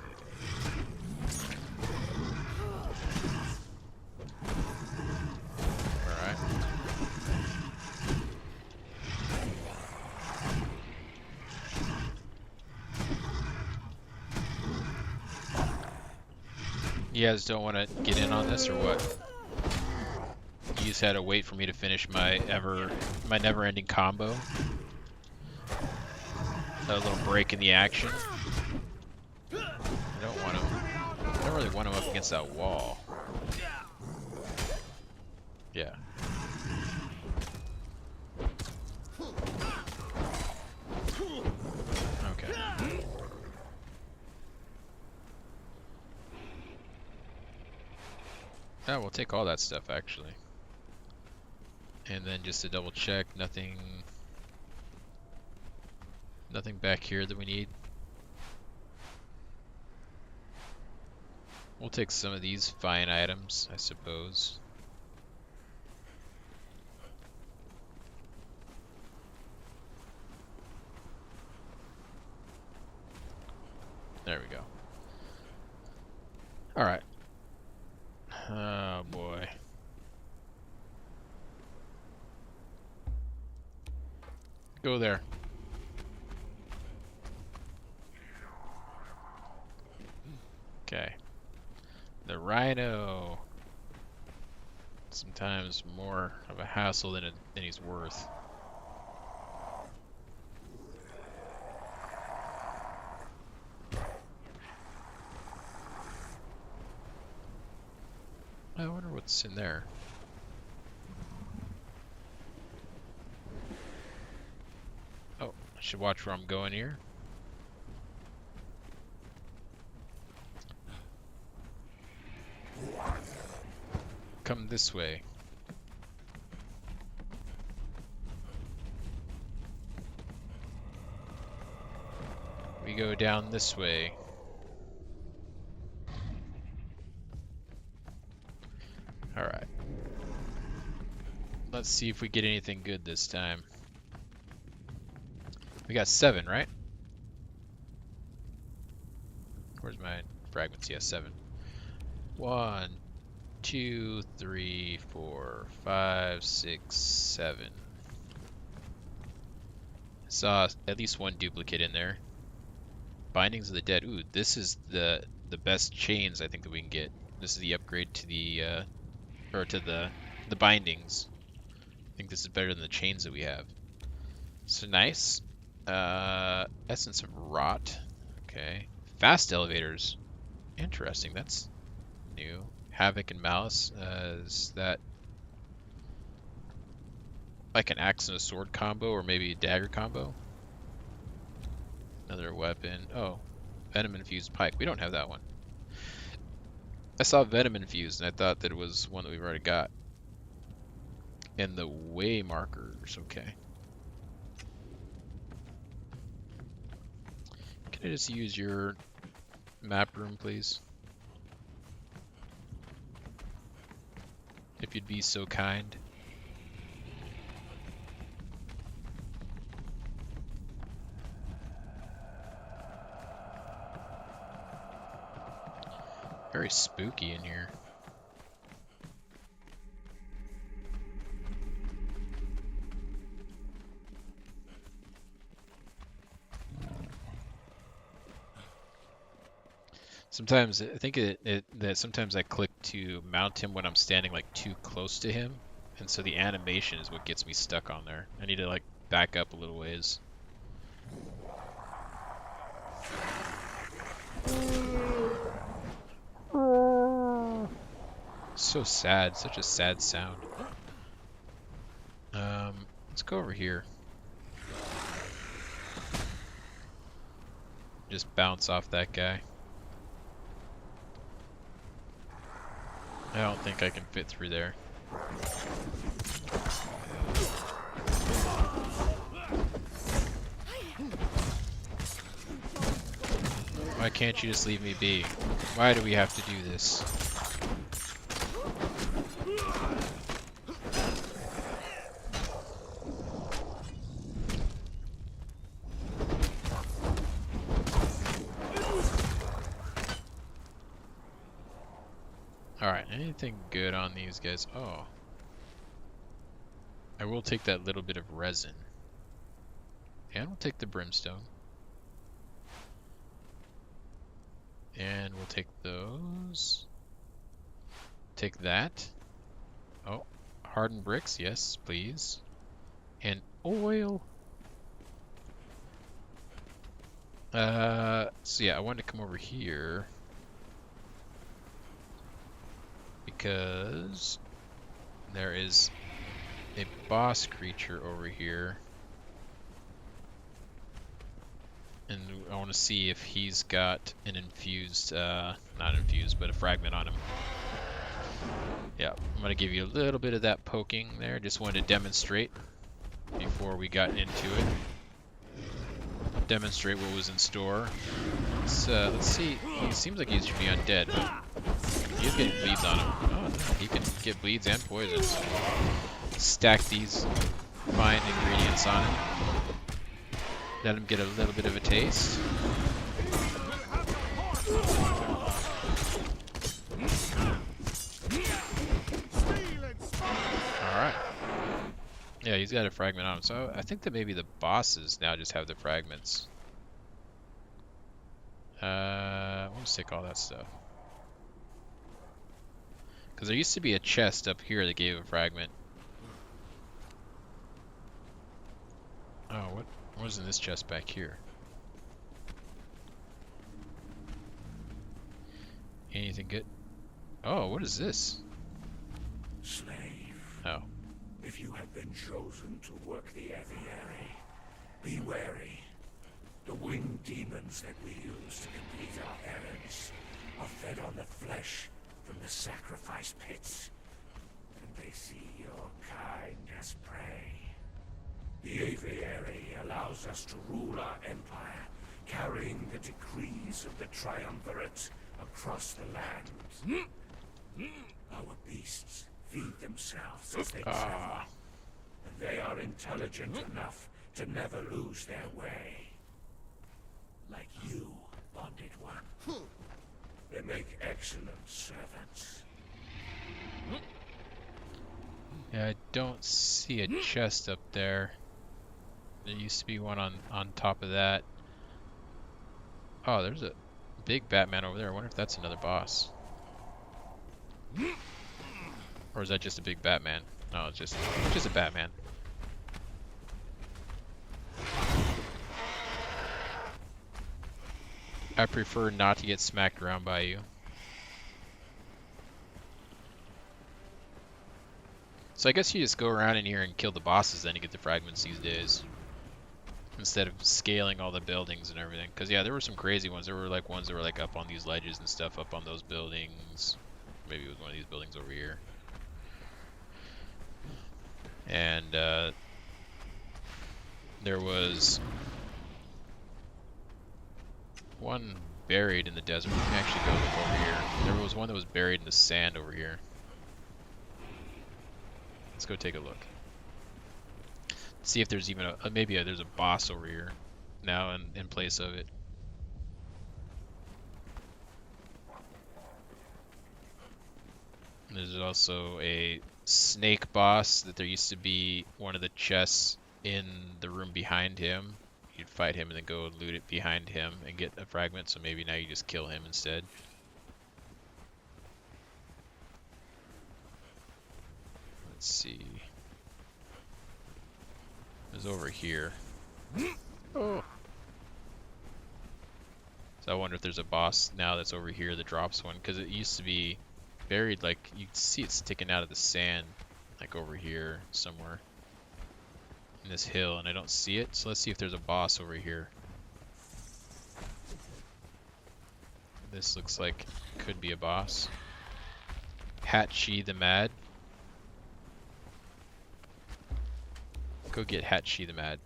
Alright. You guys don't want to get in on this or what? You just had to wait for me to finish my never-ending combo. A little break in the action. I don't really want him up against that wall. Yeah. Okay. Oh, we'll take all that stuff actually. And then just to double check, nothing back here that we need. We'll take some of these fine items, I suppose. There we go. Alright. Oh boy. Go there. Okay. The rhino. Sometimes more of a hassle than he's worth. I wonder what's in there. Oh, I should watch where I'm going here. Come this way. We go down this way. Alright. Let's see if we get anything good this time. We got 7, right? Where's my fragments? Yeah, 7. 1, 2, 3, 4, 5, 6, 7. Saw at least one duplicate in there. Bindings of the Dead. Ooh, this is the best chains I think that we can get. This is the upgrade to the the bindings. I think this is better than the chains that we have. So nice. Essence of Rot. Okay. Fast elevators. Interesting. That's new. Havoc and Malice. Is that like an axe and a sword combo, or maybe a dagger combo? Another weapon. Oh, venom infused pike. We don't have that one. I saw venom infused, and I thought that it was one that we've already got. And the way markers. Okay. Can I just use your map room, please? If you'd be so kind. Very spooky in here. Sometimes I think that sometimes I click to mount him when I'm standing like too close to him, and so the animation is what gets me stuck on there. I need to like back up a little ways. So sad, such a sad sound. Let's go over here. Just bounce off that guy. I don't think I can fit through there. Why can't you just leave me be? Why do we have to do this? Alright, anything good on these guys? Oh. I will take that little bit of resin. And we'll take the brimstone. And we'll take those. Take that. Oh, hardened bricks, yes, please. And oil. So yeah, I wanted to come over here because there is a boss creature over here. And I want to see if he's got an infused, not infused, but a fragment on him. Yeah, I'm going to give you a little bit of that poking there. Just wanted to demonstrate before we got into it. Demonstrate what was in store. Let's see. He seems like he should be undead, but he's getting bleeds on him. Oh, no, he can get bleeds and poisons. Stack these fine ingredients on him. Let him get a little bit of a taste. Alright. Yeah, he's got a fragment on him. So I think that maybe the bosses now just have the fragments. We'll just take all that stuff. Because there used to be a chest up here that gave a fragment. Oh, what was in this chest back here? Anything good? Oh, what is this? Slave. Oh. If you have been chosen to work the aviary, be wary. The winged demons that we use to complete our errands are fed on the flesh from the sacrifice pits, and they see your kind as prey. The aviary allows us to rule our empire, carrying the decrees of the triumvirate across the land. Our beasts feed themselves as they travel, and they are intelligent enough to never lose their way. Like you, bonded one. They make excellent servants. Yeah, I don't see a chest up there. There used to be one on top of that. Oh, there's a big Batman over there. I wonder if that's another boss. Or is that just a big Batman? No, it's just a Batman. I prefer not to get smacked around by you. So I guess you just go around in here and kill the bosses, then you get the fragments these days. Instead of scaling all the buildings and everything. Because yeah, there were some crazy ones. There were like ones that were like up on these ledges and stuff, up on those buildings. Maybe it was one of these buildings over here. And there was one buried in the desert. We can actually go look over here. There was one that was buried in the sand over here. Let's go take a look. See if there's even a maybe there's a boss over here now in place of it. There's also a snake boss that there used to be one of the chests in the room behind him. You'd fight him and then go loot it behind him and get a fragment, so maybe now you just kill him instead. Let's see. It's over here. Oh. So I wonder if there's a boss now that's over here that drops one, because it used to be buried, like, you can see it sticking out of the sand, like over here somewhere in this hill, and I don't see it. So let's see if there's a boss over here. This looks like could be a boss. Hatchi the Mad. Go get Hatchi the Mad.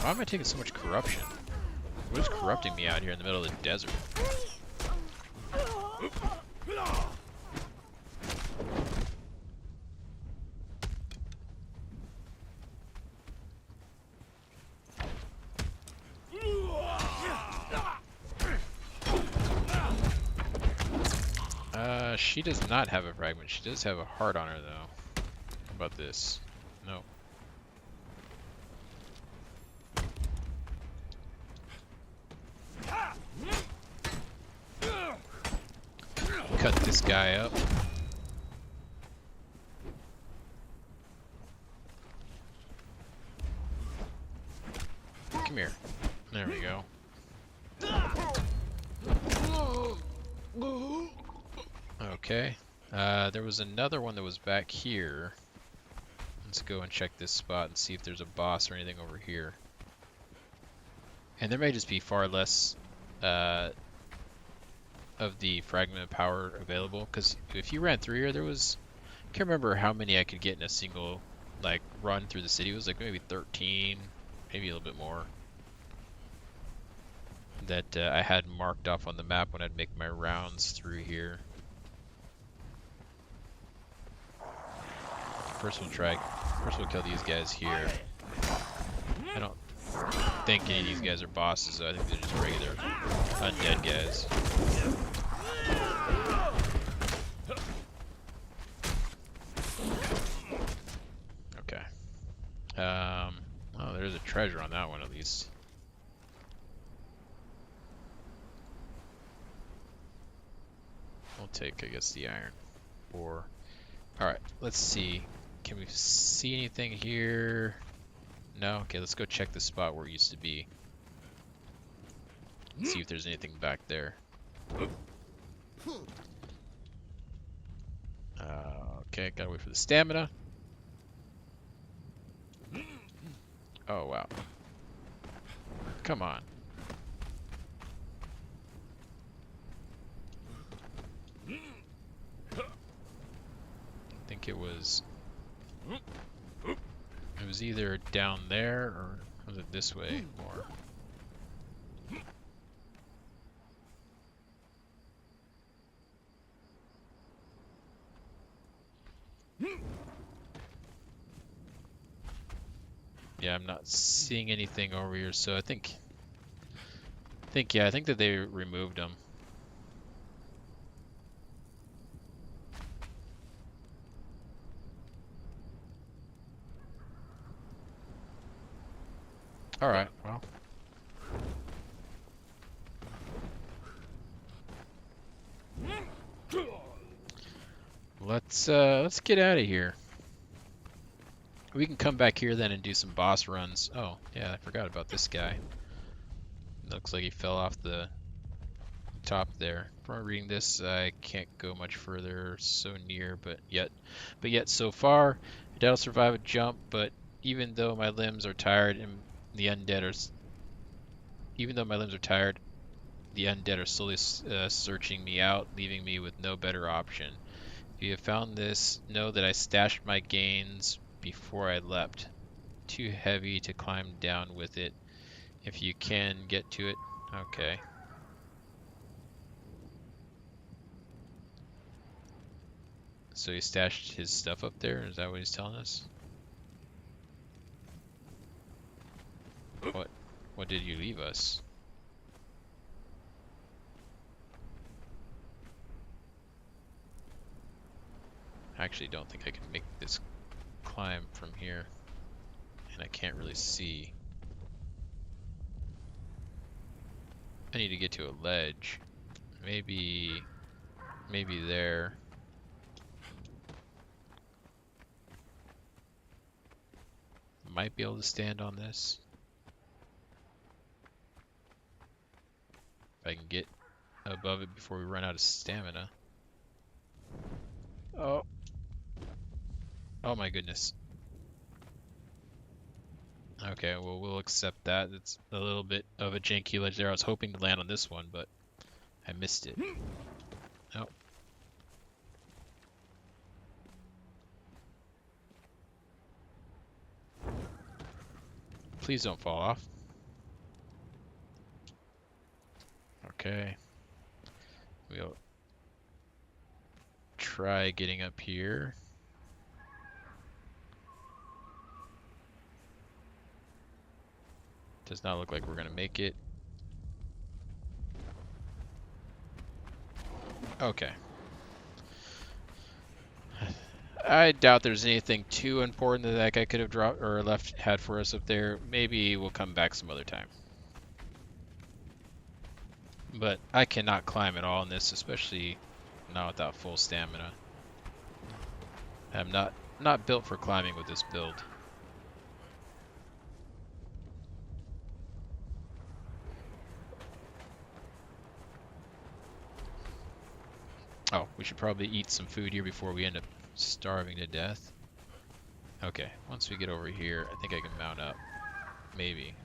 Why am I taking so much corruption? What is corrupting me out here in the middle of the desert? She does not have a fragment. She does have a heart on her, though. How about this? No. Cut this guy up. Come here. There we go. Okay. There was another one that was back here. Let's go and check this spot and see if there's a boss or anything over here. And there may just be far less of the fragment of power available, because if you ran through here, there was, I can't remember how many I could get in a single like run through the city. It was like maybe 13, maybe a little bit more, that I had marked off on the map when I'd make my rounds through here. First we'll kill these guys here. I don't think any of these guys are bosses, though. I think they're just regular undead guys. Okay. Oh, there's a treasure on that one at least. We'll take, I guess, the iron ore. Alright, let's see. Can we see anything here? No? Okay, let's go check the spot where it used to be. See if there's anything back there. Okay, gotta wait for the stamina. Oh, wow. Come on. I think it was either down there or was it this way more? Yeah, I'm not seeing anything over here, so I think that they removed them. All right, well. Let's get out of here. We can come back here then and do some boss runs. Oh, yeah, I forgot about this guy. Looks like he fell off the top there. From reading this, I can't go much further, so near, but yet so far, I doubt I'll survive a jump, but even though my limbs are tired and the undead are slowly searching me out, leaving me with no better option. If you have found this, know that I stashed my gains before I leapt. Too heavy to climb down with it. If you can get to it. Okay. So he stashed his stuff up there? Is that what he's telling us? What did you leave us? I actually don't think I can make this climb from here. And I can't really see. I need to get to a ledge. Maybe there. Might be able to stand on this. If I can get above it before we run out of stamina. Oh. Oh my goodness. Okay, well, we'll accept that. It's a little bit of a janky ledge there. I was hoping to land on this one, but I missed it. Oh. Please don't fall off. Okay. We'll try getting up here. Does not look like we're gonna make it. Okay. I doubt there's anything too important that that guy could have dropped or had for us up there. Maybe we'll come back some other time. But I cannot climb at all in this, especially not without full stamina. I'm not built for climbing with this build. Oh, we should probably eat some food here before we end up starving to death. Okay, once we get over here, I think I can mount up. Maybe.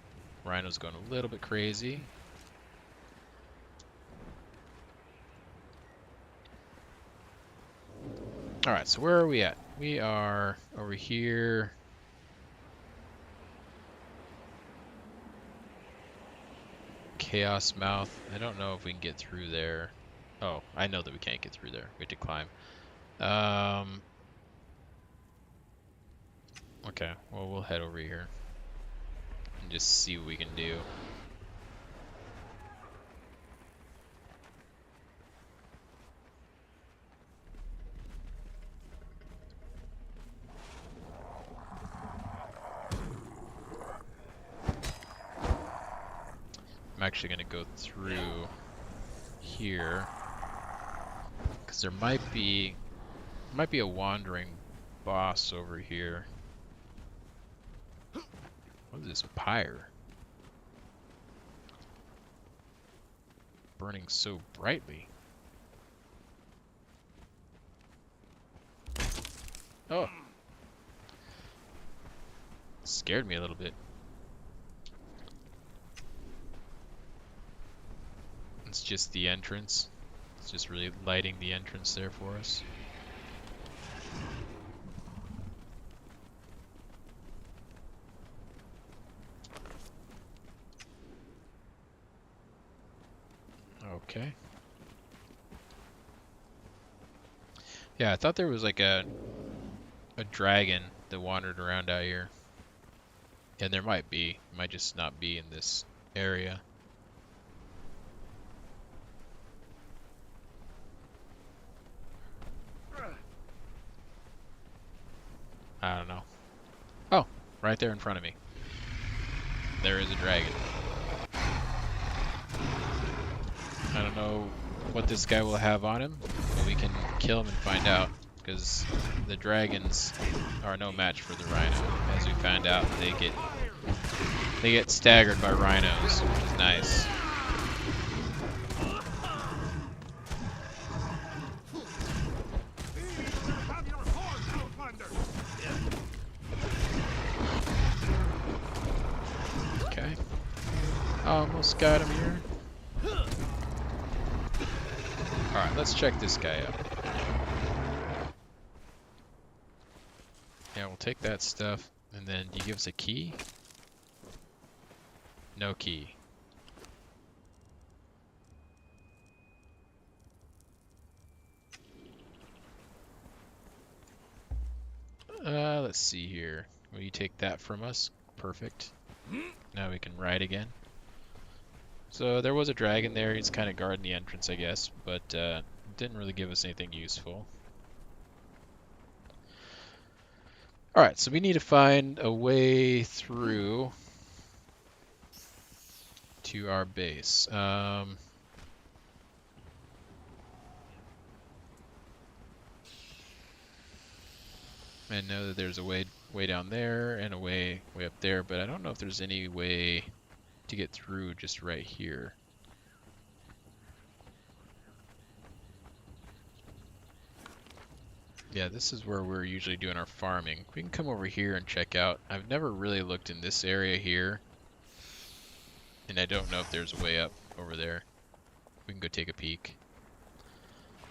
Rhino's going a little bit crazy. Alright, so where are we at? We are over here. Chaos Mouth. I don't know if we can get through there. Oh, I know that we can't get through there. We have to climb. Okay, well, we'll head over here and just see what we can do. I'm actually going to go through here because there might be a wandering boss over here. What is this? Pyre burning so brightly. Oh, scared me a little bit. It's just the entrance. It's just really lighting the entrance there for us. Okay. Yeah, I thought there was like a dragon that wandered around out here. And there might be. It might just not be in this area. I don't know. Oh, right there in front of me. There is a dragon. I don't know what this guy will have on him, but we can kill him and find out, because the dragons are no match for the rhino. As we found out, they get staggered by rhinos, which is nice. Okay. Almost got him here. Alright, let's check this guy out. Yeah, we'll take that stuff, and then do you give us a key? No key. Let's see here. Will you take that from us? Perfect. Now we can ride again. So there was a dragon there. He's kind of guarding the entrance, I guess, but didn't really give us anything useful. Alright, so we need to find a way through to our base. I know that there's a way down there and a way up there, but I don't know if there's any way to get through just right here. Yeah, this is where we're usually doing our farming. We can come over here and check out. I've never really looked in this area here, and I don't know if there's a way up over there. We can go take a peek.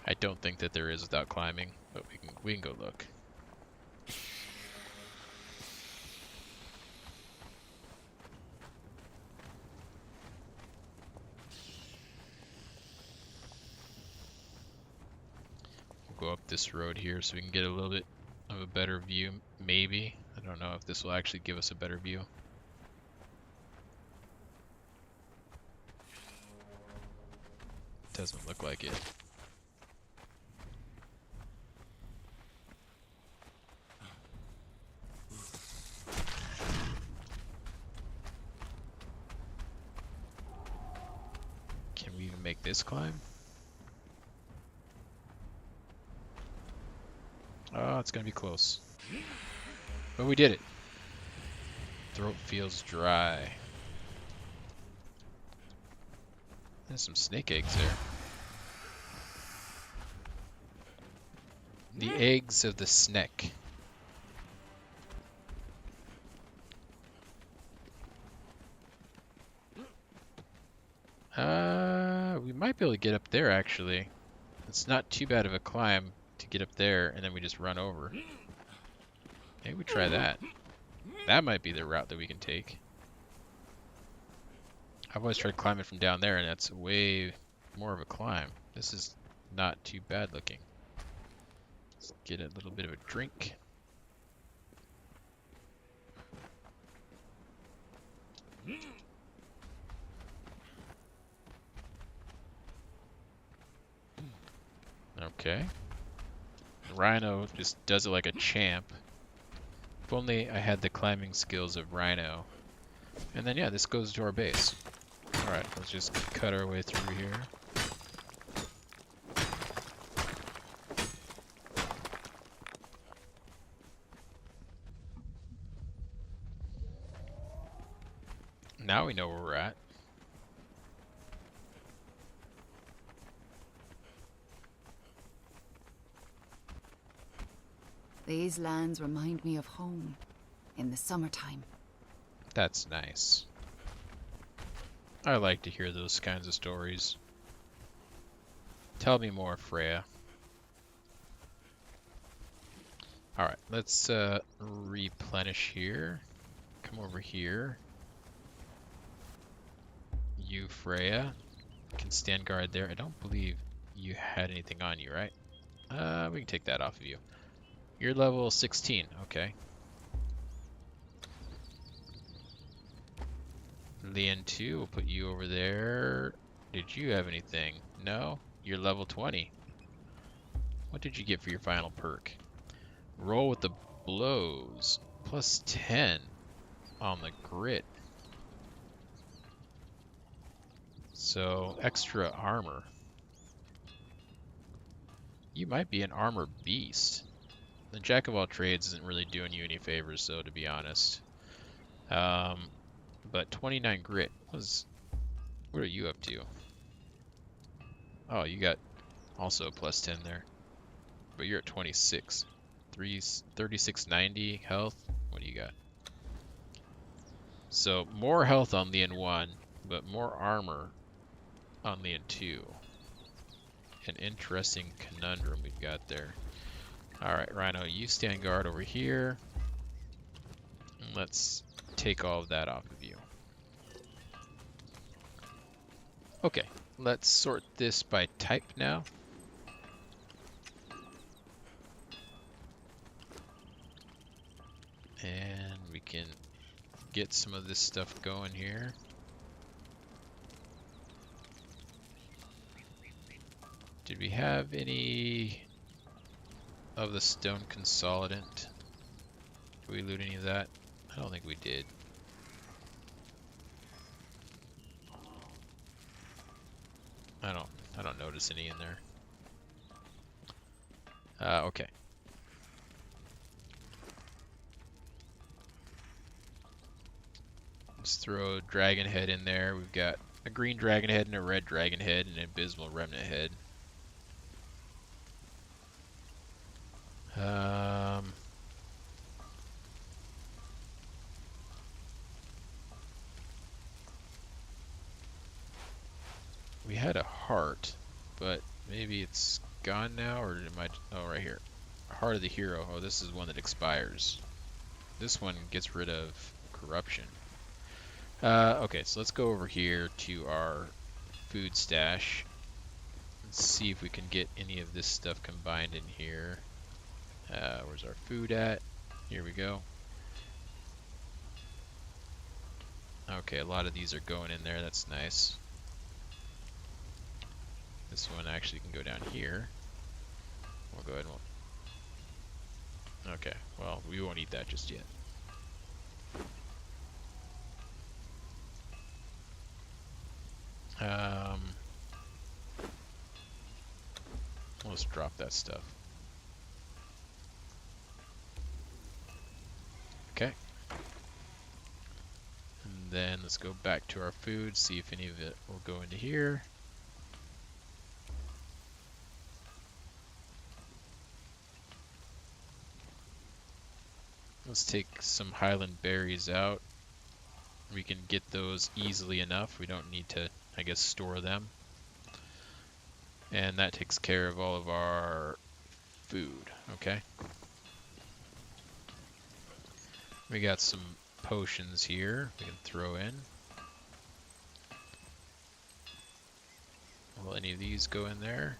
I don't think that there is without climbing, but we can go look. We'll go up this road here so we can get a little bit of a better view, maybe. I don't know if this will actually give us a better view. Doesn't look like it. Can we even make this climb? Oh, it's gonna be close. But we did it. Throat feels dry. There's some snake eggs there. The eggs of the snake. We might be able to get up there actually. It's not too bad of a climb to get up there, and then we just run over. Maybe we try that. That might be the route that we can take. I've always tried climbing from down there, and that's way more of a climb. This is not too bad looking. Let's get a little bit of a drink. Okay. Rhino just does it like a champ. If only I had the climbing skills of Rhino. And then yeah, this goes to our base. Alright, let's just cut our way through here. Now we know where we're at. These lands remind me of home in the summertime. That's nice. I like to hear those kinds of stories. Tell me more, Freya. Alright, let's replenish here. Come over here. You, Freya, can stand guard there. I don't believe you had anything on you, right? We can take that off of you. You're level 16, okay. Leon 2, we'll put you over there. Did you have anything? No? You're level 20. What did you get for your final perk? Roll with the blows. Plus 10 on the grit. So, extra armor. You might be an armor beast. The Jack of all trades isn't really doing you any favors, though, to be honest. But 29 grit was... What are you up to? Oh, you got also a plus 10 there. But you're at 26. 3690 health. What do you got? So, more health on Leon 1, but more armor on Leon 2. An interesting conundrum we've got there. Alright, Rhino, you stand guard over here. And let's take all of that off of you. Okay, let's sort this by type now. And we can get some of this stuff going here. Did we have any of the stone consolidant? Did we loot any of that? I don't think we did. I don't notice any in there. Okay. Let's throw a dragon head in there. We've got a green dragon head and a red dragon head and an abysmal remnant head. Um, we had a heart, but maybe it's gone now, or am I? Oh, right here. Heart of the Hero. Oh, this is one that expires. This one gets rid of corruption. Okay, so let's go over here to our food stash. Let's see if we can get any of this stuff combined in here. Where's our food at? Here we go. Okay, a lot of these are going in there. That's nice. This one actually can go down here. We'll go ahead and okay, well, we won't eat that just yet. Um, let's drop that stuff. Okay. And then let's go back to our food, see if any of it will go into here. Let's take some Highland berries out. We can get those easily enough. We don't need to, I guess, store them. And that takes care of all of our food, okay? We got some potions here we can throw in. Will any of these go in there?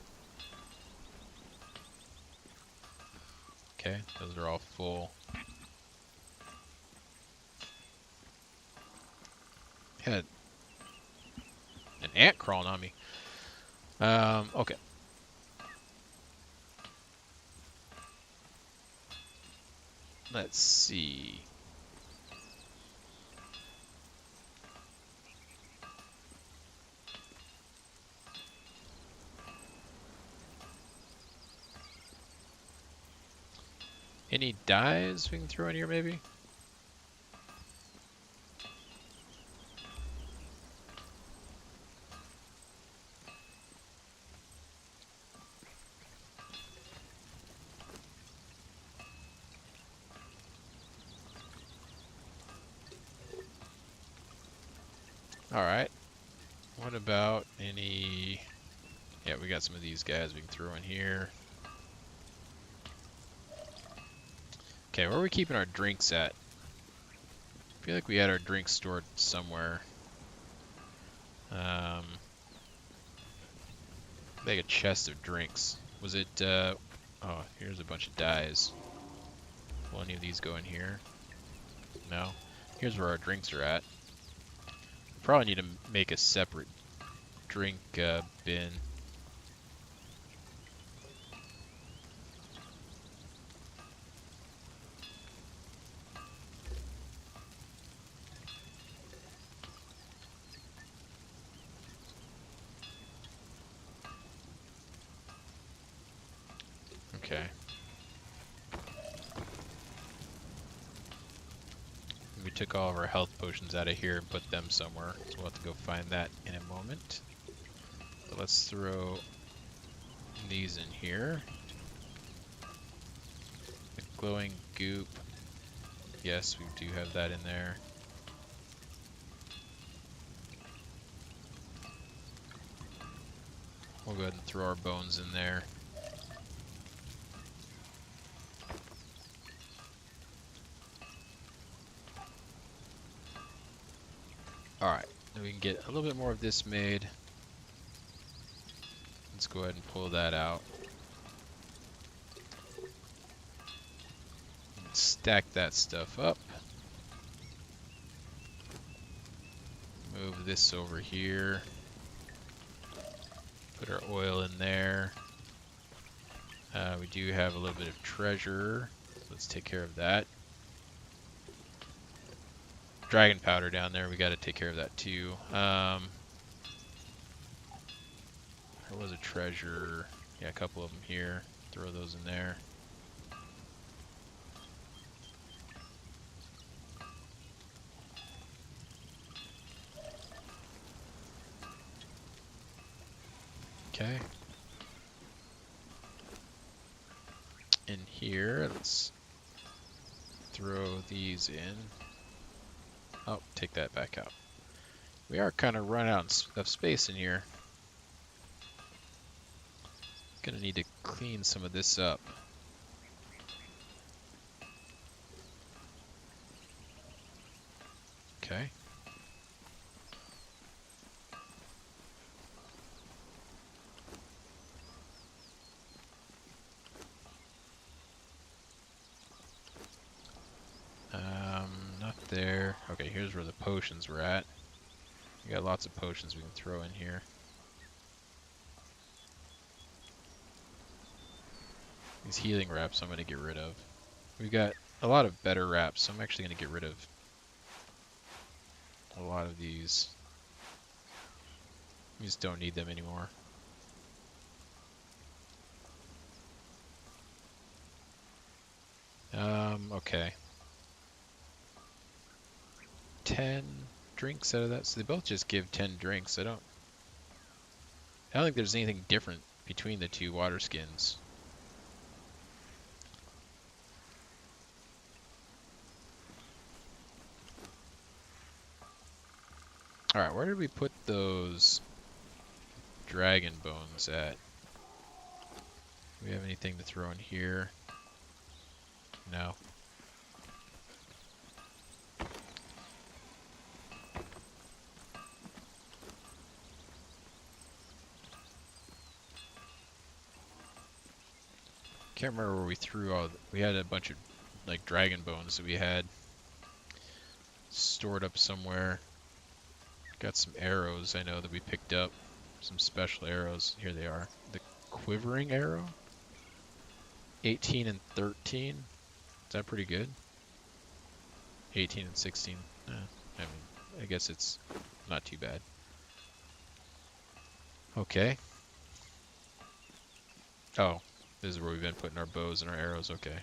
Okay, those are all full. Had an ant crawling on me. Okay. Let's see. Any dyes we can throw in here, maybe? Alright. What about any... Yeah, we got some of these guys we can throw in here. Okay, where are we keeping our drinks at? I feel like we had our drinks stored somewhere. Like a chest of drinks. Was it, oh, here's a bunch of dyes. Will any of these go in here? No. Here's where our drinks are at. We probably need to make a separate drink bin. Okay. We took all of our health potions out of here and put them somewhere, so we'll have to go find that in a moment. But let's throw these in here. The glowing goop. Yes, we do have that in there. We'll go ahead and throw our bones in there. Alright, then we can get a little bit more of this made. Let's go ahead and pull that out. And stack that stuff up. Move this over here. Put our oil in there. We do have a little bit of treasure. So let's take care of that. Dragon powder down there, we got to take care of that too. There was a treasure. Yeah, a couple of them here. Throw those in there. Okay. in here. Let's throw these in. Oh, take that back out. We are kind of running out of space in here. Gonna need to clean some of this up. Okay. Not there. Okay, here's where the potions were at. We got lots of potions we can throw in here. These healing wraps I'm going to get rid of. We've got a lot of better wraps, so I'm actually going to get rid of a lot of these. We just don't need them anymore. Okay. 10 drinks out of that, so they both just give 10 drinks. I don't think there's anything different between the two water skins. Alright, where did we put those dragon bones at? Do we have anything to throw in here? No. Can't remember where we threw all. We had a bunch of like dragon bones that we had stored up somewhere. Got some arrows I know that we picked up. Some special arrows. Here they are. The quivering arrow. 18 and 13. Is that pretty good? 18 and 16. I mean, I guess it's not too bad. Okay. Oh, this is where we've been putting our bows and our arrows. Okay.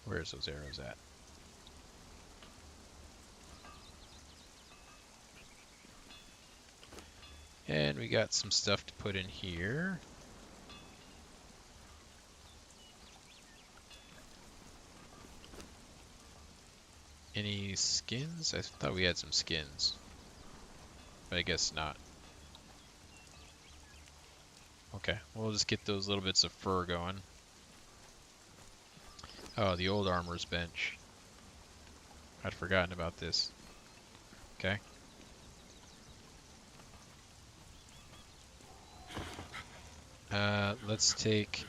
Where's those arrows at? And we got some stuff to put in here. Any skins? I thought we had some skins. But I guess not. Okay, we'll just get those little bits of fur going. Oh, the old armor's bench. I'd forgotten about this. Okay. Let's take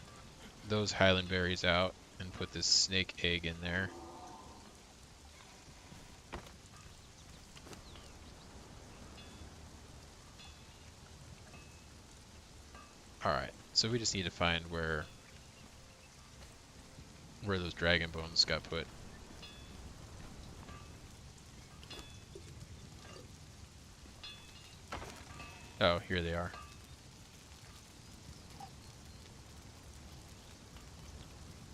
those Highland berries out and put this snake egg in there. Alright, so we just need to find where those dragon bones got put. Oh, here they are.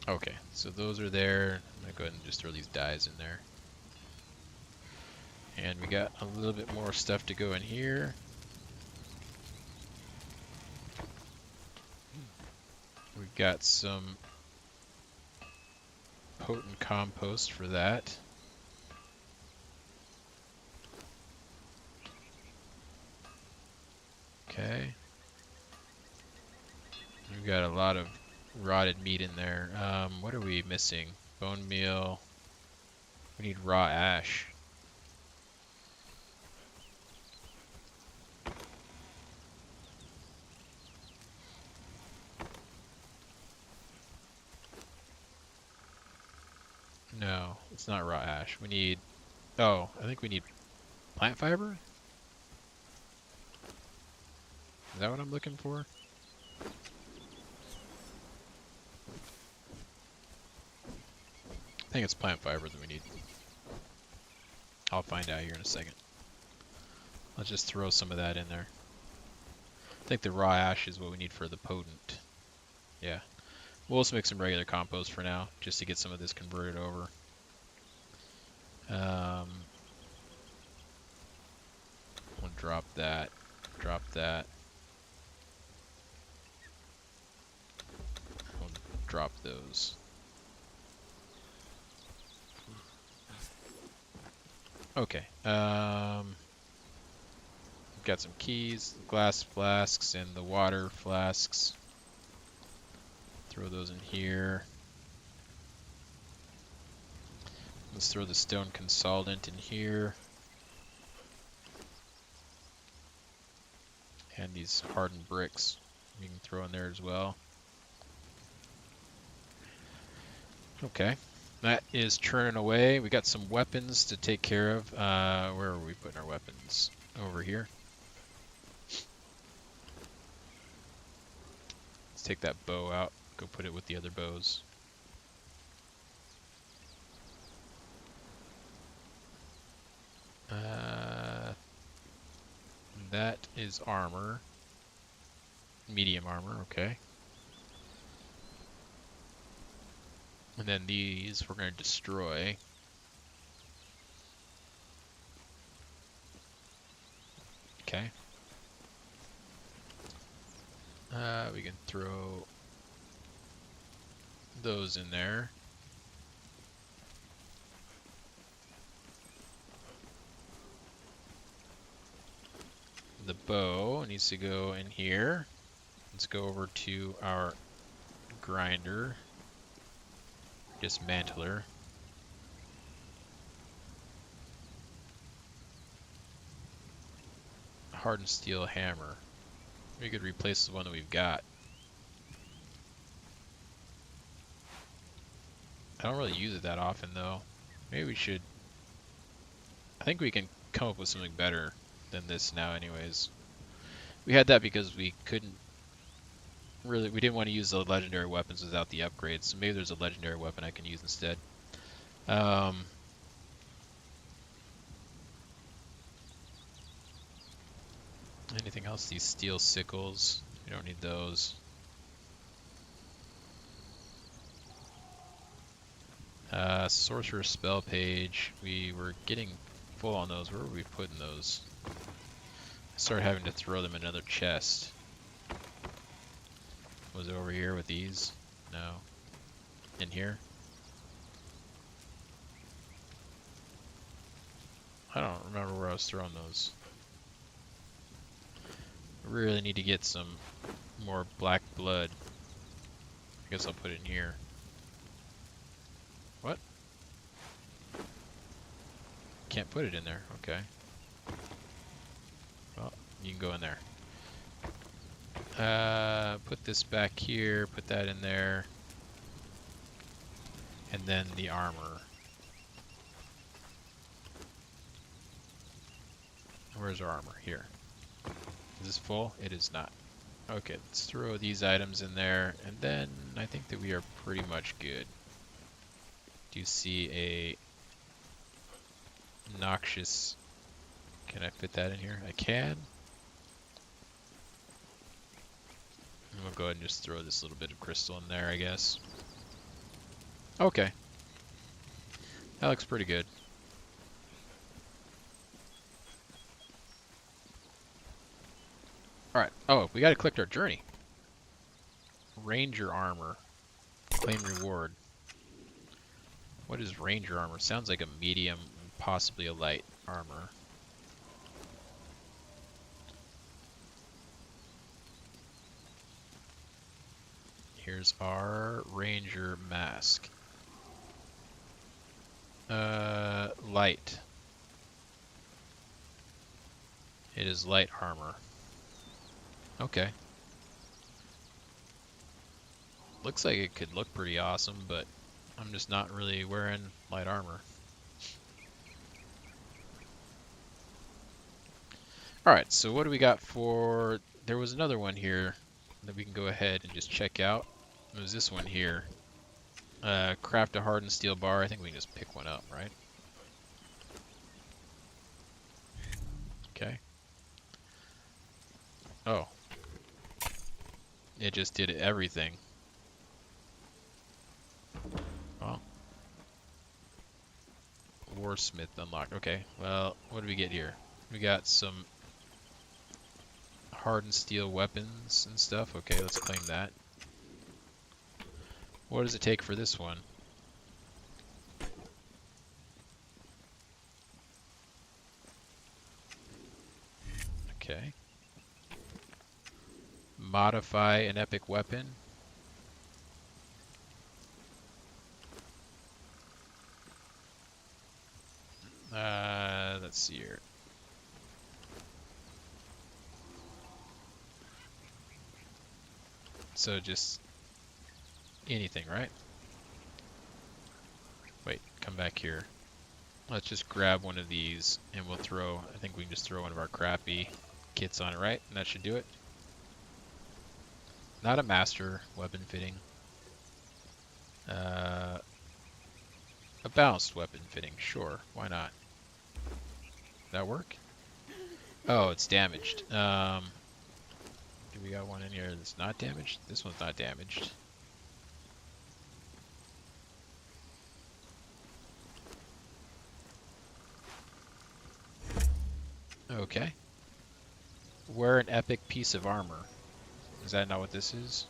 Okay, so those are there. I'm gonna go ahead and just throw these dyes in there. And we got a little bit more stuff to go in here. We've got some potent compost for that. Okay. We've got a lot of rotted meat in there. What are we missing? Bone meal. We need raw ash. No, it's not raw ash. We need... Oh, I think we need plant fiber? Is that what I'm looking for? I think it's plant fiber that we need. I'll find out here in a second. Let's just throw some of that in there. I think the raw ash is what we need for the potent. Yeah. We'll just make some regular compost for now, just to get some of this converted over. We'll drop that. Drop that. We'll drop those. Okay. Got some keys, glass flasks, and the water flasks. Throw those in here. Let's throw the stone consolidant in here. And these hardened bricks you can throw in there as well. Okay. That is churning away. We got some weapons to take care of. Where are we putting our weapons? Over here. Let's take that bow out. Go put it with the other bows. That is armor. Medium armor, okay. And then these we're going to destroy. Okay. We can throw those in there. The bow needs to go in here. Let's go over to our grinder, dismantler. Hardened steel hammer. We could replace the one that we've got. I don't really use it that often though. Maybe we should. I think we can come up with something better than this now anyways. We had that because we couldn't really, we didn't want to use the legendary weapons without the upgrades, so maybe there's a legendary weapon I can use instead. Anything else? These steel sickles, we don't need those. Sorcerer spell page, we were getting full on those. Where were we putting those? I started having to throw them in another chest. Was it over here with these? No. In here? I don't remember where I was throwing those. I really need to get some more black blood. I guess I'll put it in here. What? Can't put it in there. Okay. Well, you can go in there. Put this back here, put that in there. And then the armor. Where's our armor? Here. Is this full? It is not. Okay, let's throw these items in there, and then I think that we are pretty much good. Do you see a noxious... Can I fit that in here? I can. And we'll go ahead and just throw this little bit of crystal in there, I guess. Okay. That looks pretty good. Alright. Oh, we gotta collect our journey. Ranger armor. Claim reward. What is ranger armor? Sounds like a medium, possibly a light armor. Here's our ranger mask. Light. It is light armor. Okay. Looks like it could look pretty awesome, but I'm just not really wearing light armor. Alright, so what do we got for... There was another one here that we can go ahead and just check out. It was this one here. Craft a hardened steel bar. I think we can just pick one up, right? Okay. Oh. It just did everything. Well. Warsmith unlocked. Okay, well, what do we get here? We got some Hardened steel weapons and stuff. Okay, let's claim that. What does it take for this one? Okay. Modify an epic weapon. Let's see here. So just anything, right? Wait, come back here. Let's just grab one of these and we'll throw, I think we can just throw one of our crappy kits on it, right? And that should do it. Not a master weapon fitting. A balanced weapon fitting, sure, why not? That work? Oh, it's damaged. Do we got one in here that's not damaged? This one's not damaged. Okay. Wear an epic piece of armor. Is that not what this is?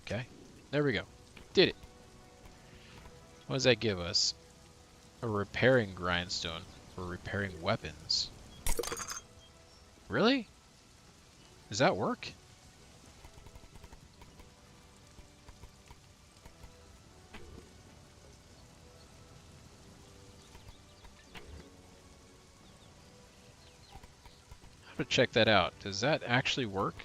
Okay. There we go. Did it. What does that give us? A repairing grindstone for repairing weapons. Really? Does that work? I have to check that out. Does that actually work?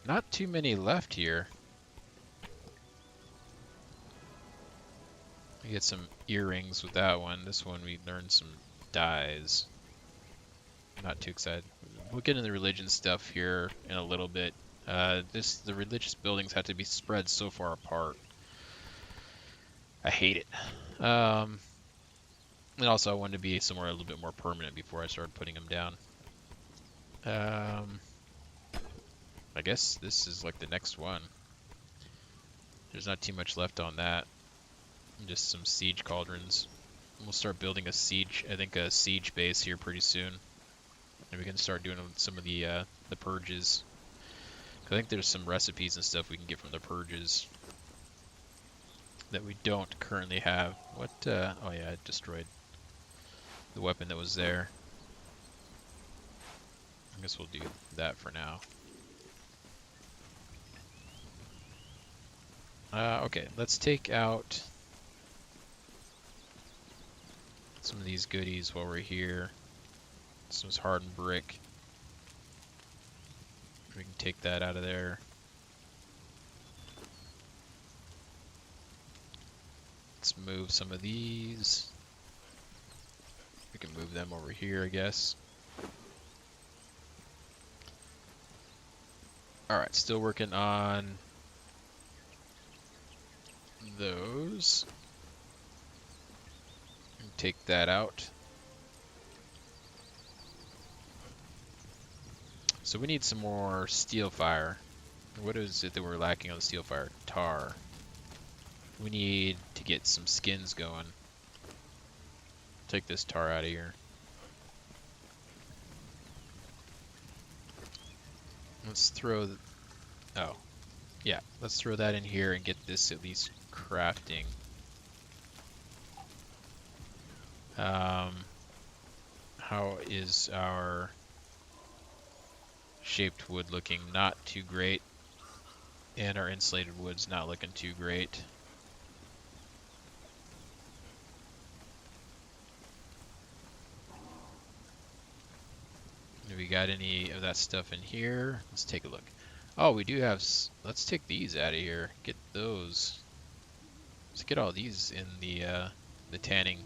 Not too many left here. We get some earrings with that one. This one we learned some dyes. Not too excited. We'll get into the religion stuff here in a little bit. The religious buildings have to be spread so far apart. I hate it. And also I wanted to be somewhere a little bit more permanent before I started putting them down. I guess this is like the next one. There's not too much left on that. Just some siege cauldrons. We'll start building a siege, I think a siege base here pretty soon. And we can start doing some of the purges. I think there's some recipes and stuff we can get from the purges that we don't currently have. What, oh yeah, I destroyed the weapon that was there. I guess we'll do that for now. Okay, let's take out some of these goodies while we're here. Some hardened brick. We can take that out of there. Let's move some of these. We can move them over here, I guess. Alright, still working on those. Take that out. So we need some more steel fire. What is it that we're lacking on the steel fire? Tar. We need to get some skins going. Take this tar out of here. Let's throw oh, yeah, let's throw that in here and get this at least crafting. How is our shaped wood looking? Not too great. And our insulated wood's not looking too great. Do we got any of that stuff in here? Let's take a look. Oh, we do have, let's take these out of here. Get those. Let's get all these in the tanning.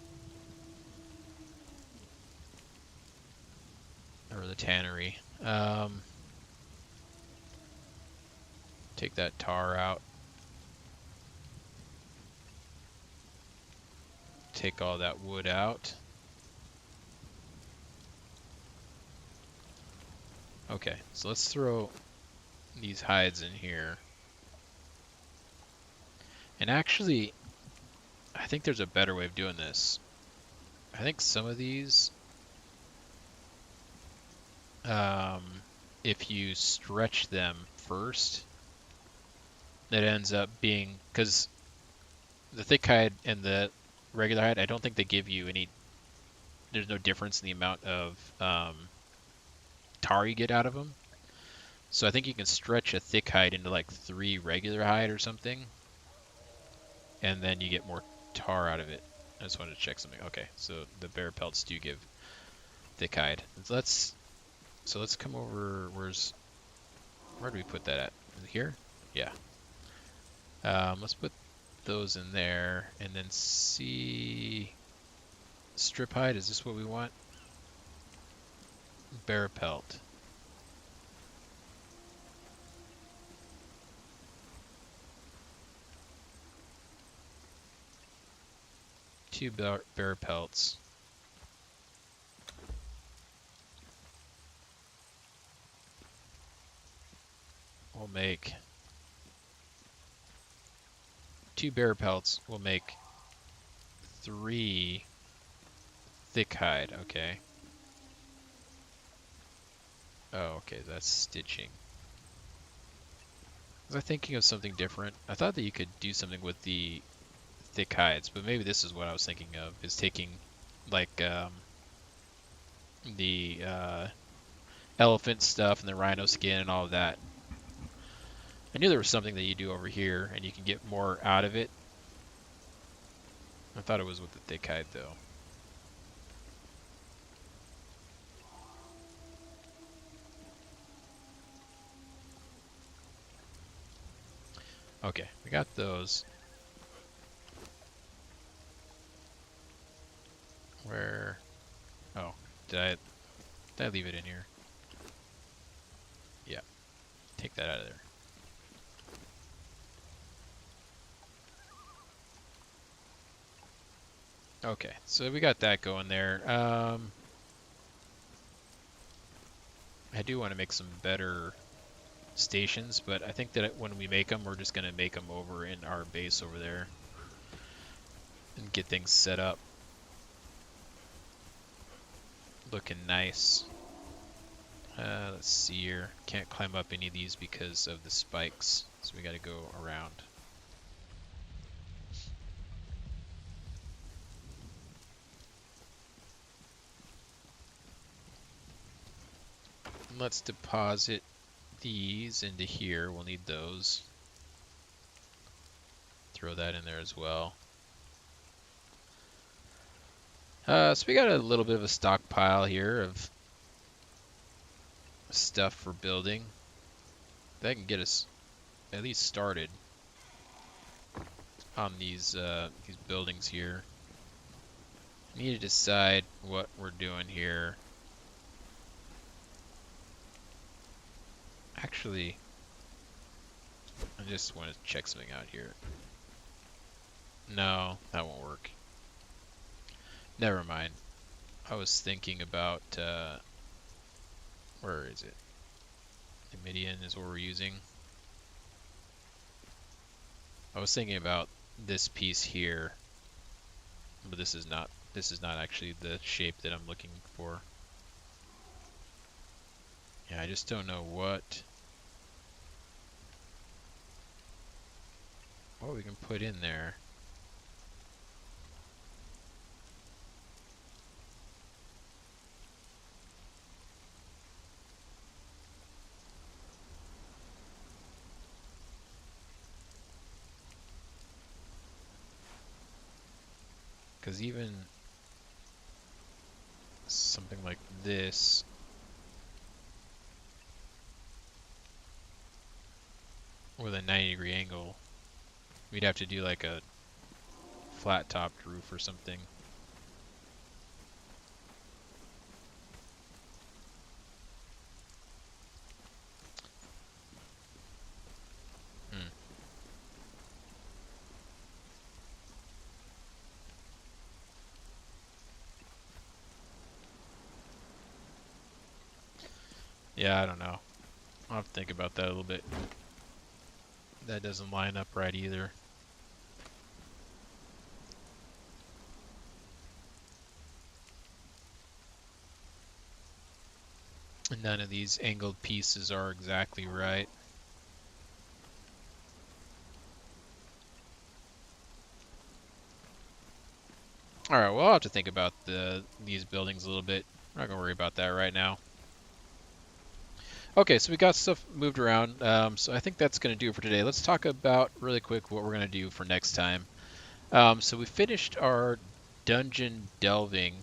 Or the tannery. Take that tar out. Take all that wood out. Okay, so let's throw these hides in here. And actually, I think there's a better way of doing this. I think some of these, um, if you stretch them first, it ends up being, because the thick hide and the regular hide, I don't think they give you any, there's no difference in the amount of tar you get out of them. So I think you can stretch a thick hide into like 3 regular hide or something, and then you get more tar out of it. I just wanted to check something. Okay, so the bear pelts do give thick hide. Let's come over. Where do we put that at? Is it here? Yeah. Let's put those in there, and then see strip hide. Is this what we want? Bear pelt. Two bear pelts. We'll make 2 bear pelts. We'll make 3 thick hide. Okay. Oh, okay. That's stitching. Was I thinking of something different? I thought that you could do something with the thick hides, but maybe this is what I was thinking of, is taking like the elephant stuff and the rhino skin and all of that. I knew there was something that you do over here and you can get more out of it. I thought it was with the thick hide though. Okay, we got those. Where? Oh, did I leave it in here? Yeah, take that out of there. Okay, so we got that going there. I do want to make some better stations, but I think that when we make them, we're just going to make them over in our base over there and get things set up. Looking nice. Let's see here. Can't climb up any of these because of the spikes, so we got to go around. Let's deposit these into here. We'll need those. Throw that in there as well. So we got a little bit of a stockpile here of stuff for building. That can get us at least started on these buildings here. We need to decide what we're doing here. Actually, I just want to check something out here. No, that won't work. Never mind. I was thinking about, where is it? Midian is what we're using. I was thinking about this piece here, but this is not actually the shape that I'm looking for. Yeah, I just don't know what we can put in there. Because even something like this, with a 90-degree angle, we'd have to do like a flat-topped roof or something. Hmm. Yeah, I don't know. I'll have to think about that a little bit. That doesn't line up right either. None of these angled pieces are exactly right. All right, well, I'll have to think about these buildings a little bit. I'm not gonna worry about that right now. Okay, so we got stuff moved around. So I think that's gonna do it for today. Let's talk about really quick what we're gonna do for next time. So we finished our dungeon delving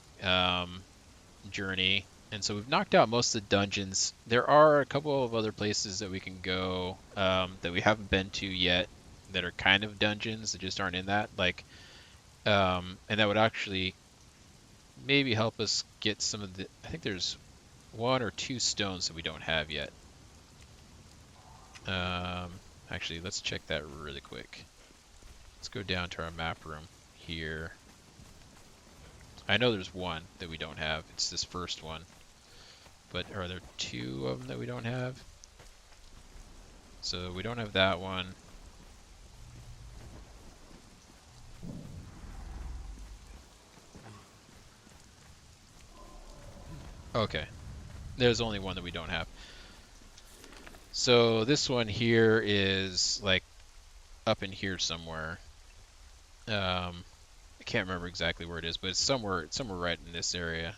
journey, and so we've knocked out most of the dungeons. There are a couple of other places that we can go that we haven't been to yet that are kind of dungeons that just aren't in that. And that would actually maybe help us get some of the. I think there's one or two stones that we don't have yet. Actually, let's check that really quick. Let's go down to our map room here. I know there's one that we don't have. It's this first one. But are there two of them that we don't have? So we don't have that one. Okay. There's only one that we don't have. So this one here is like up in here somewhere. I can't remember exactly where it is, but it's somewhere right in this area.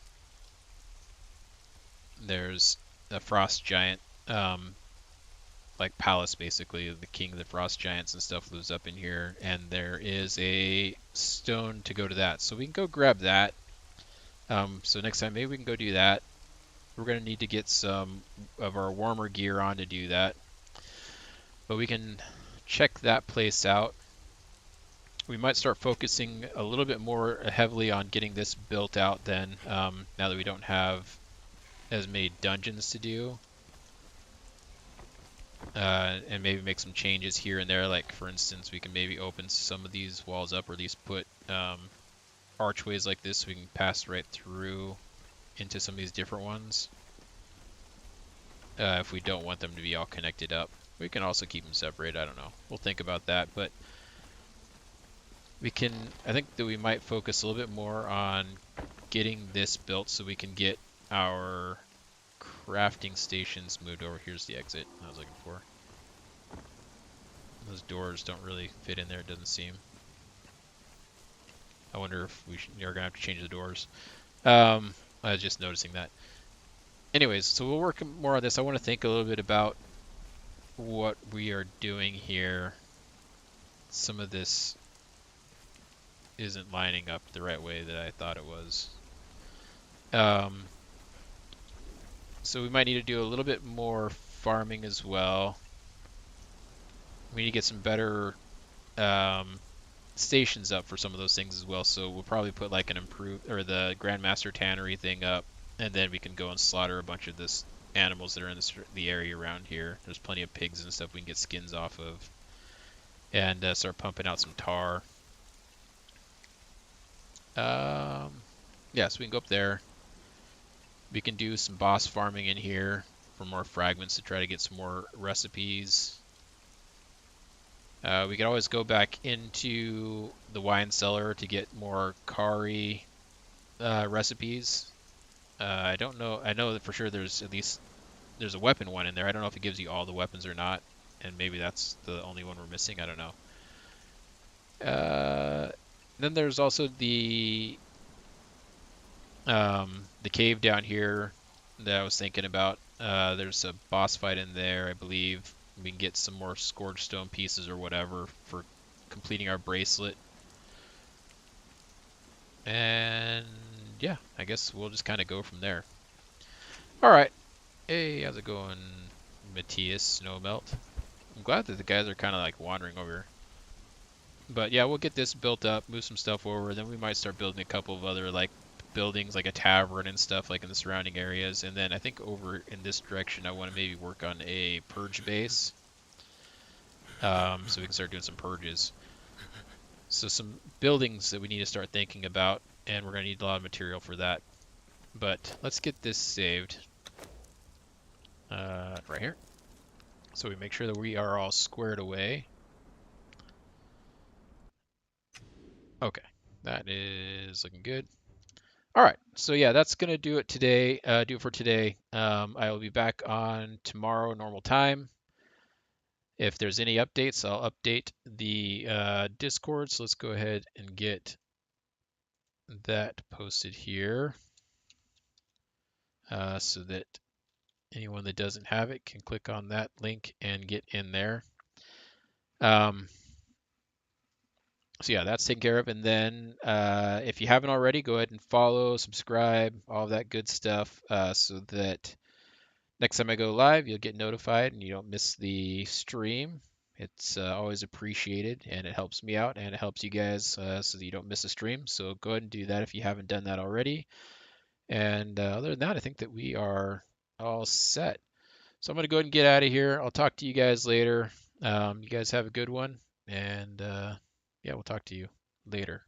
There's a frost giant, like palace basically. The king of the frost giants and stuff lives up in here, and there is a stone to go to that. So we can go grab that. So next time maybe we can go do that. We're gonna need to get some of our warmer gear on to do that, but we can check that place out. We might start focusing a little bit more heavily on getting this built out then, now that we don't have as many dungeons to do. And maybe make some changes here and there. Like, for instance, we can maybe open some of these walls up, or at least put archways like this so we can pass right through into some of these different ones. If we don't want them to be all connected up. We can also keep them separate. I don't know. We'll think about that, but I think that we might focus a little bit more on getting this built so we can get our crafting stations moved over. Here's the exit I was looking for. Those doors don't really fit in there, it doesn't seem. I wonder if are going to have to change the doors. I was just noticing that. Anyways, so we'll work more on this. I want to think a little bit about what we are doing here. Some of this isn't lining up the right way that I thought it was. So we might need to do a little bit more farming as well. We need to get some better stations up for some of those things as well. So we'll probably put like an the Grandmaster Tannery thing up, and then we can go and slaughter a bunch of this animals that are in the area around here. There's plenty of pigs and stuff we can get skins off of, and start pumping out some tar. Yeah, so we can go up there. We can do some boss farming in here for more fragments to try to get some more recipes. We could always go back into the wine cellar to get more Kari recipes. I don't know. I know that for sure there's a weapon one in there. I don't know if it gives you all the weapons or not, and maybe that's the only one we're missing. I don't know. Then there's also the cave down here that I was thinking about. There's a boss fight in there, I believe. We can get some more scourge stone pieces or whatever for completing our bracelet. And yeah, I guess we'll just kind of go from there. Alright. Hey, how's it going, Matthias Snowmelt? I'm glad that the guys are kind of like wandering over. But yeah, we'll get this built up, move some stuff over, then we might start building a couple of other like buildings, like a tavern and stuff like in the surrounding areas. And then I think over in this direction I want to maybe work on a purge base, so we can start doing some purges. So some buildings that we need to start thinking about, and we're going to need a lot of material for that. But let's get this saved right here, so we make sure that we are all squared away. Okay, that is looking good. All right, so yeah, that's gonna do it today. Do it for today. I will be back on tomorrow, normal time. If there's any updates, I'll update the Discord. So let's go ahead and get that posted here, so that anyone that doesn't have it can click on that link and get in there. Um, so yeah, that's taken care of. And then if you haven't already, go ahead and follow, subscribe, all of that good stuff, so that next time I go live, you'll get notified and you don't miss the stream. It's always appreciated and it helps me out and it helps you guys so that you don't miss a stream. So go ahead and do that if you haven't done that already. And other than that, I think that we are all set. So I'm going to go ahead and get out of here. I'll talk to you guys later. You guys have a good one. And yeah, we'll talk to you later.